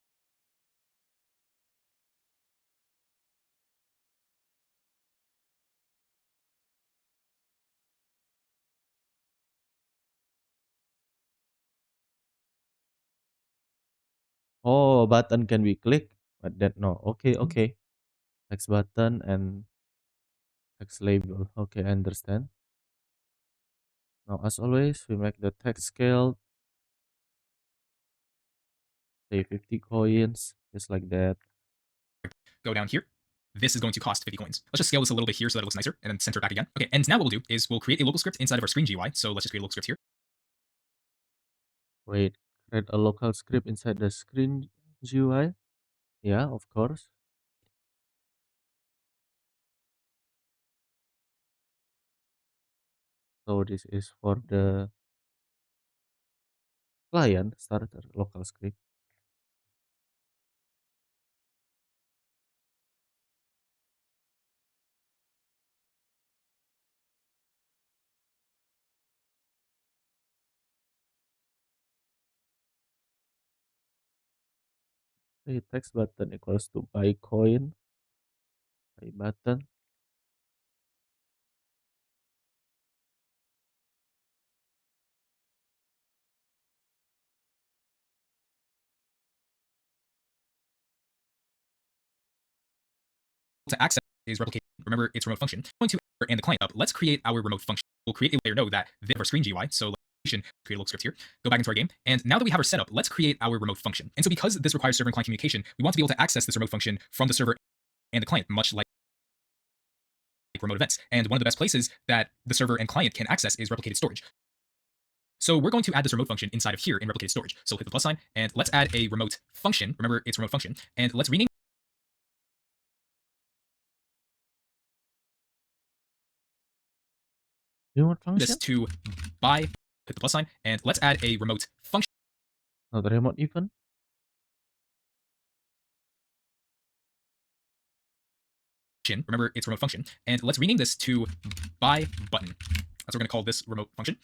oh, button can be clicked, but that no. Okay, okay. Text button and text label. Okay, I understand. Now, as always, we make the text scale, say 50 coins, just like that. Go down here. This is going to cost 50 coins. Let's just scale this a little bit here so that it looks nicer, and then center it back again. Okay, and now what we'll do is we'll create a local script inside of our screen GUI. So let's just create a local script here. Wait, create a local script inside the screen GUI? Yeah, of course. So this is for the client starter local script. Okay, text button equals to buy coin, buy button. To access is replicate. Remember, it's remote function. Going to and the client up. Let's create our remote function. We'll create a layer node that this our screen GUI. So create a little script here. Go back into our game, and now that we have our setup, let's create our remote function. And so because this requires server and client communication, we want to be able to access this remote function from the server and the client, much like remote events. And one of the best places that the server and client can access is replicated storage. So we're going to add this remote function inside of here in replicated storage. So hit the plus sign, and let's add a remote function. Remember, it's remote function, and let's rename Remote this function? to by. Hit the plus sign, and let's add a remote function. Not remote even? Remember, it's remote function, and let's rename this to by button. That's what we're going to call this remote function.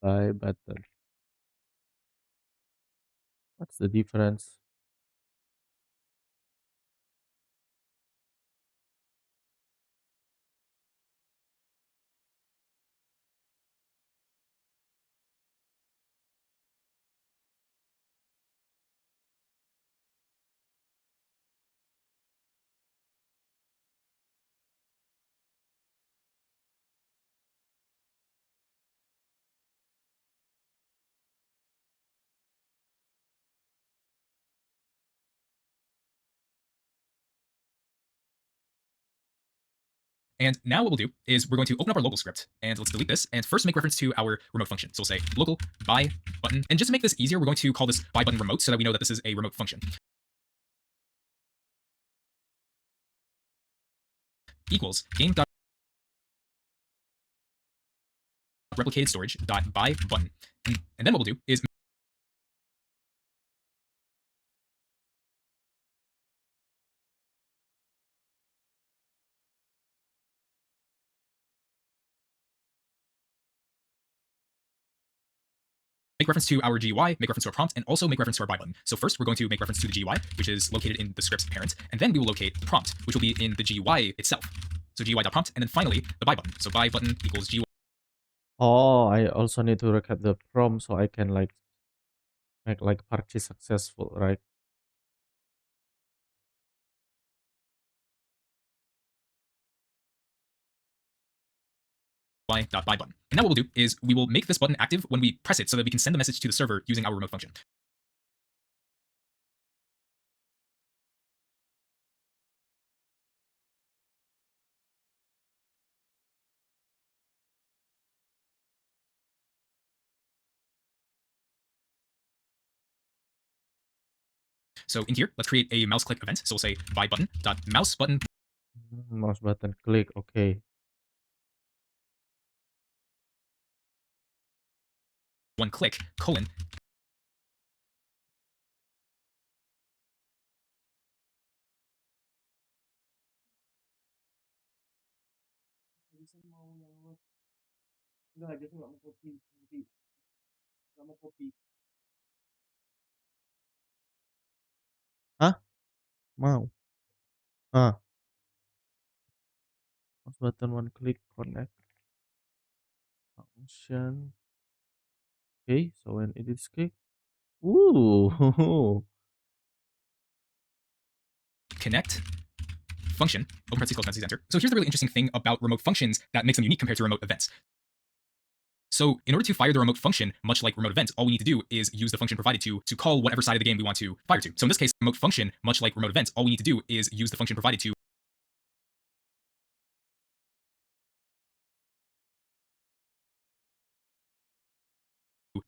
Buy button. What's the difference? And now what we'll do is we're going to open up our local script, and let's delete this, and first make reference to our remote function. So we'll say local by button, and just to make this easier, we're going to call this by button remote so that we know that this is a remote function. Equals game dot replicated storage dot by button, and then what we'll do is make reference to our GUI, make reference to our prompt, and also make reference to our by button. So first, we're going to make reference to the GUI, which is located in the script's parent, and then we will locate the prompt, which will be in the GUI itself. So GUI.prompt, and then finally the by button. So by button equals GUI. Oh, I also need to recap the prompt so I can like make like purchase successful, right? By button. And now what we'll do is we will make this button active when we press it so that we can send the message to the server using our remote function. So in here, let's create a mouse click event. So we'll say by button dot mouse button Mouse button click, okay. one click, colon. Enggak, dia tuh nggak mau kopi. Nanti nggak mau kopi. Hah? Mau. Ah, mouse button one click connect function. Okay, so when it is click, ooh, Connect function, open parentheses, close parentheses, enter. So here's the really interesting thing about remote functions that makes them unique compared to remote events. So in order to fire the remote function, much like remote events, all we need to do is use the function provided to call whatever side of the game we want to fire to. So in this case, remote function, much like remote events, all we need to do is use the function provided to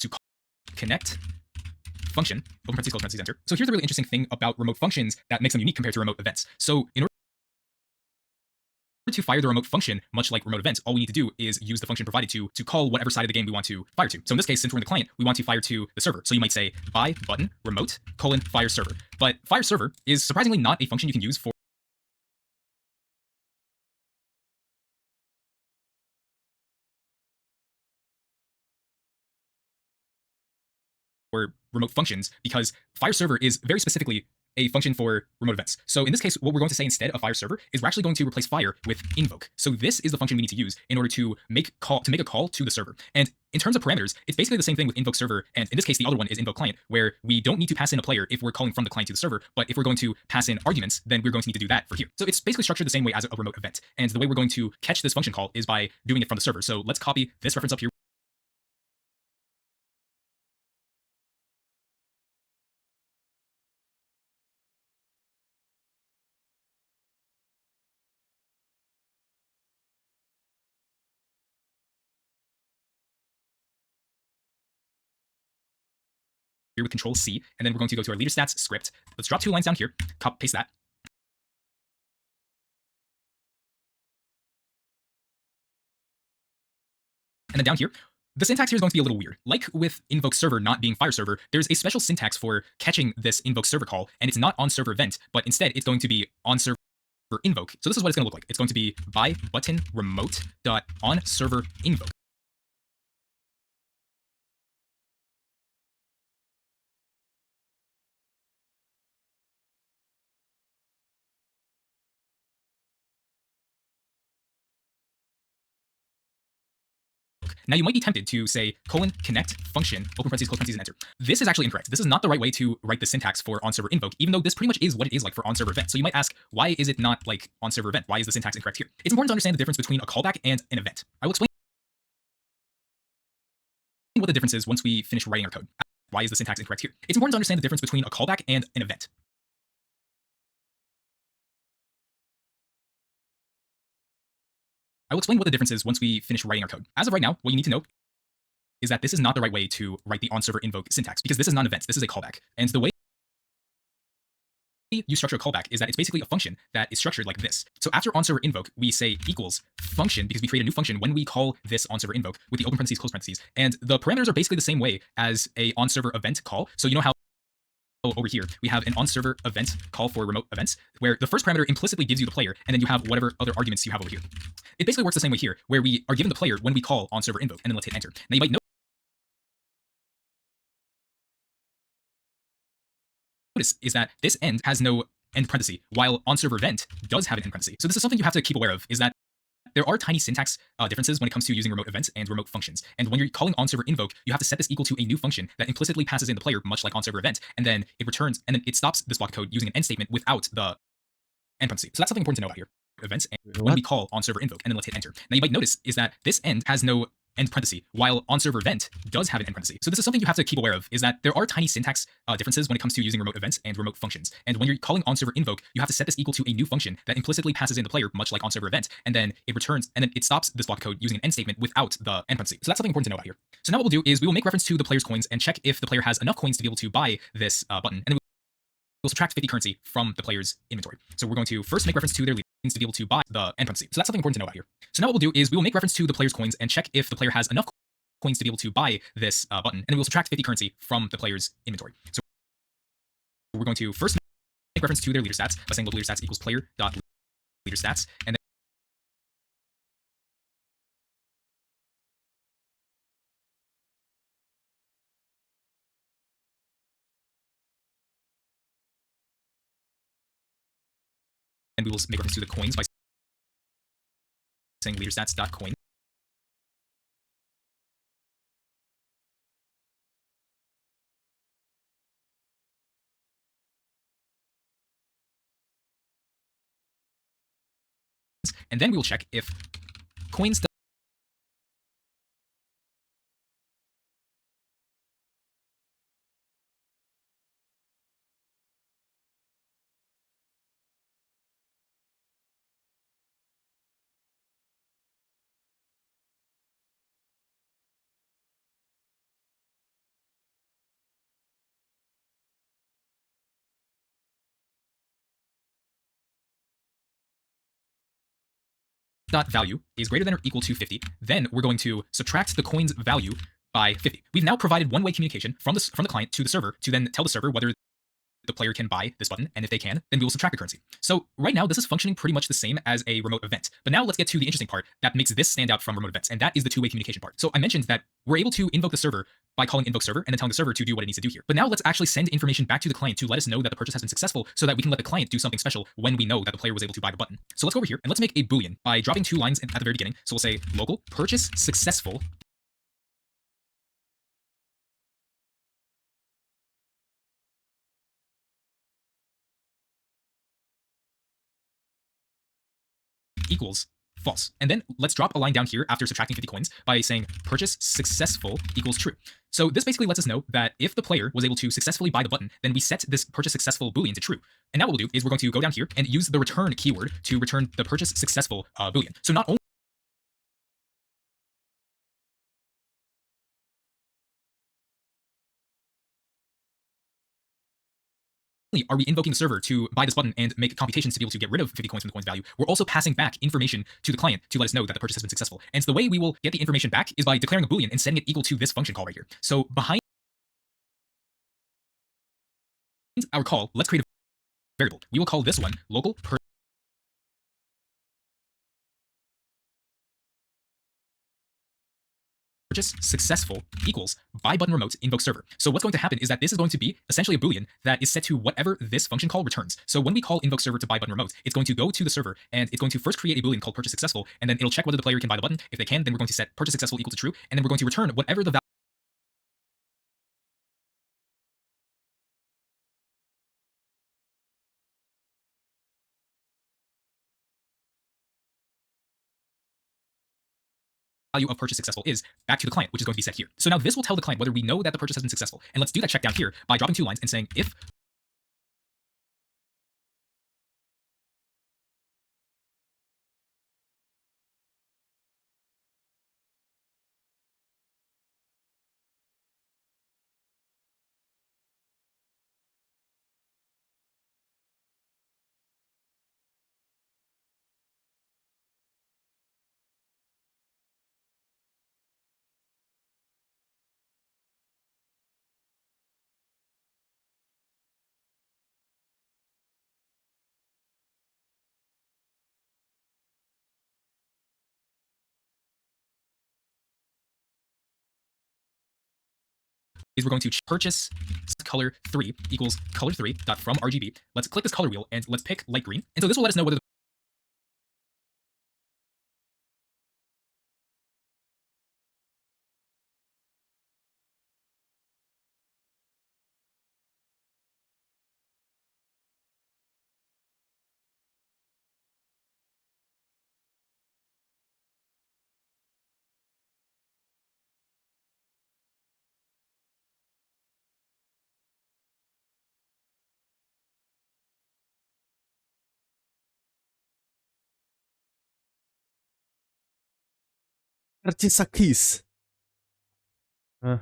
call connect function, open parentheses, close parentheses, enter. So here's the really interesting thing about remote functions that makes them unique compared to remote events. So in order to fire the remote function, much like remote events, all we need to do is use the function provided to call whatever side of the game we want to fire to. So in this case, since we're in the client, we want to fire to the server. So you might say by button remote colon fire server. But fire server is surprisingly not a function you can use for remote functions because fire server is very specifically a function for remote events. So in this case, what we're going to say instead of fire server is we're actually going to replace fire with invoke. So this is the function we need to use in order to make a call to the server. And in terms of parameters, it's basically the same thing with invoke server. And in this case, the other one is invoke client, where we don't need to pass in a player if we're calling from the client to the server. But if we're going to pass in arguments, then we're going to need to do that for here. So it's basically structured the same way as a remote event. And the way we're going to catch this function call is by doing it from the server. So let's copy this reference up here. Here with Control C, and then we're going to go to our leader stats script. Let's drop 2 lines down here, paste that. And then down here, the syntax here is going to be a little weird. Like with invoke server not being fire server, there's a special syntax for catching this invoke server call, and it's not on server event, but instead it's going to be on server invoke. So this is what it's going to look like. It's going to be by button remote dot on server invoke. Now you might be tempted to say colon connect function, open parentheses, close parentheses, and enter. This is actually incorrect. This is not the right way to write the syntax for on server invoke, even though this pretty much is what it is like for on server event. So you might ask, why is it not like on server event? Why is the syntax incorrect here? It's important to understand the difference between a callback and an event. I will explain what the difference is once we finish writing our code. Why is the syntax incorrect here? It's important to understand the difference between a callback and an event. I will explain what the difference is once we finish writing our code. As of right now, what you need to know is that this is not the right way to write the on-server invoke syntax, because this is not an event, this is a callback. And the way you structure a callback is that it's basically a function that is structured like this. So after on-server invoke, we say equals function, because we create a new function when we call this on-server invoke with the open parentheses, close parentheses. And the parameters are basically the same way as a on-server event call. So you know how over here, we have an on-server event call for remote events, where the first parameter implicitly gives you the player, and then you have whatever other arguments you have over here. It basically works the same way here, where we are given the player when we call on-server invoke, and then let's hit enter. Now you might notice is that this end has no end parenthesis, while on-server event does have an end parenthesis. So this is something you have to keep aware of, is that there are tiny syntax differences when it comes to using remote events and remote functions. And when you're calling on-server invoke, you have to set this equal to a new function that implicitly passes in the player, much like on-server event, and then it returns, and then it stops this block of code using an end statement without the end parenthesis. So that's something important to know about here. Events and when we call on-server invoke, and then let's hit enter. Now you might notice is that this end has no end parenthesis, while on-server event does have an end parenthesis. So this is something you have to keep aware of, is that there are tiny syntax differences when it comes to using remote events and remote functions. And when you're calling on-server invoke, you have to set this equal to a new function that implicitly passes in the player, much like on-server event, and then it returns, and then it stops this block of code using an end statement without the end parenthesis. So that's something important to know about here. So now what we'll do is we will make reference to the player's coins and check if the player has enough coins to be able to buy this button, and then we'll subtract 50 currency from the player's inventory. So we're going to first make reference to their to be able to buy the end parenthesis. So that's something important to know about here. So now what we'll do is we will make reference to the player's coins and check if the player has enough coins to be able to buy this button, and then we'll subtract 50 currency from the player's inventory. So we're going to first make reference to their leader stats by saying local leader stats equals player dot leader stats, and then we will make reference to the coins by saying leader stats dot coin. And then we will check if coins dot value is greater than or equal to 50, then we're going to subtract the coin's value by 50. We've now provided one-way communication from the client to the server to then tell the server whether the player can buy this button, and if they can, then we will subtract the currency. So right now, this is functioning pretty much the same as a remote event. But now let's get to the interesting part that makes this stand out from remote events, and that is the two-way communication part. So I mentioned that we're able to invoke the server by calling invoke server and then telling the server to do what it needs to do here. But now let's actually send information back to the client to let us know that the purchase has been successful so that we can let the client do something special when we know that the player was able to buy the button. So let's go over here and let's make a Boolean by dropping two lines at the very beginning. So we'll say local purchase successful equals false. And then let's drop a line down here after subtracting 50 coins by saying purchase successful equals true. So this basically lets us know that if the player was able to successfully buy the button, then we set this purchase successful Boolean to true. And now what we'll do is we're going to go down here and use the return keyword to return the purchase successful Boolean. So not only are we invoking the server to buy this button and make computations to be able to get rid of 50 coins from the coin's value, we're also passing back information to the client to let us know that the purchase has been successful. And so the way we will get the information back is by declaring a Boolean and setting it equal to this function call right here. So behind our call, let's create a variable. We will call this one local purchase successful equals buy button remote invoke server. So what's going to happen is that this is going to be essentially a Boolean that is set to whatever this function call returns. So when we call invoke server to buy button remote, it's going to go to the server and it's going to first create a Boolean called purchase successful, and then it'll check whether the player can buy the button. If they can, then we're going to set purchase successful equal to true, and then we're going to return whatever the value of purchase successful is back to the client, which is going to be set here. So now this will tell the client whether we know that the purchase has been successful. And let's do that check down here by dropping two lines and saying if is we're going to purchase color 3 equals color 3 dot from RGB. Let's click this color wheel and let's pick light green. And so this will let us know whether the Narcissakis. Hah.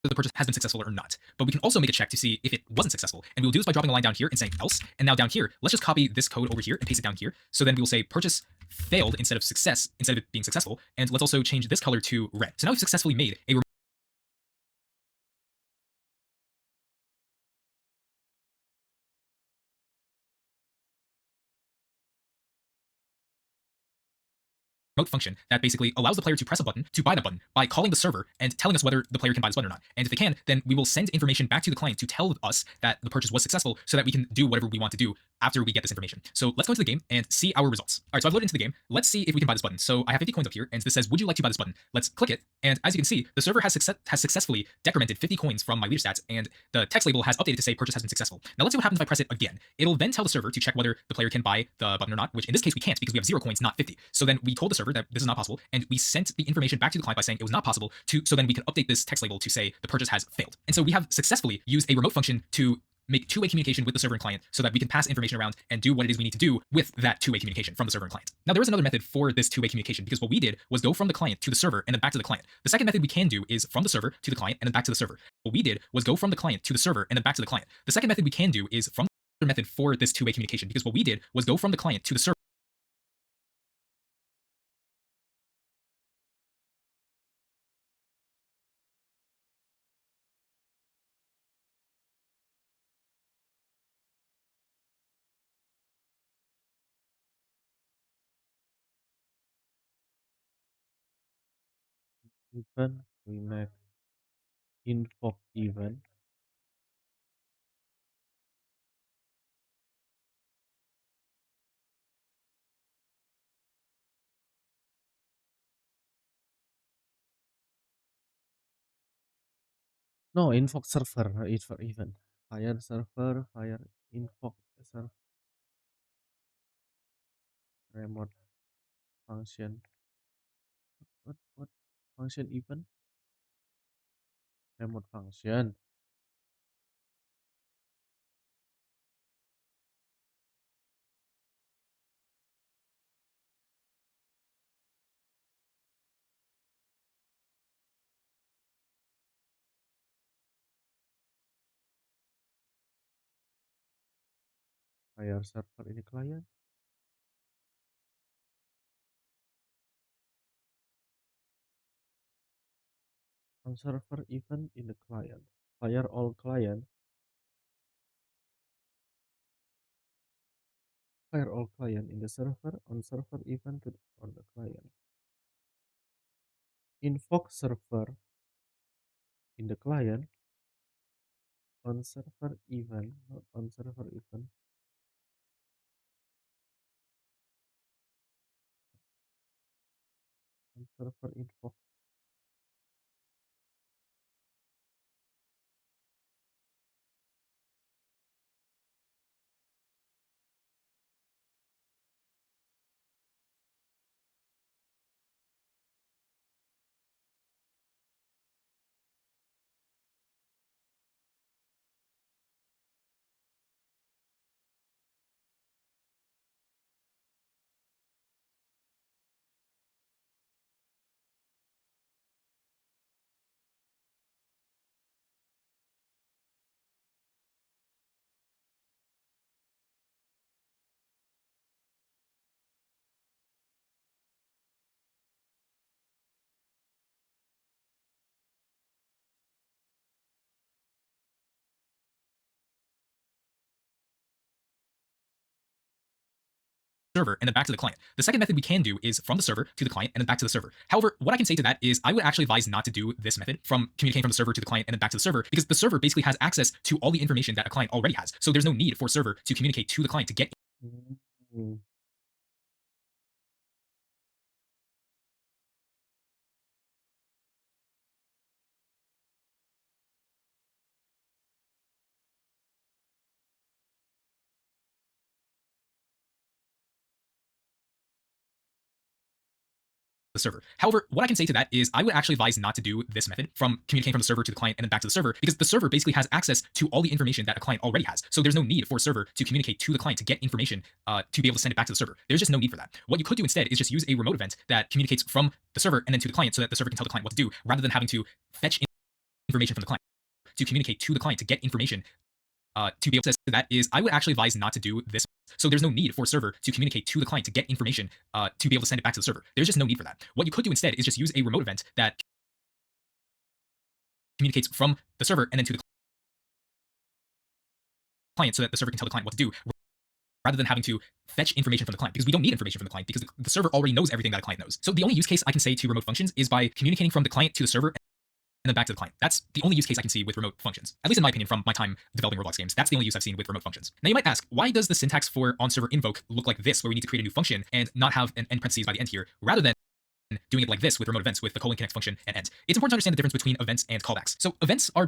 the purchase has been successful or not. But we can also make a check to see if it wasn't successful. And we'll do this by dropping a line down here and saying else. And now down here, let's just copy this code over here and paste it down here. So then we will say purchase failed instead of success, instead of it being successful. And let's also change this color to red. So now we've successfully made a remote function that basically allows the player to press a button to buy that button by calling the server and telling us whether the player can buy this button or not. And if they can, then we will send information back to the client to tell us that the purchase was successful so that we can do whatever we want to do after we get this information. So let's go into the game and see our results. All right, so I've loaded into the game. Let's see if we can buy this button. So I have 50 coins up here, and this says, would you like to buy this button? Let's click it, and as you can see, the server has successfully decremented 50 coins from my leader stats, and the text label has updated to say purchase has been successful. Now let's see what happens if I press it again. It'll then tell the server to check whether the player can buy the button or not, which in this case we can't because we have 0 coins, not 50. So then we told the server that this is not possible, and we sent the information back to the client by saying it was not possible so then we can update this text label to say the purchase has failed. And so we have successfully used a remote function to make two-way communication with the server and client so that we can pass information around and do what it is we need to do with that two-way communication from the server and client. Now, there is another method for this two-way communication because what we did was go from the client to the server and then back to the client. The second method we can do is from the server to the client and then back to the server. What we did was go from the client to the server and then back to the client. The second method we can do is from the method for this two-way communication because what we did was go from the client to the server Even we make invoke event. No, invoke server, invoke event. Fire server, fire invoke server, remote function. What function event? Remote function. Fire server ini client. On server event in the client. Fire all client. Fire all client in the server on server event on the client. Invoke server in the client on server event, not on server event. On server invoke. server and then back to the client. The second method we can do is from the server to the client and then back to the server. However, what I can say to that is I would actually advise not to do this method from communicating from the server to the client and then back to the server because the server basically has access to all the information that a client already has. So there's no need for server to communicate to the client to get Hmm. the server. However, what I can say to that is I would actually advise not to do this method from communicating from the server to the client and then back to the server because the server basically has access to all the information that a client already has. So there's no need for server to communicate to the client to get information to be able to send it back to the server. There's just no need for that. What you could do instead is just use a remote event that communicates from the server and then to the client so that the server can tell the client what to do rather than having to fetch information from the client to communicate to the client to get information to be able to access that is I would actually advise not to do this. So there's no need for a server to communicate to the client to get information to be able to send it back to the server. There's just no need for that. What you could do instead is just use a remote event that communicates from the server and then to the client so that the server can tell the client what to do rather than having to fetch information from the client because we don't need information from the client because the server already knows everything that a client knows. So the only use case I can say to remote functions is by communicating from the client to the server and then back to the client. That's the only use case I can see with remote functions. At least in my opinion, from my time developing Roblox games, that's the only use I've seen with remote functions. Now you might ask, why does the syntax for on-server invoke look like this, where we need to create a new function and not have an end parentheses by the end here, rather than doing it like this with remote events with the colon connect function and end? It's important to understand the difference between events and callbacks. So events are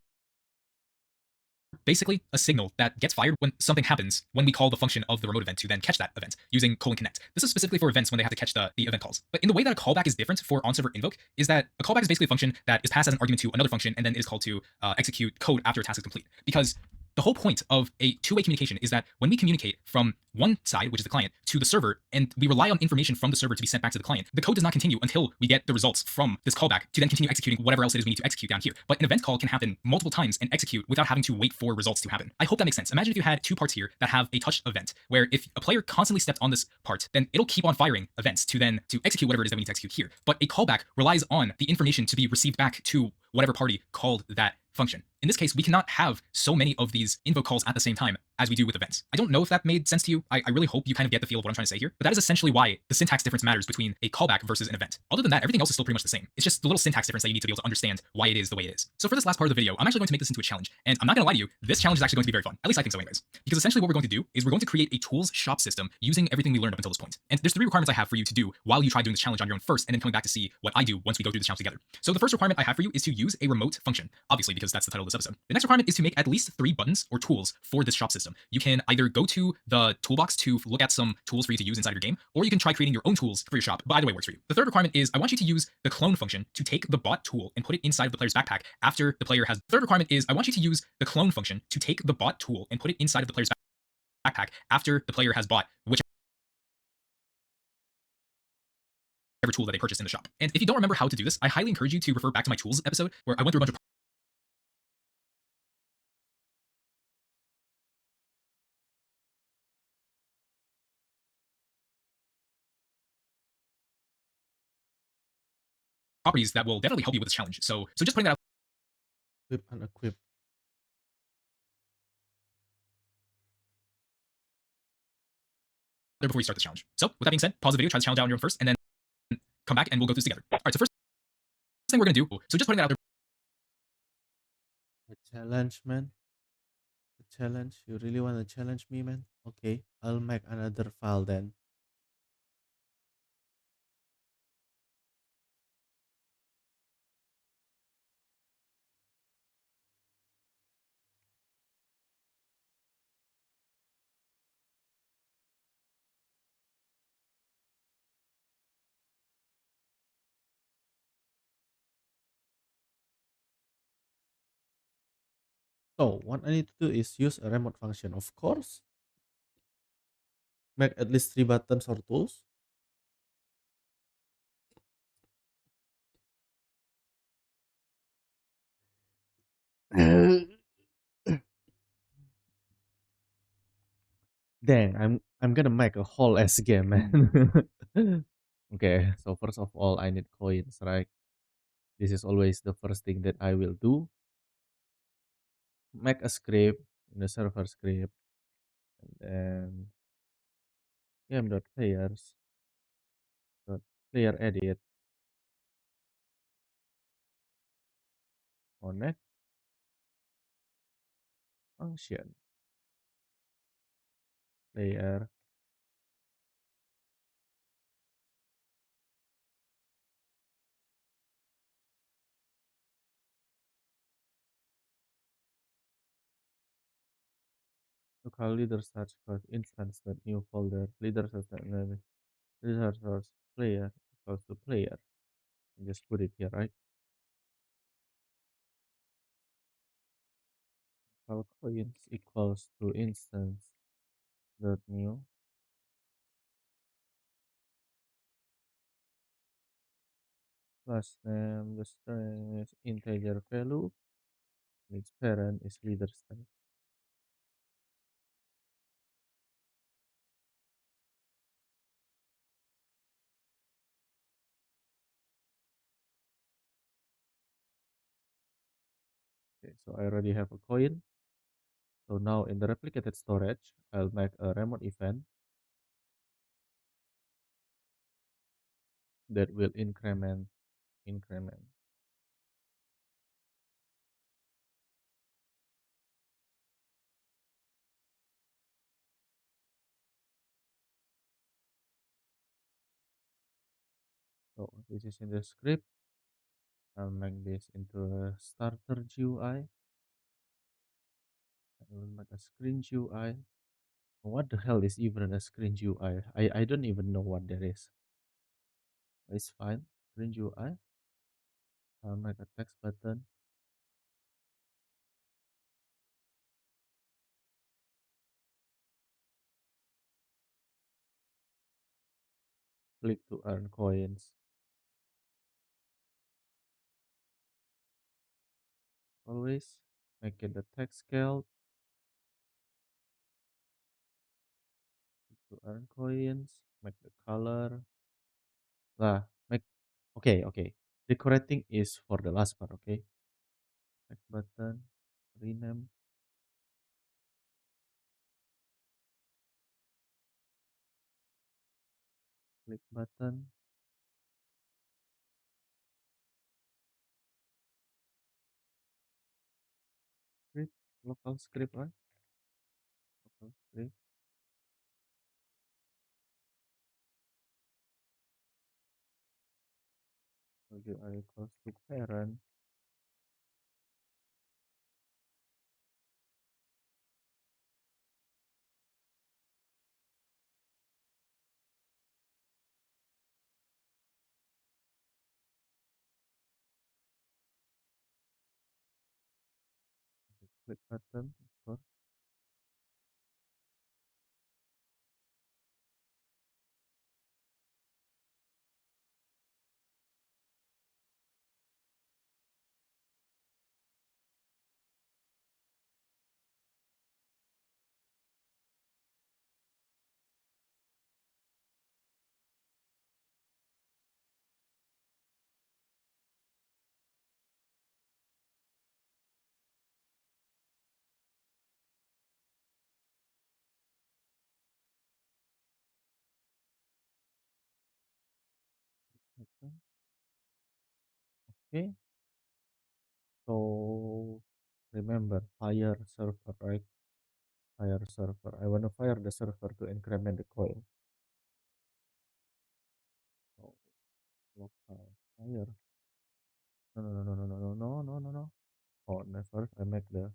basically a signal that gets fired when something happens when we call the function of the remote event to then catch that event using colon connect. This is specifically for events when they have to catch the event calls. But in the way that a callback is different for on-server invoke is that a callback is basically a function that is passed as an argument to another function and then is called to execute code after a task is complete. Because the whole point of a two-way communication is that when we communicate from one side, which is the client, to the server, and we rely on information from the server to be sent back to the client, the code does not continue until we get the results from this callback to then continue executing whatever else it is we need to execute down here. But an event call can happen multiple times and execute without having to wait for results to happen. I hope that makes sense. Imagine if you had two parts here that have a touch event, where if a player constantly steps on this part, then it'll keep on firing events to execute whatever it is that we need to execute here. But a callback relies on the information to be received back to whatever party called that function. In this case, we cannot have so many of these invoke calls at the same time as we do with events. I don't know if that made sense to you. I really hope you kind of get the feel of what I'm trying to say here, but that is essentially why the syntax difference matters between a callback versus an event. Other than that, everything else is still pretty much the same. It's just the little syntax difference that you need to be able to understand why it is the way it is. So for this last part of the video, I'm actually going to make this into a challenge, and I'm not gonna lie to you, this challenge is actually going to be very fun. At least I think so anyways. Because essentially what we're going to do is we're going to create a tools shop system using everything we learned up until this point. And there's three requirements I have for you to do while you try doing this challenge on your own first, and then coming back to see what I do once we go through this challenge together. So the first requirement I have for you is to use a remote function, obviously because that's the title of this episode. The next requirement is to make at least 3 buttons or tools for this shop system. You can either go to the toolbox to look at some tools for you to use inside your game, or you can try creating your own tools for your shop, but either way works for you. The third requirement is I want you to use the clone function to take the bot tool and put it inside of the player's backpack after the player has. The third requirement is I want you to use the clone function to take the bot tool and put it inside of the player's backpack after the player has bought whichever tool that they purchased in the shop. And if you don't remember how to do this, I highly encourage you to refer back to my tools episode where I went through a bunch of properties that will definitely help you with this challenge. So just putting that out Equip and equip. there before we start this challenge. So with that being said, pause the video, try this challenge out on your own first, and then come back and we'll go through this together. All right, so first thing we're gonna do, so just putting that out there. A challenge, man. A challenge. You really want to challenge me, man? Okay, I'll make another file then. So what I need to do is use a remote function, of course. Make at least 3 buttons or tools. Dang, I'm gonna make a whole ass game, man. Okay, so first of all, I need coins, right? This is always the first thing that I will do. Make a script in the server script, and then game.players dot player edit connect function player local leader search first instance that new folder leader search leader source player equals to player. And just put it here, right? Local coins equals to instance dot new last name the string is integer value Its parent is leader style. Okay, so I already have a coin. So now in the replicated storage, I'll make a remote event that will increment. So this is in the script. I'll make this into a starter GUI. I will make a screen GUI. What the hell is even a screen GUI? I don't even know what that is. It's fine. Screen GUI. I'll make a text button. Click to earn coins. Always make it the text scale to earn coins. Make the color. Lah, make okay. Decorating is for the last part, okay? Text button, rename, click button, script, local script, right? Local script, value I equals to parent, click button, of course, button. Okay, so remember fire server, right? Fire server. I want to fire the server to increment the coin. So local fire. No. Oh, never. I make the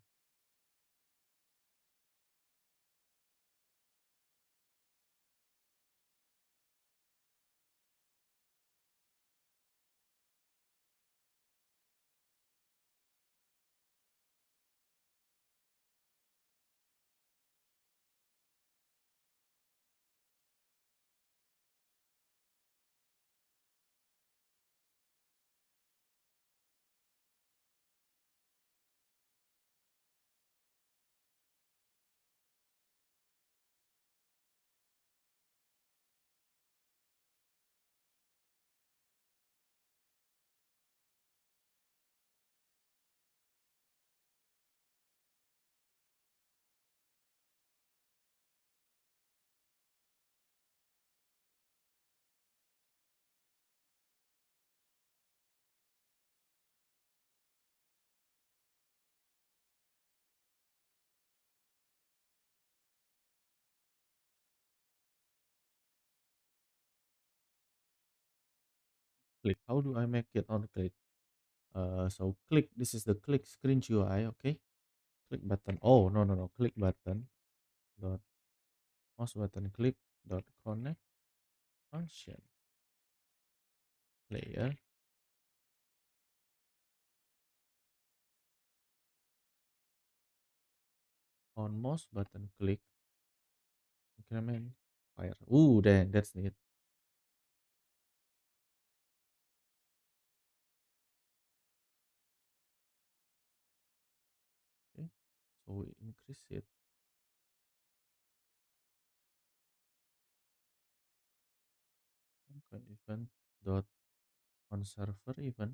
click. How do I make it on click? So click. This is the click screen GUI. Okay, click button. Oh no. Click button dot mouse button click dot connect function layer on mouse button click increment fire. Ooh, then that's it. So we increase it. Okay, event dot on server event.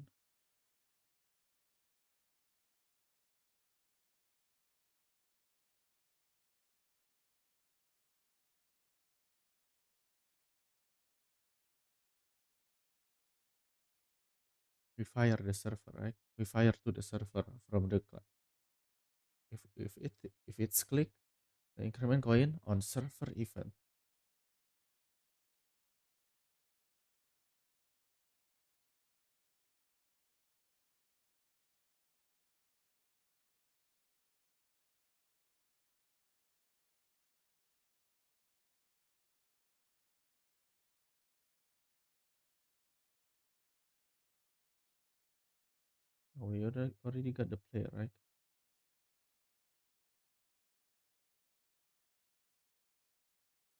We fire the server, right? We fire to the server from the if it's click the increment coin on server event. Oh, we already got the player, right?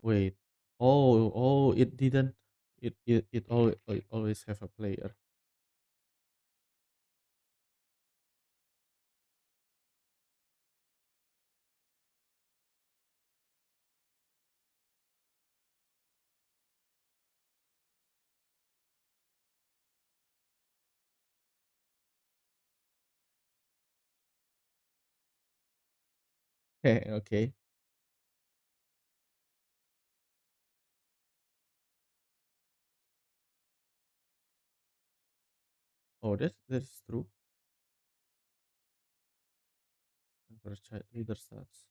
Wait. Oh, it didn't. It always have a player. Okay. Oh, that's true. And for chat leader stats.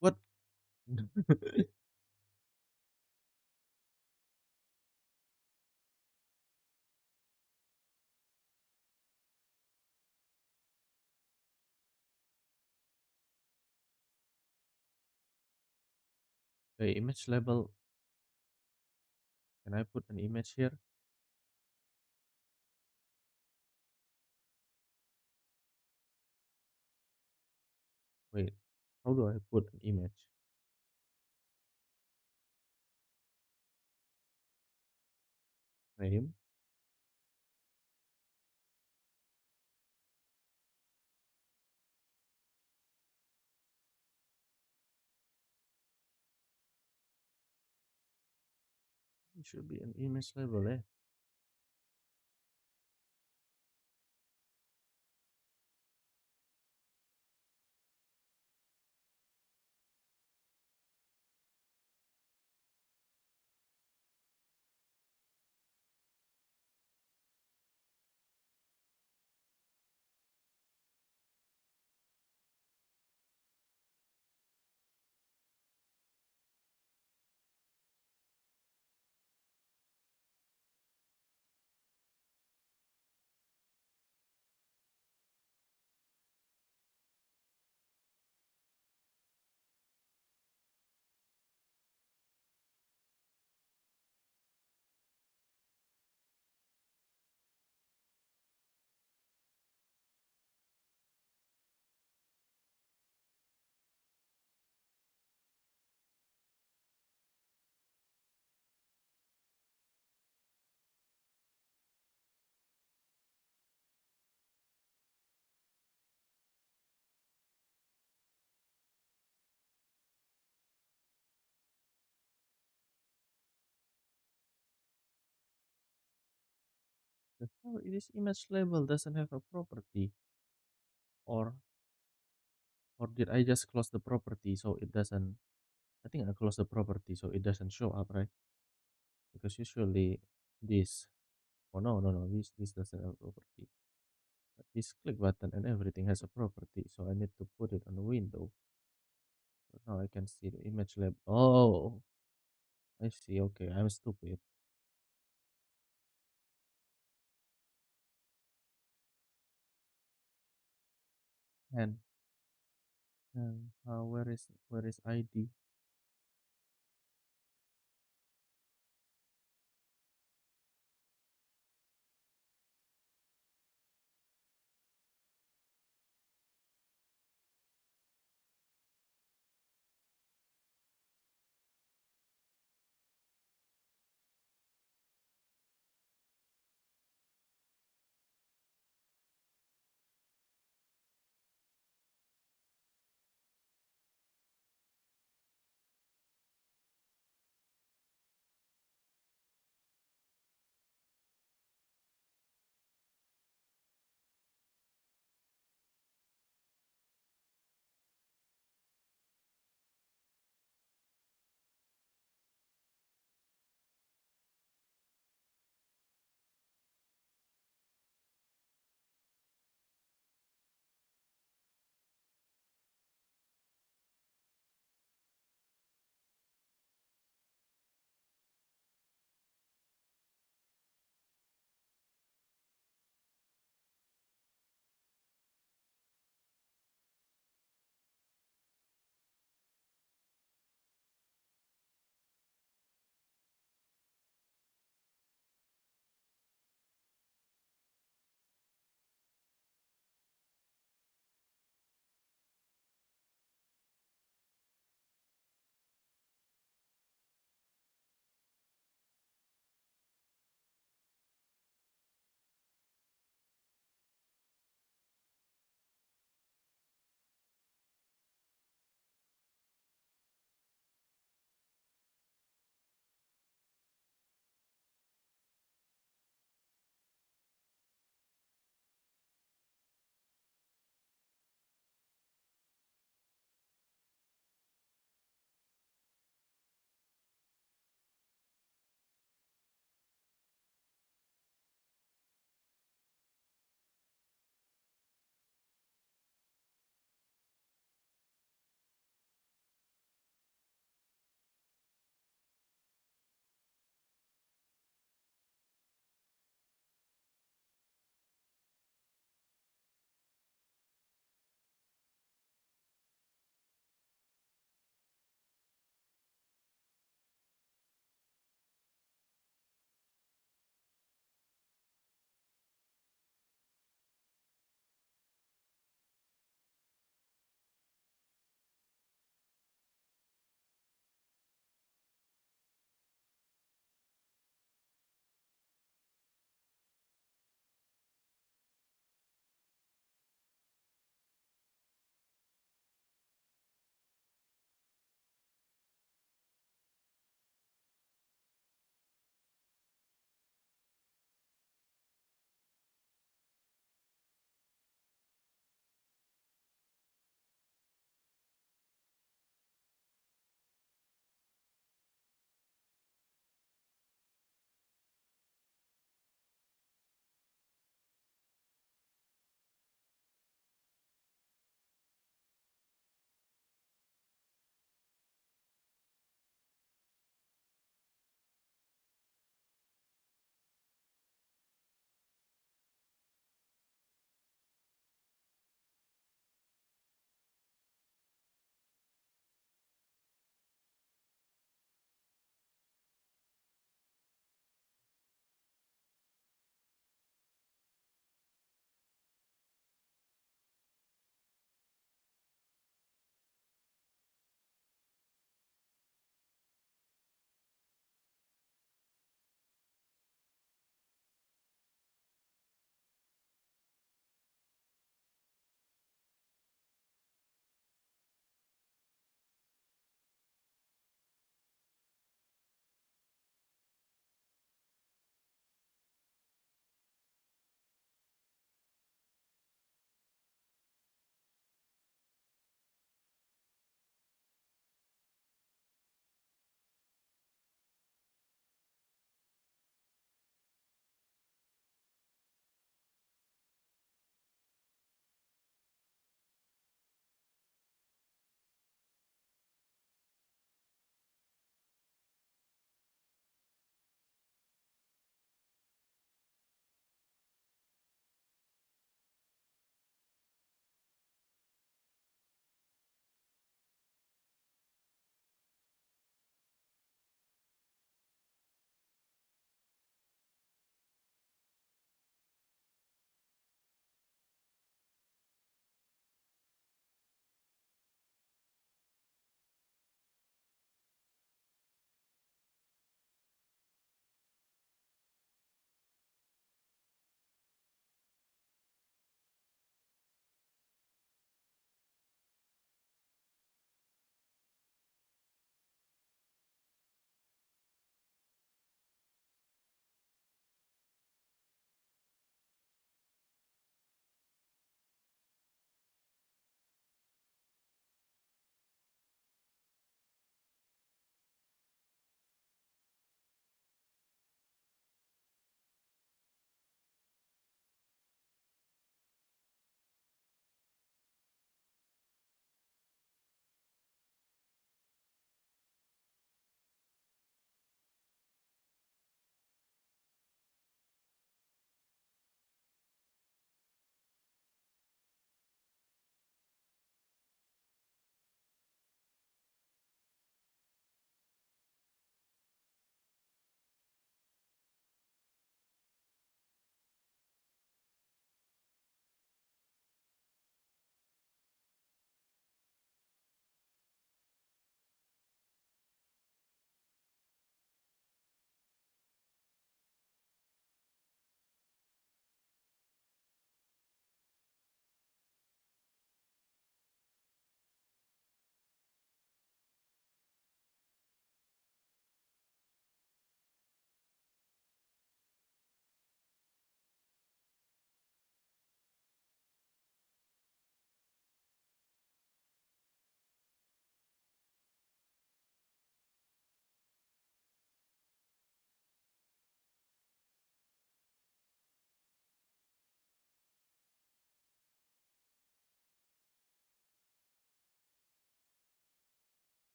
What? Okay, image label. Can I put an image here? Wait, how do I put an image? Frame. It should be an image label, eh? Oh, this image label doesn't have a property, or did I just close the property so it doesn't? I think I closed the property so it doesn't show up, right? Because usually this. Oh no, no, no. This doesn't have a property. But this click button and everything has a property, so I need to put it on the window. So now I can see the image label. Oh, I see. Okay, I'm stupid. And where is ID?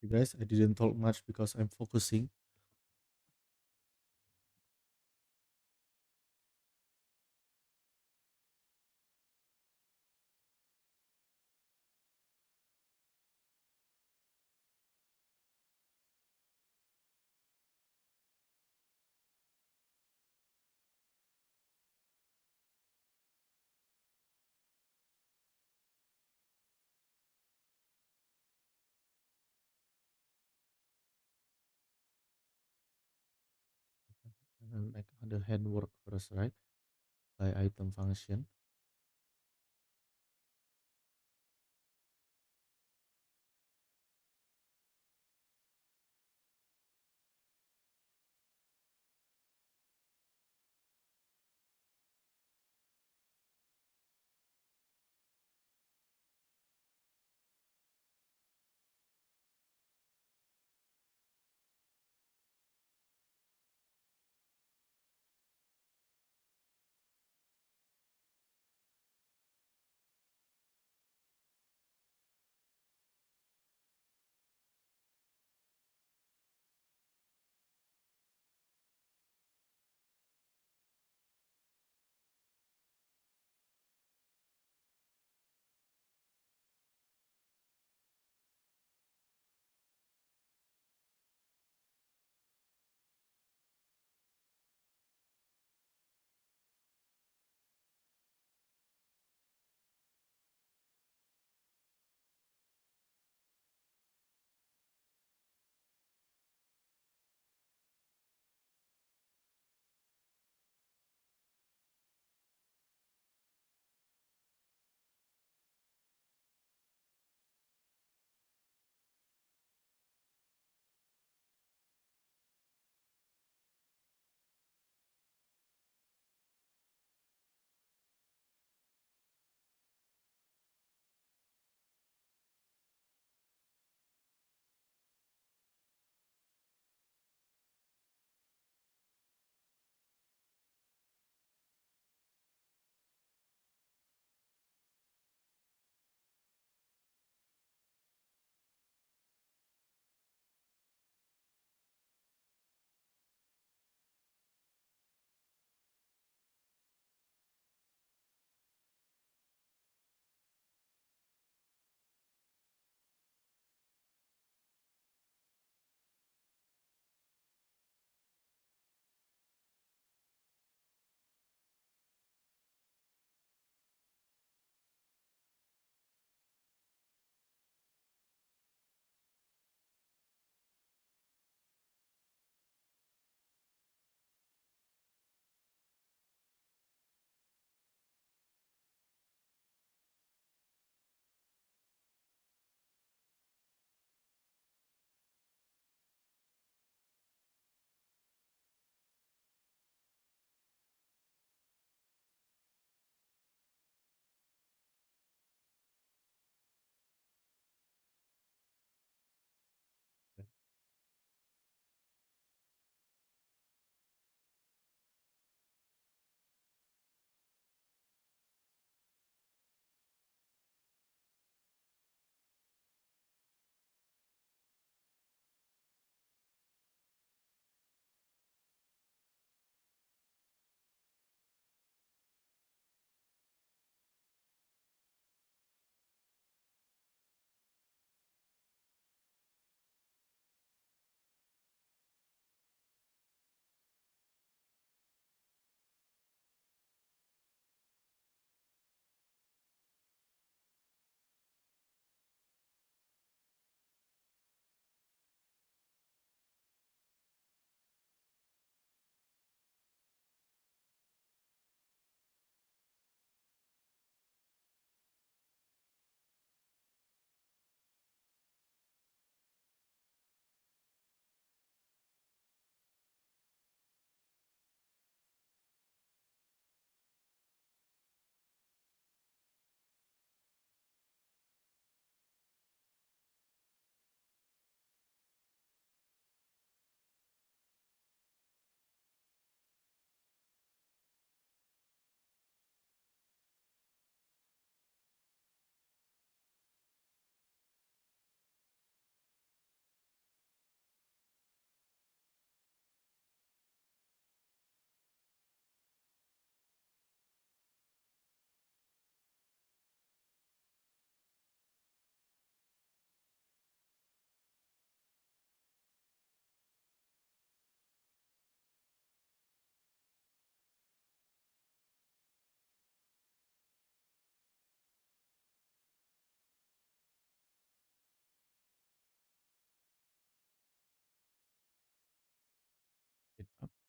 You guys, I didn't talk much because I'm focusing. And I'll make the handwork first, right? By item function.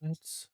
Let's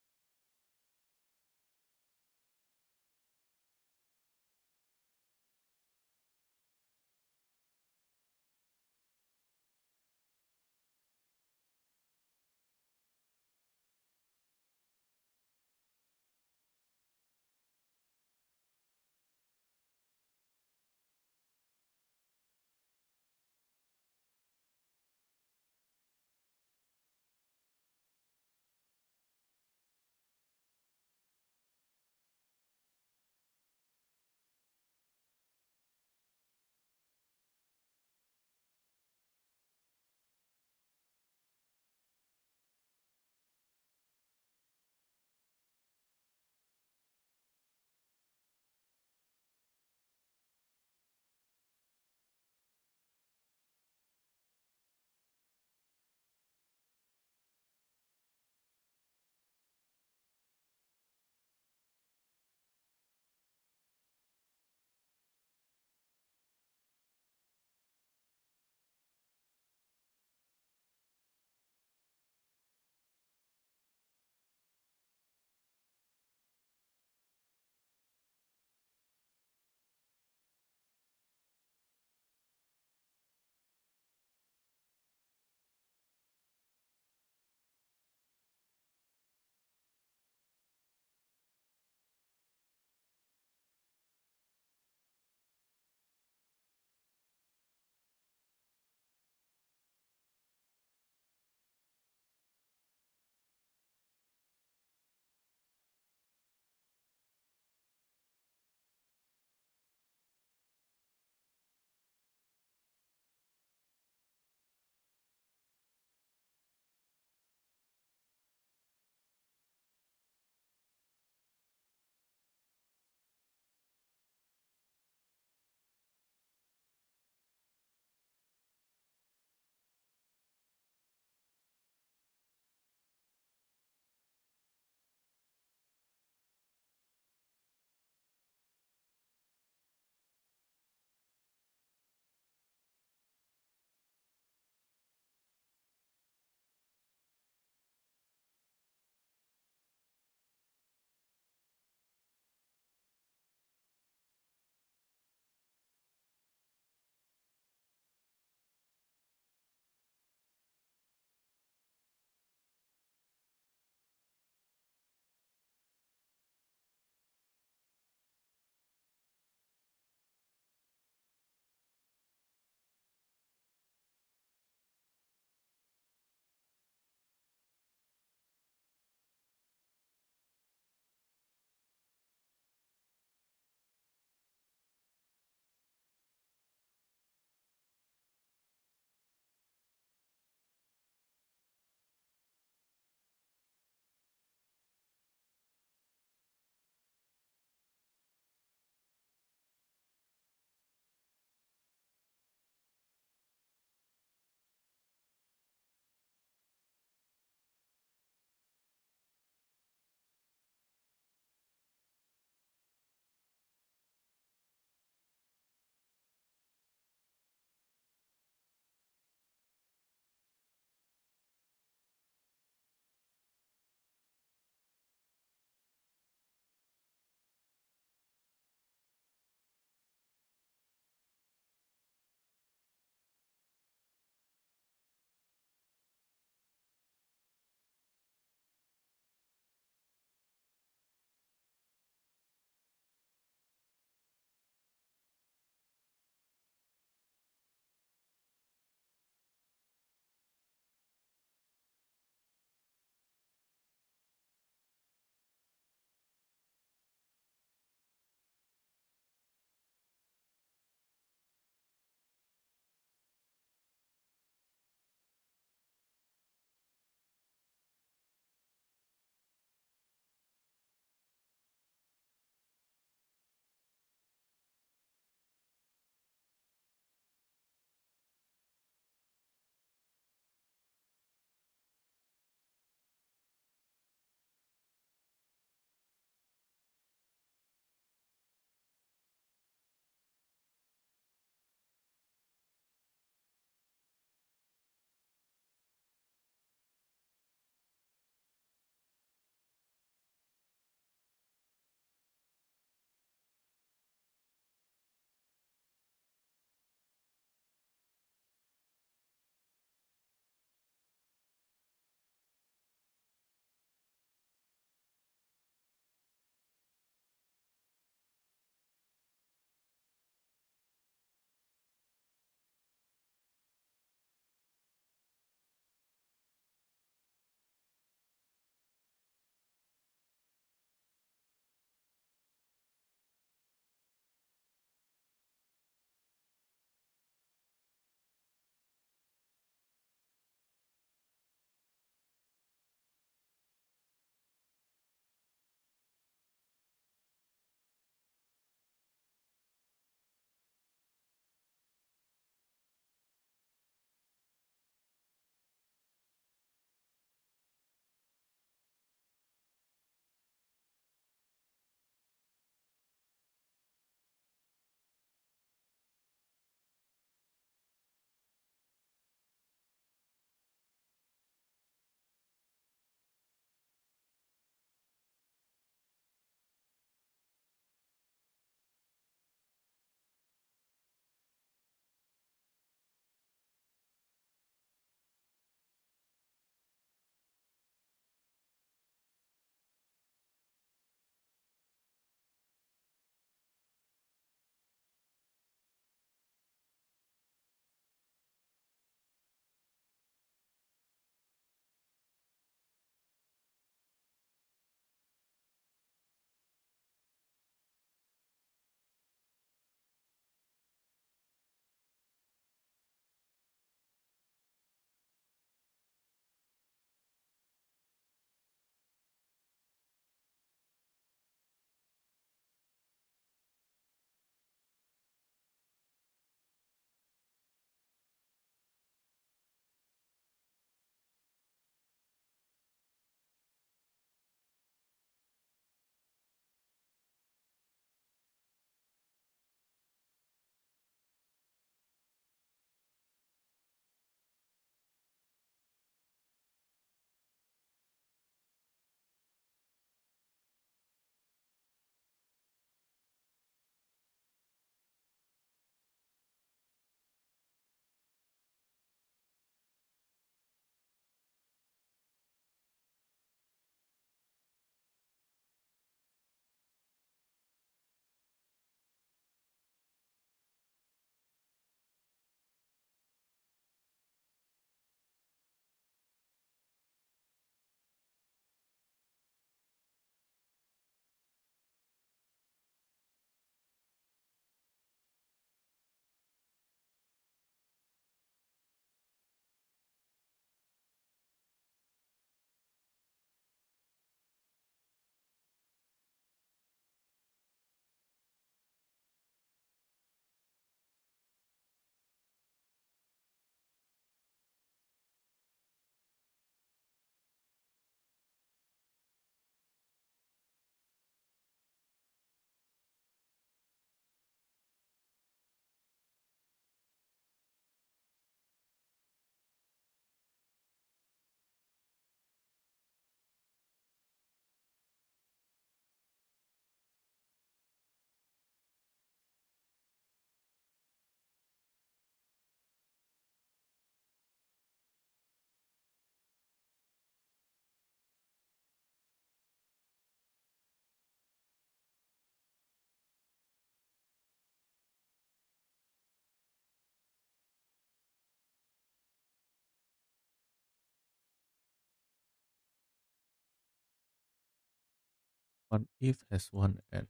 One if has one end.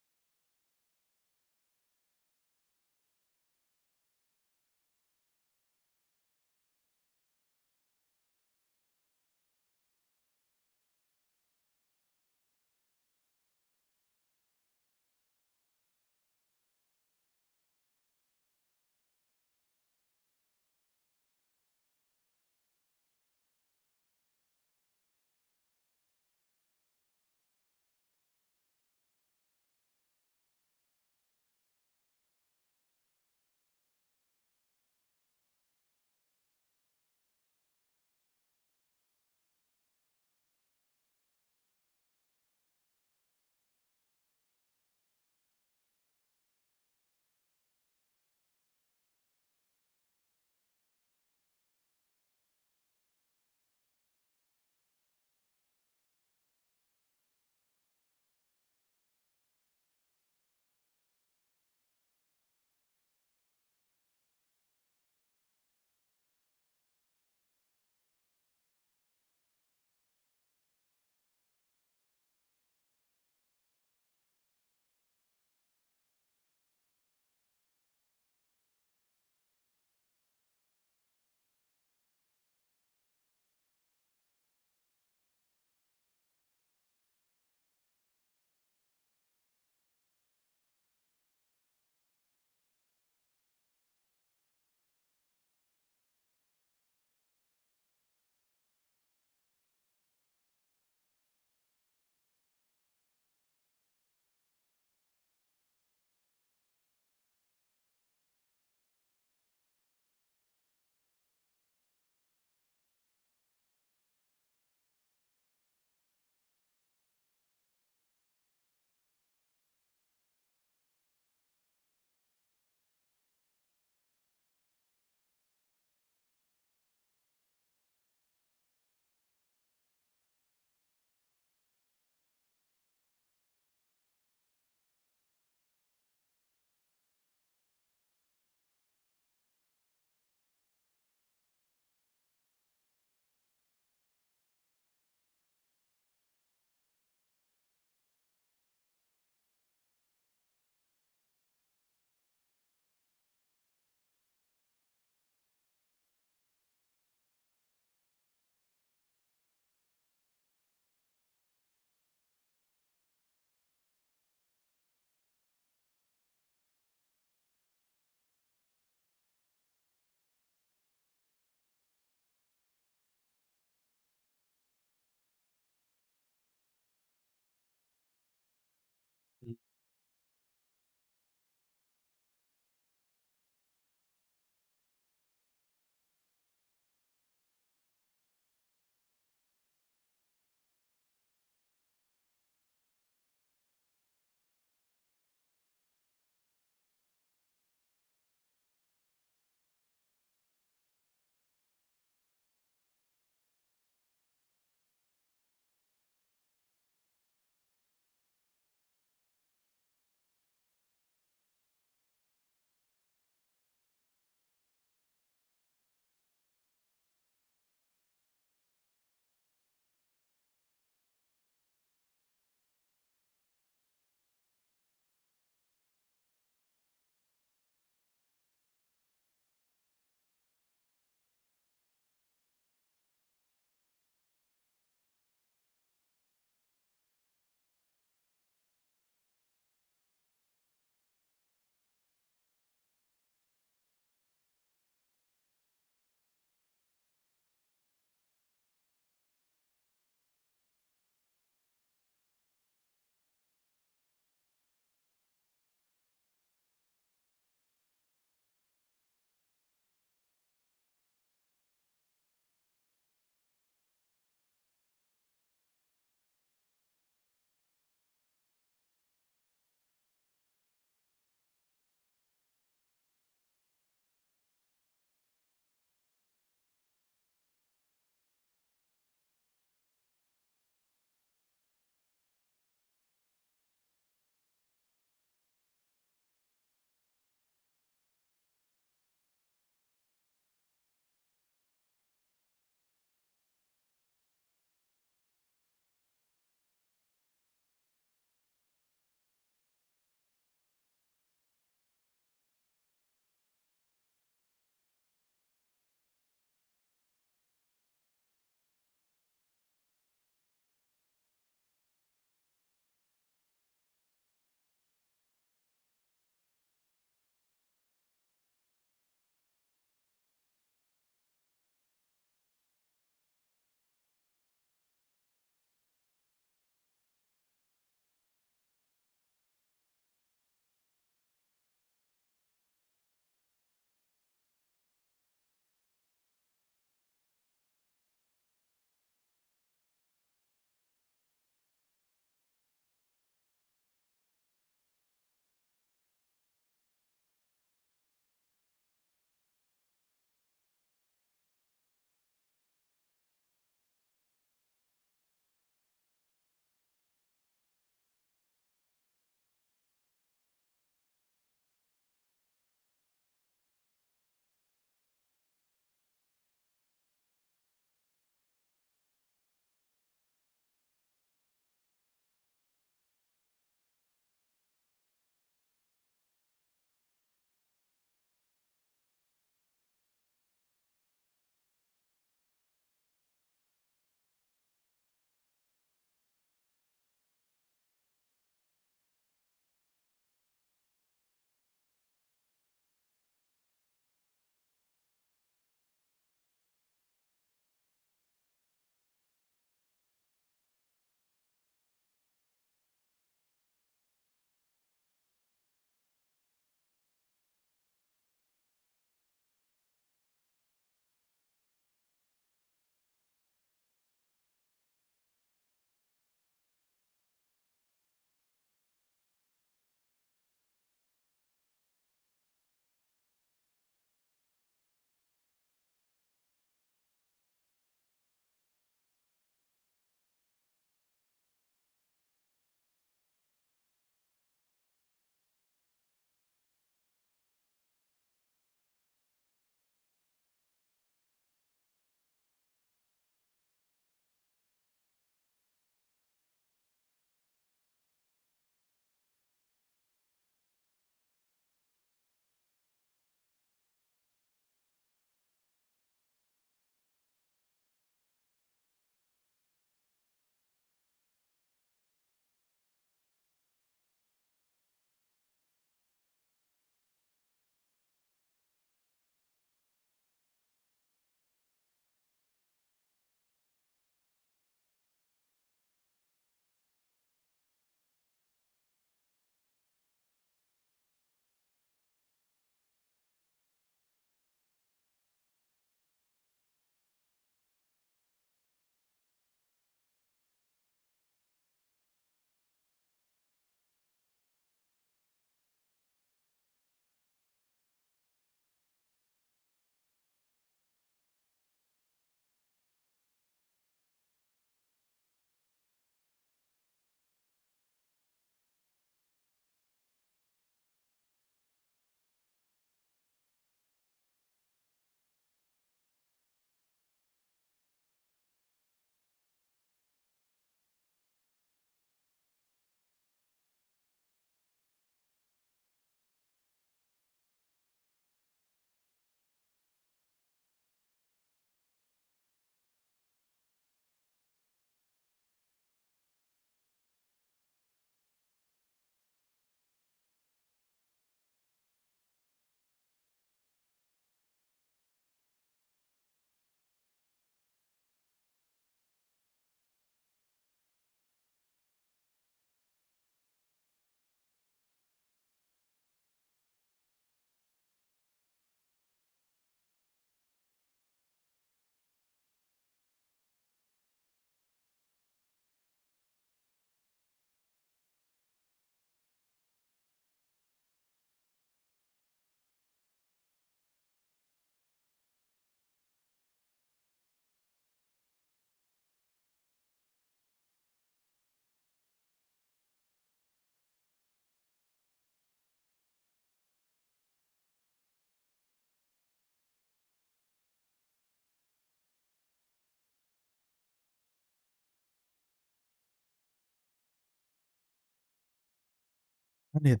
Done it.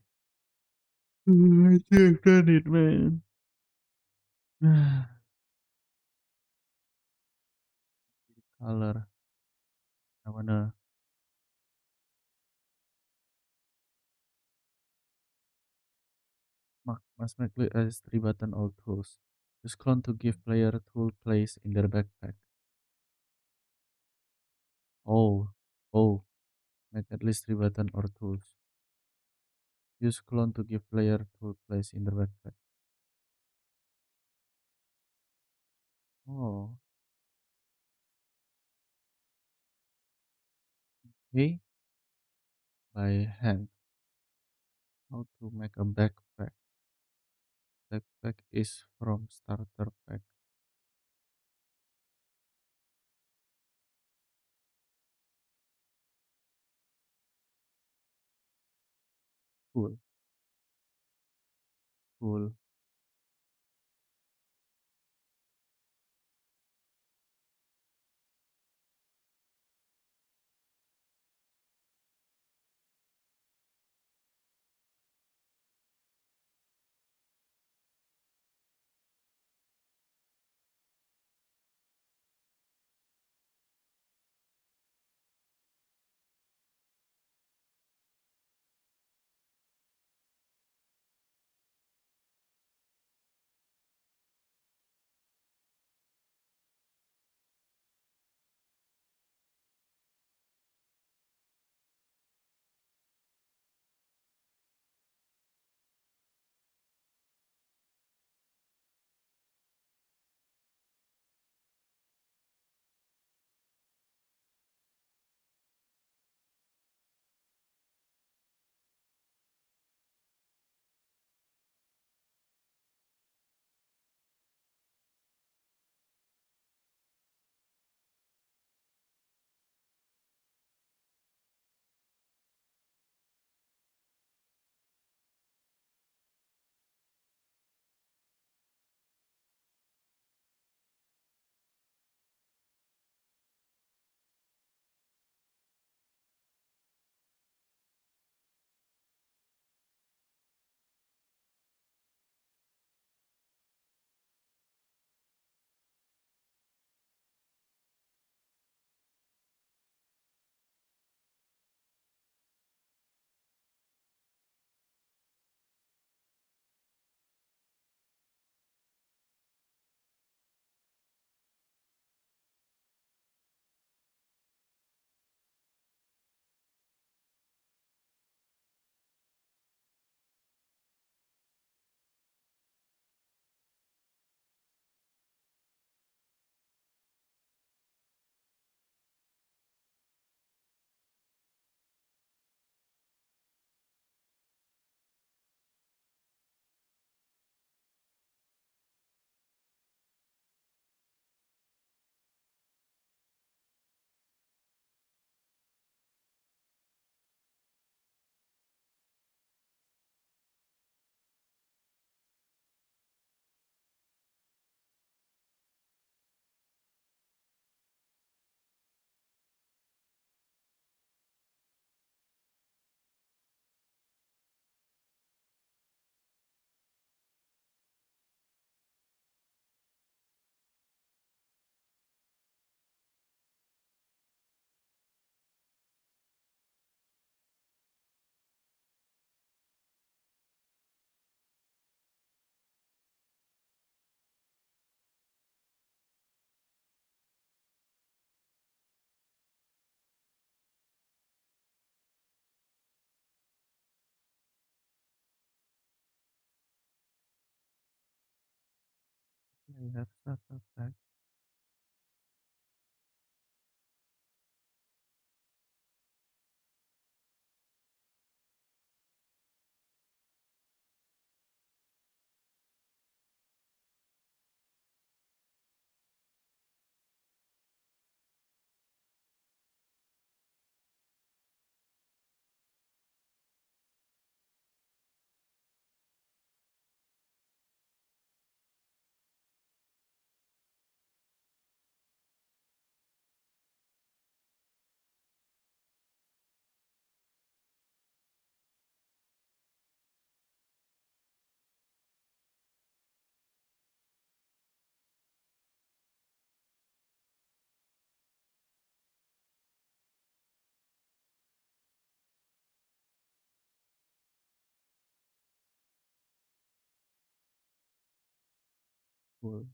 I think I've done it, man. Color. I wanna must make clear as 3 button all tools. Use clone to give player tool place in their backpack. Oh, oh, make at least 3 button or tools. Use clone to give player tool place in their backpack. Oh, okay. By hand. How to make a backpack. Backpack is from starter pack. Cool, cool. I have starter pack. Well,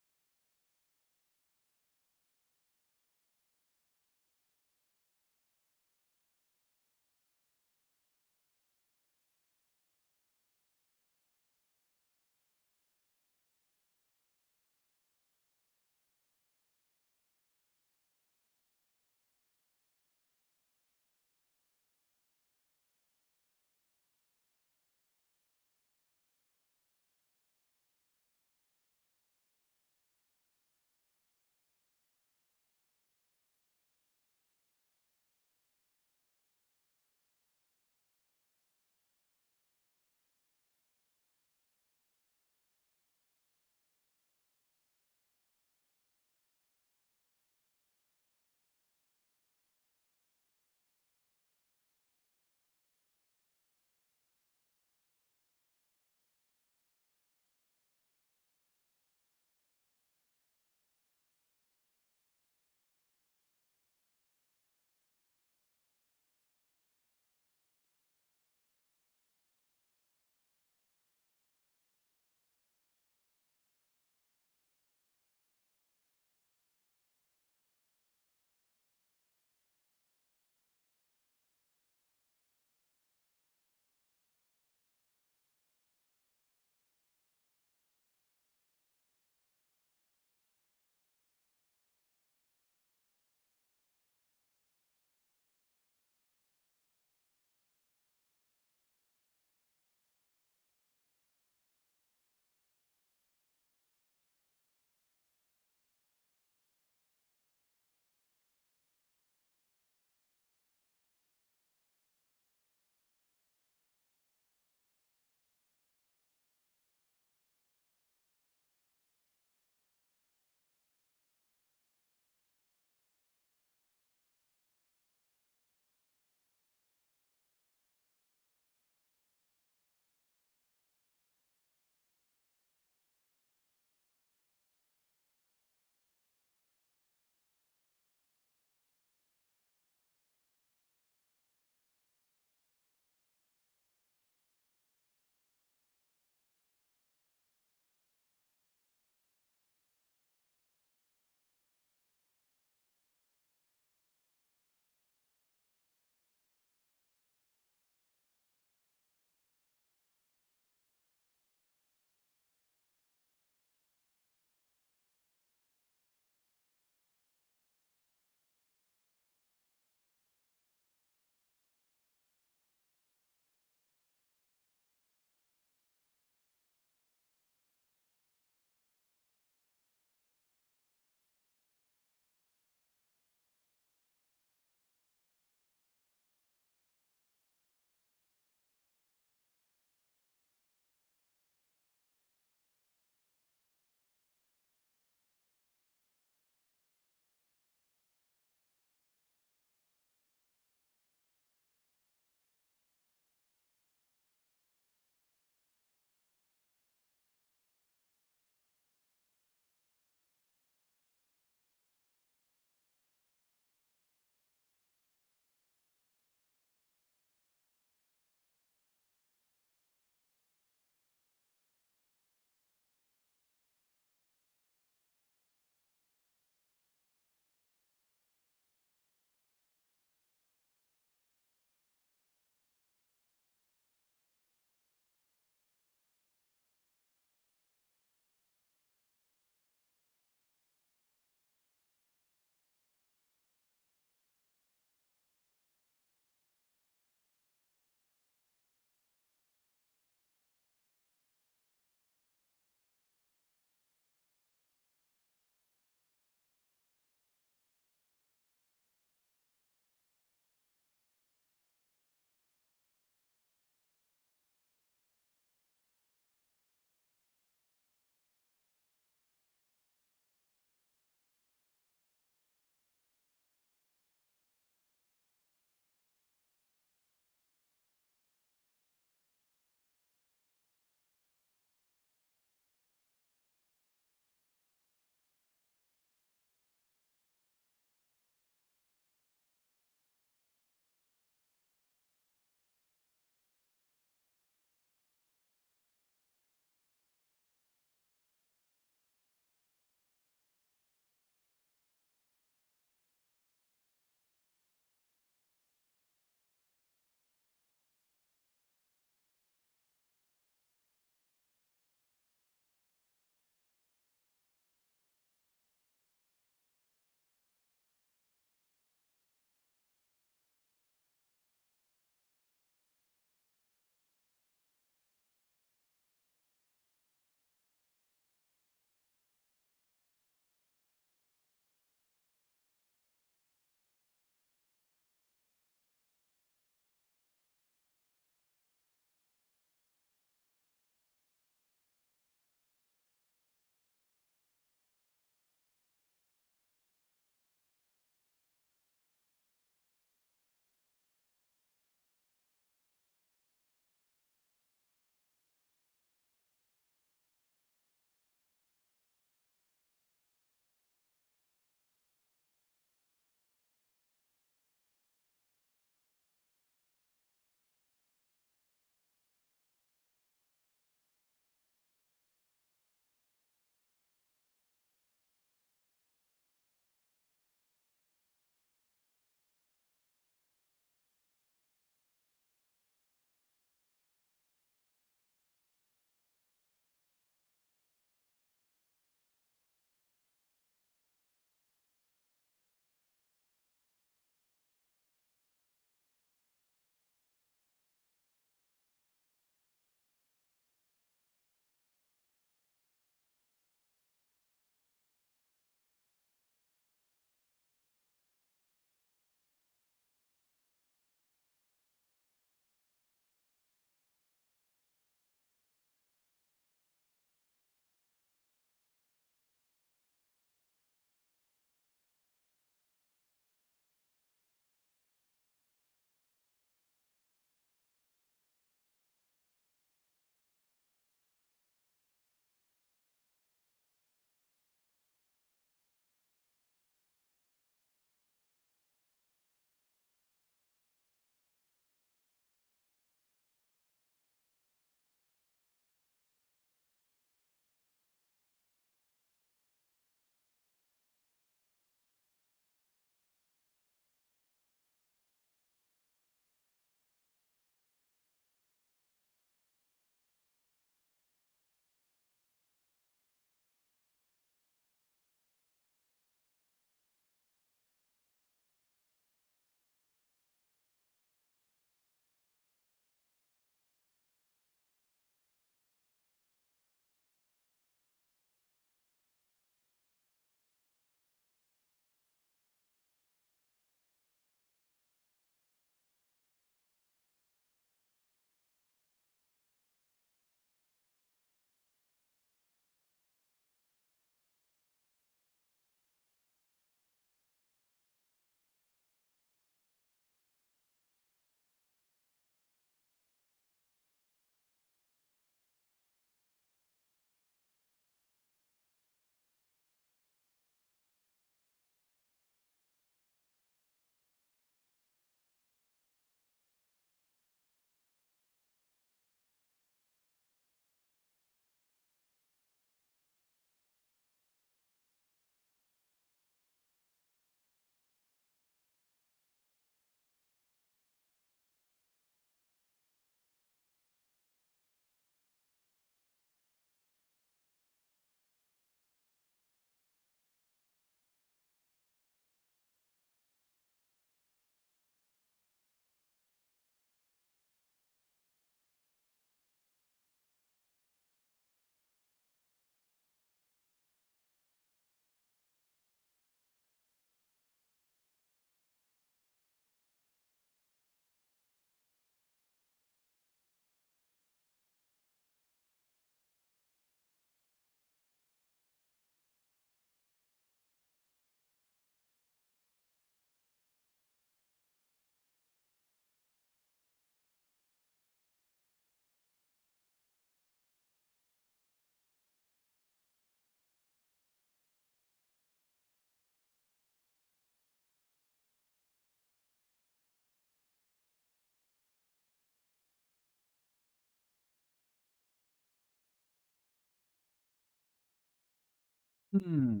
Hmm.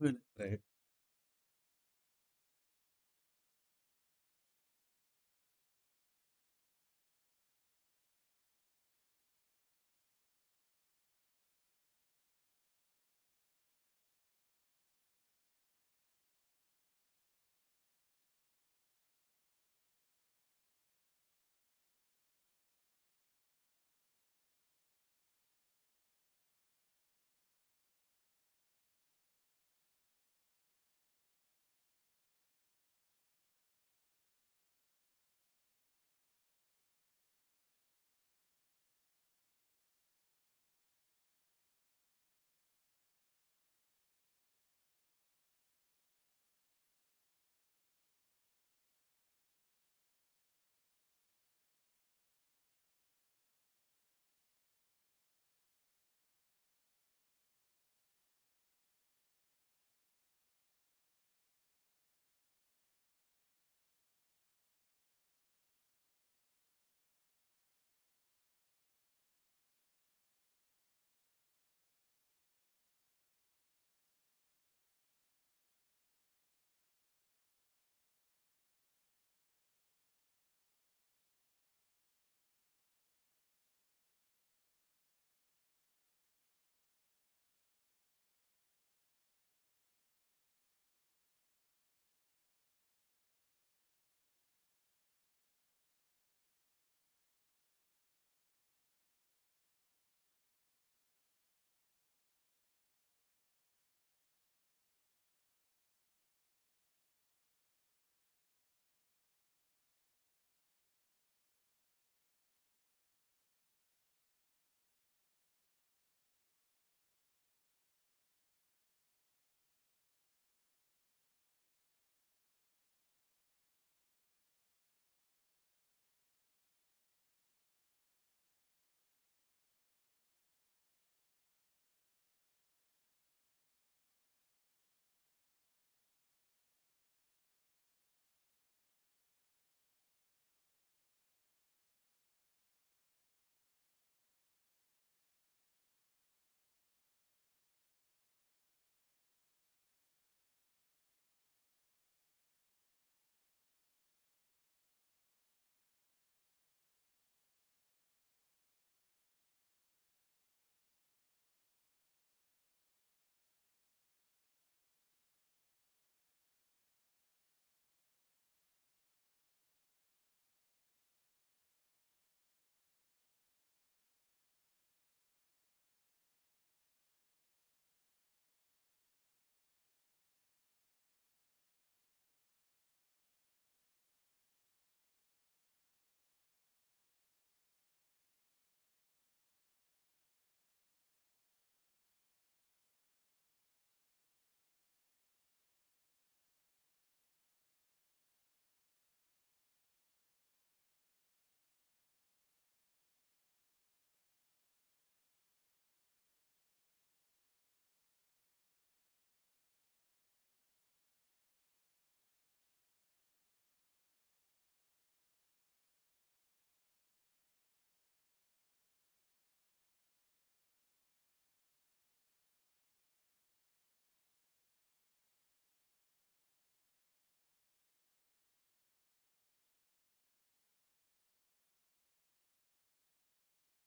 Right.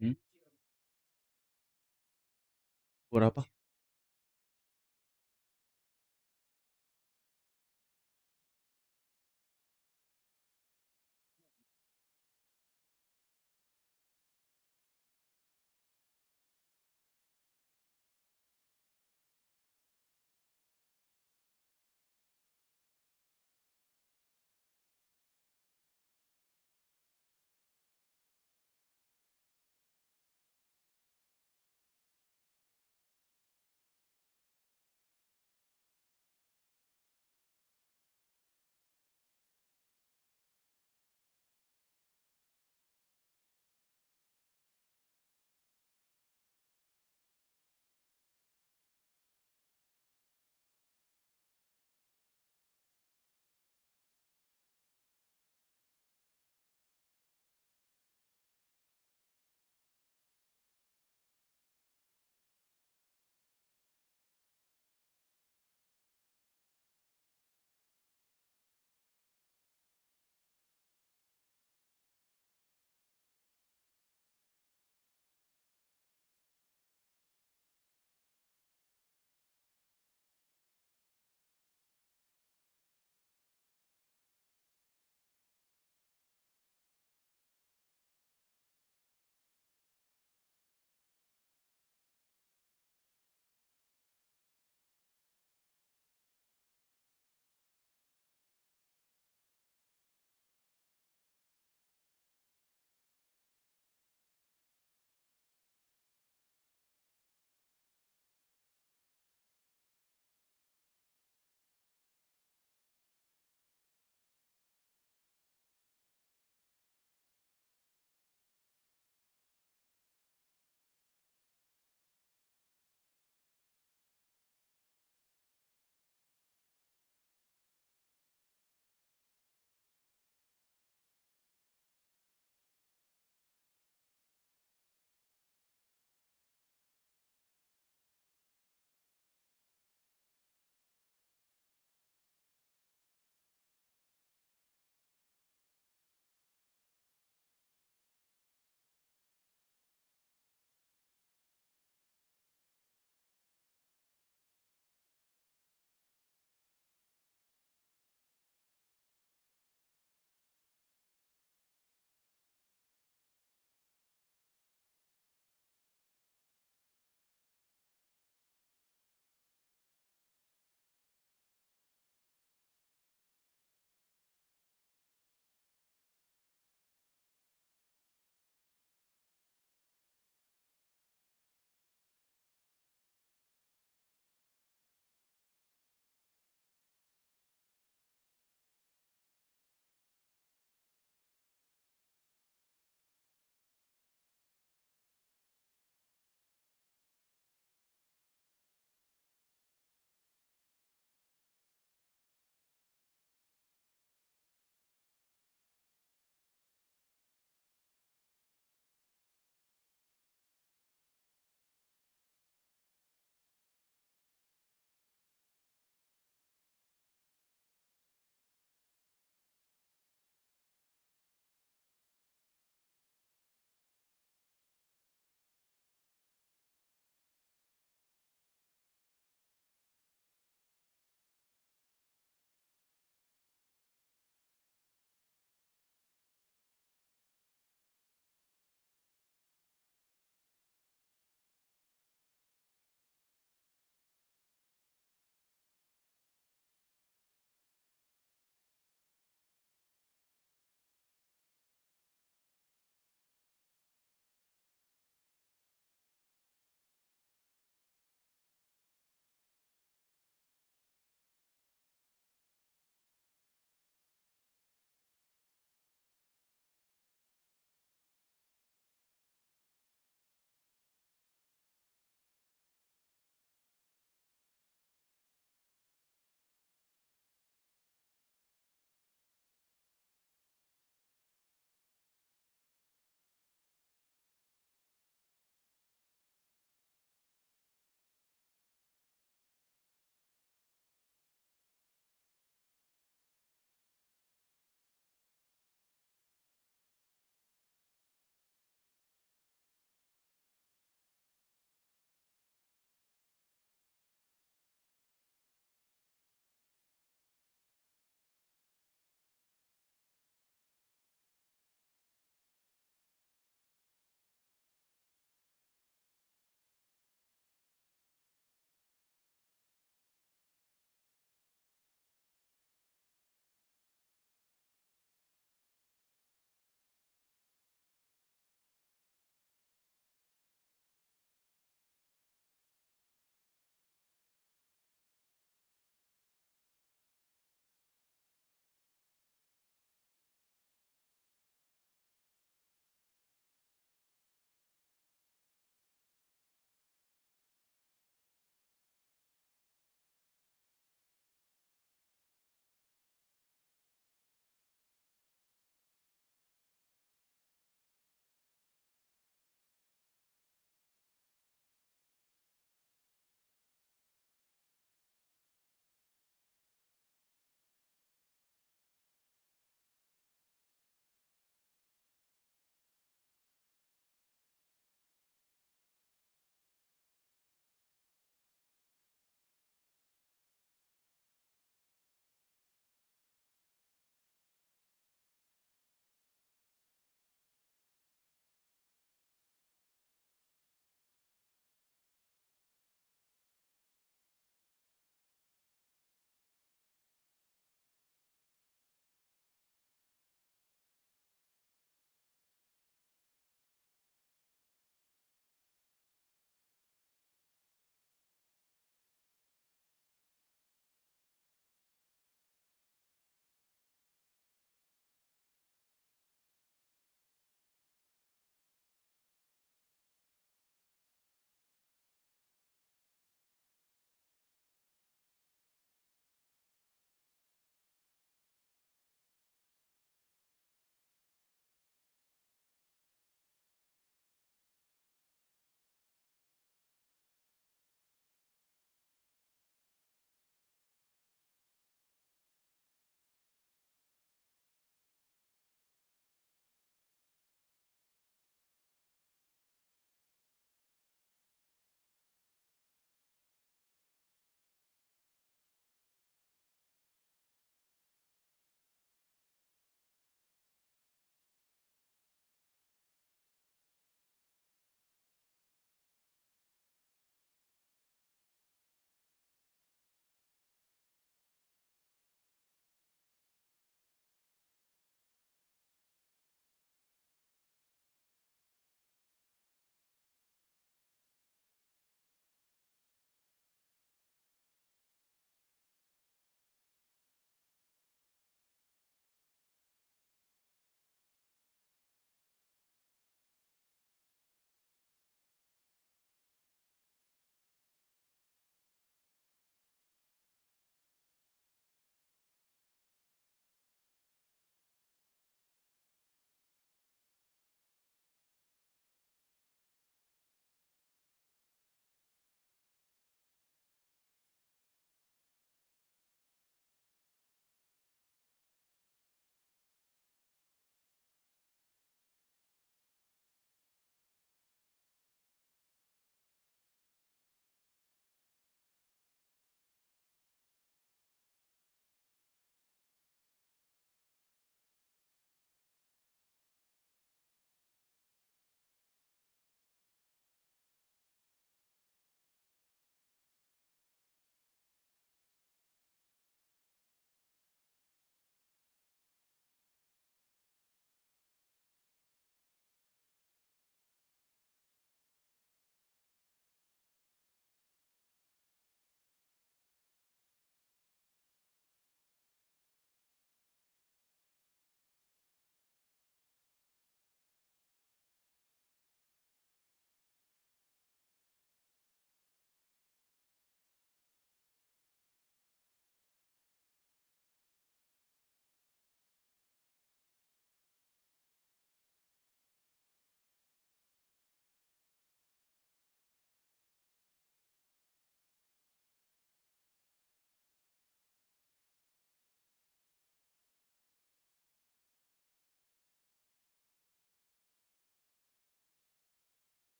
Hmm? Berapa?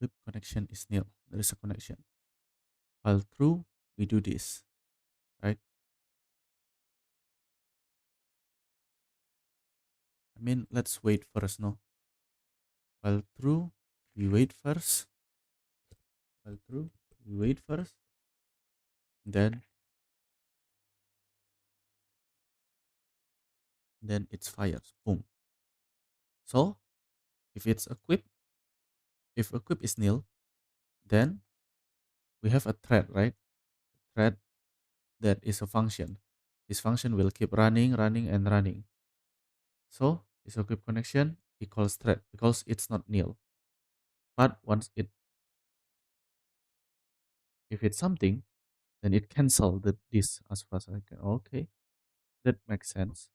equip connection is nil. There is a connection. While true, we do this, right? I mean, let's wait first, no? While true, we wait first. While true, we wait first. Then it's fires. Boom. So if it's equipped, if equip is nil, then we have a thread, right? Thread that is a function. This function will keep running, running, and running. So this equip connection equals thread because it's not nil. But once it, if it's something, then it cancel this as far as I can. Okay, that makes sense.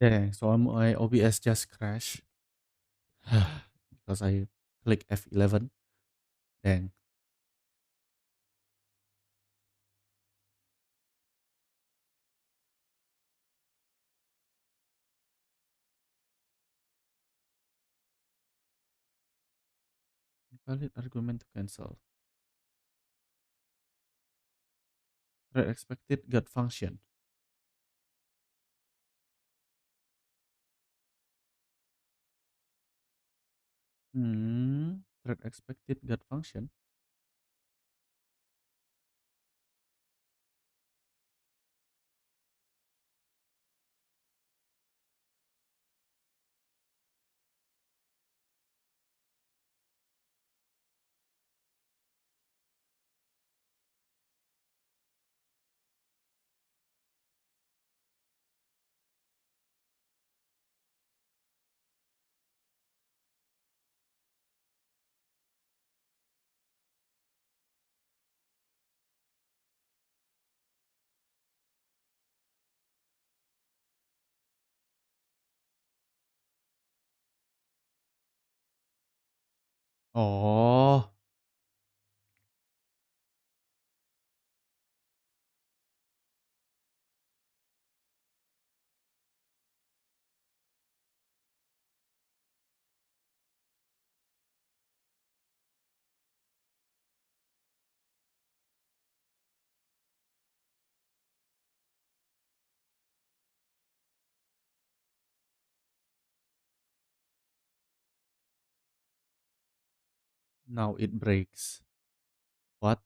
Dang, so my OBS just crashed because I click F11. Dang. Valid argument to cancel. Thread expected got function. Thread expected got function. Oh, Now it breaks. What?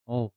Oh,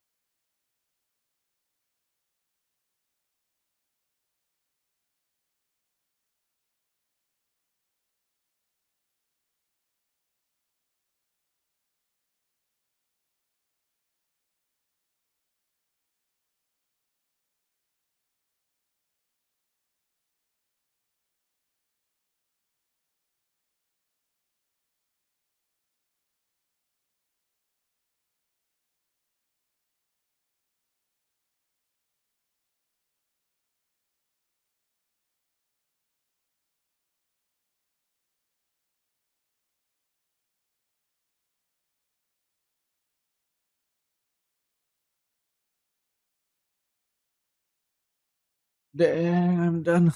damn, I'm done.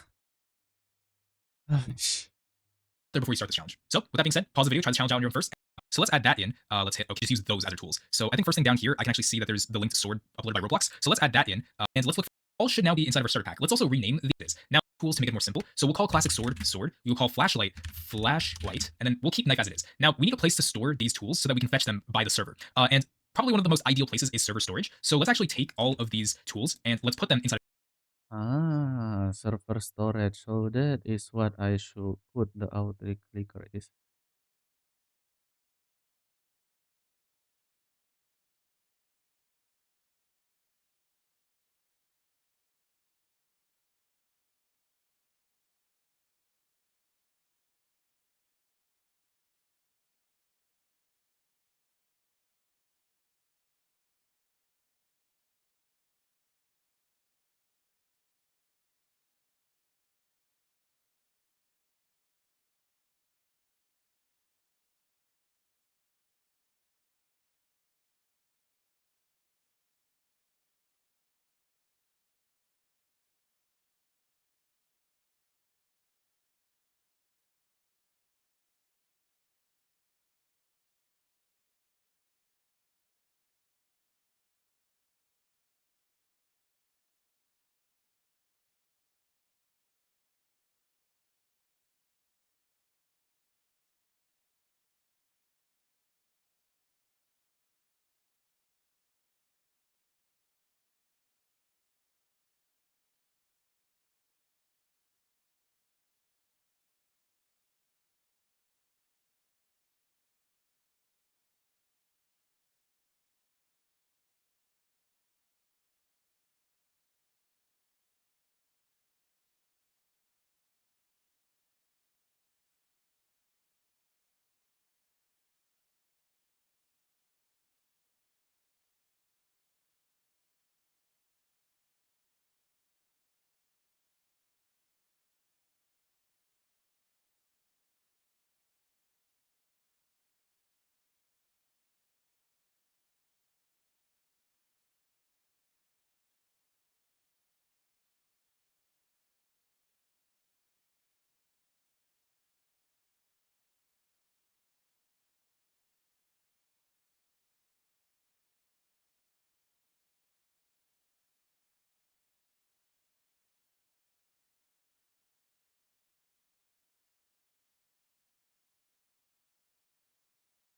There before we start this challenge. So with that being said, pause the video, try the challenge out on your own first. So let's add that in. Let's hit, okay, just use those as our tools. So I think first thing down here, I can actually see that there's the linked sword uploaded by Roblox. So let's add that in, and let's look for, all should now be inside of our starter pack. Let's also rename these. Now tools to make it more simple. So we'll call classic sword, sword. We will call flashlight, flashlight, and then we'll keep knife as it is. Now we need a place to store these tools so that we can fetch them by the server. And probably one of the most ideal places is server storage. So let's actually take all of these tools and let's put them inside. Ah, server storage. So that is what I should put the outright clicker is.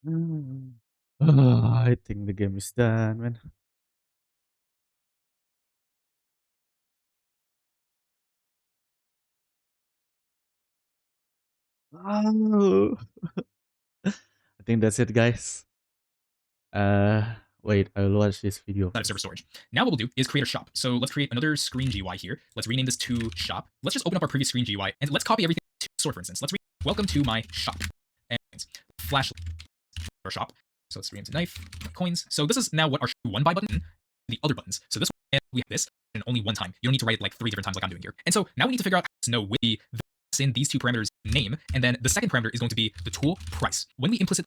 Hmm. Ah, I think the game is done, man. Oh. I think that's it, guys. Wait, I'll watch this video Of server first. storage. Now what we'll do is create a shop. So let's create another screen GUI here. Let's rename this to shop. Let's just open up our previous screen GUI and let's copy everything to store, for instance. Let's read welcome to my shop. And flash our shop. So let's rename to knife, coins. So this is now what our one buy button, the other buttons. So this one, we have this and only one time. You don't need to write it like 3 different times like I'm doing here. And so now we need to figure out how to know with the in these two parameters name, and then the second parameter is going to be the tool price. When we implicit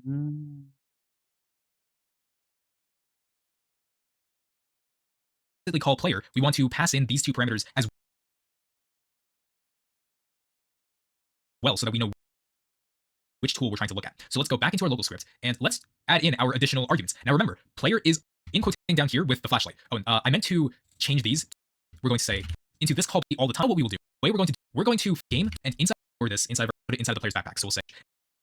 Hmm. explicitly call player, we want to pass in these two parameters as well so that we know which tool we're trying to look at. So let's go back into our local script and let's add in our additional arguments. Now remember, player is in quoting down here with the flashlight. Oh, and I meant to change these. We're going to say into this call all the time. What we will do, the way we're going to game and inside for this inside put it inside the player's backpack. So we'll say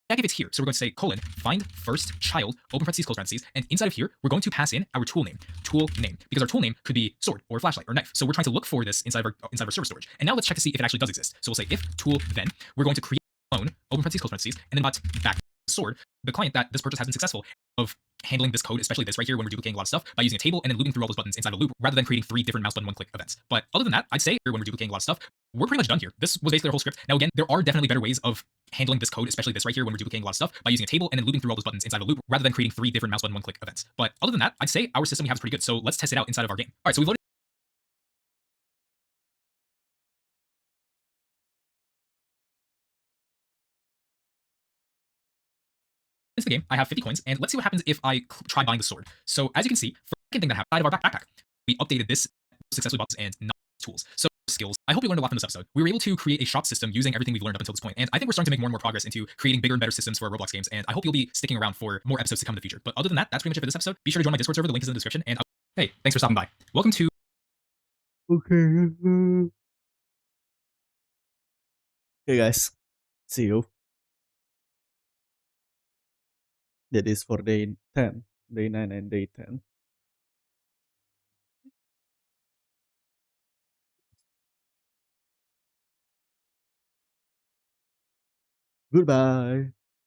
if it's here. So we're going to say colon find first child open parentheses close parentheses, and inside of here we're going to pass in our tool name because our tool name could be sword or flashlight or knife. So we're trying to look for this inside of our server storage. And now let's check to see if it actually does exist. So we'll say if tool then we're going to create clone open parentheses close parentheses and then dot back sword the client that this purchase has been successful of handling this code, especially this right here when we're duplicating a lot of stuff by using a table and then looping through all those buttons inside a loop rather than creating 3 different mouse button one-click events. But other than that, I'd say when we're duplicating a lot of stuff, we're pretty much done here. This was basically our whole script. Now again, there are definitely better ways of handling this code, especially this right here when we're duplicating a lot of stuff by using a table and then looping through all those buttons inside a loop rather than creating 3 different mouse button one-click events. But other than that, I'd say our system we have is pretty good. So let's test it out inside of our game. All right, so we've loaded into the game. I have 50 coins, and let's see what happens if I try buying the sword. So as you can see, for the second thing that happened out of our backpack, we updated this successfully boxes and not tools. So skills. I hope you learned a lot from this episode. We were able to create a shop system using everything we've learned up until this point, and I think we're starting to make more and more progress into creating bigger and better systems for our Roblox games, and I hope you'll be sticking around for more episodes to come in the future. But other than that, that's pretty much it for this episode. Be sure to join my Discord server. The link is in the description, and hey, thanks for stopping by. Welcome to Okay. Okay, guys. See you. That is for day 10, day 9, and day 10. Goodbye.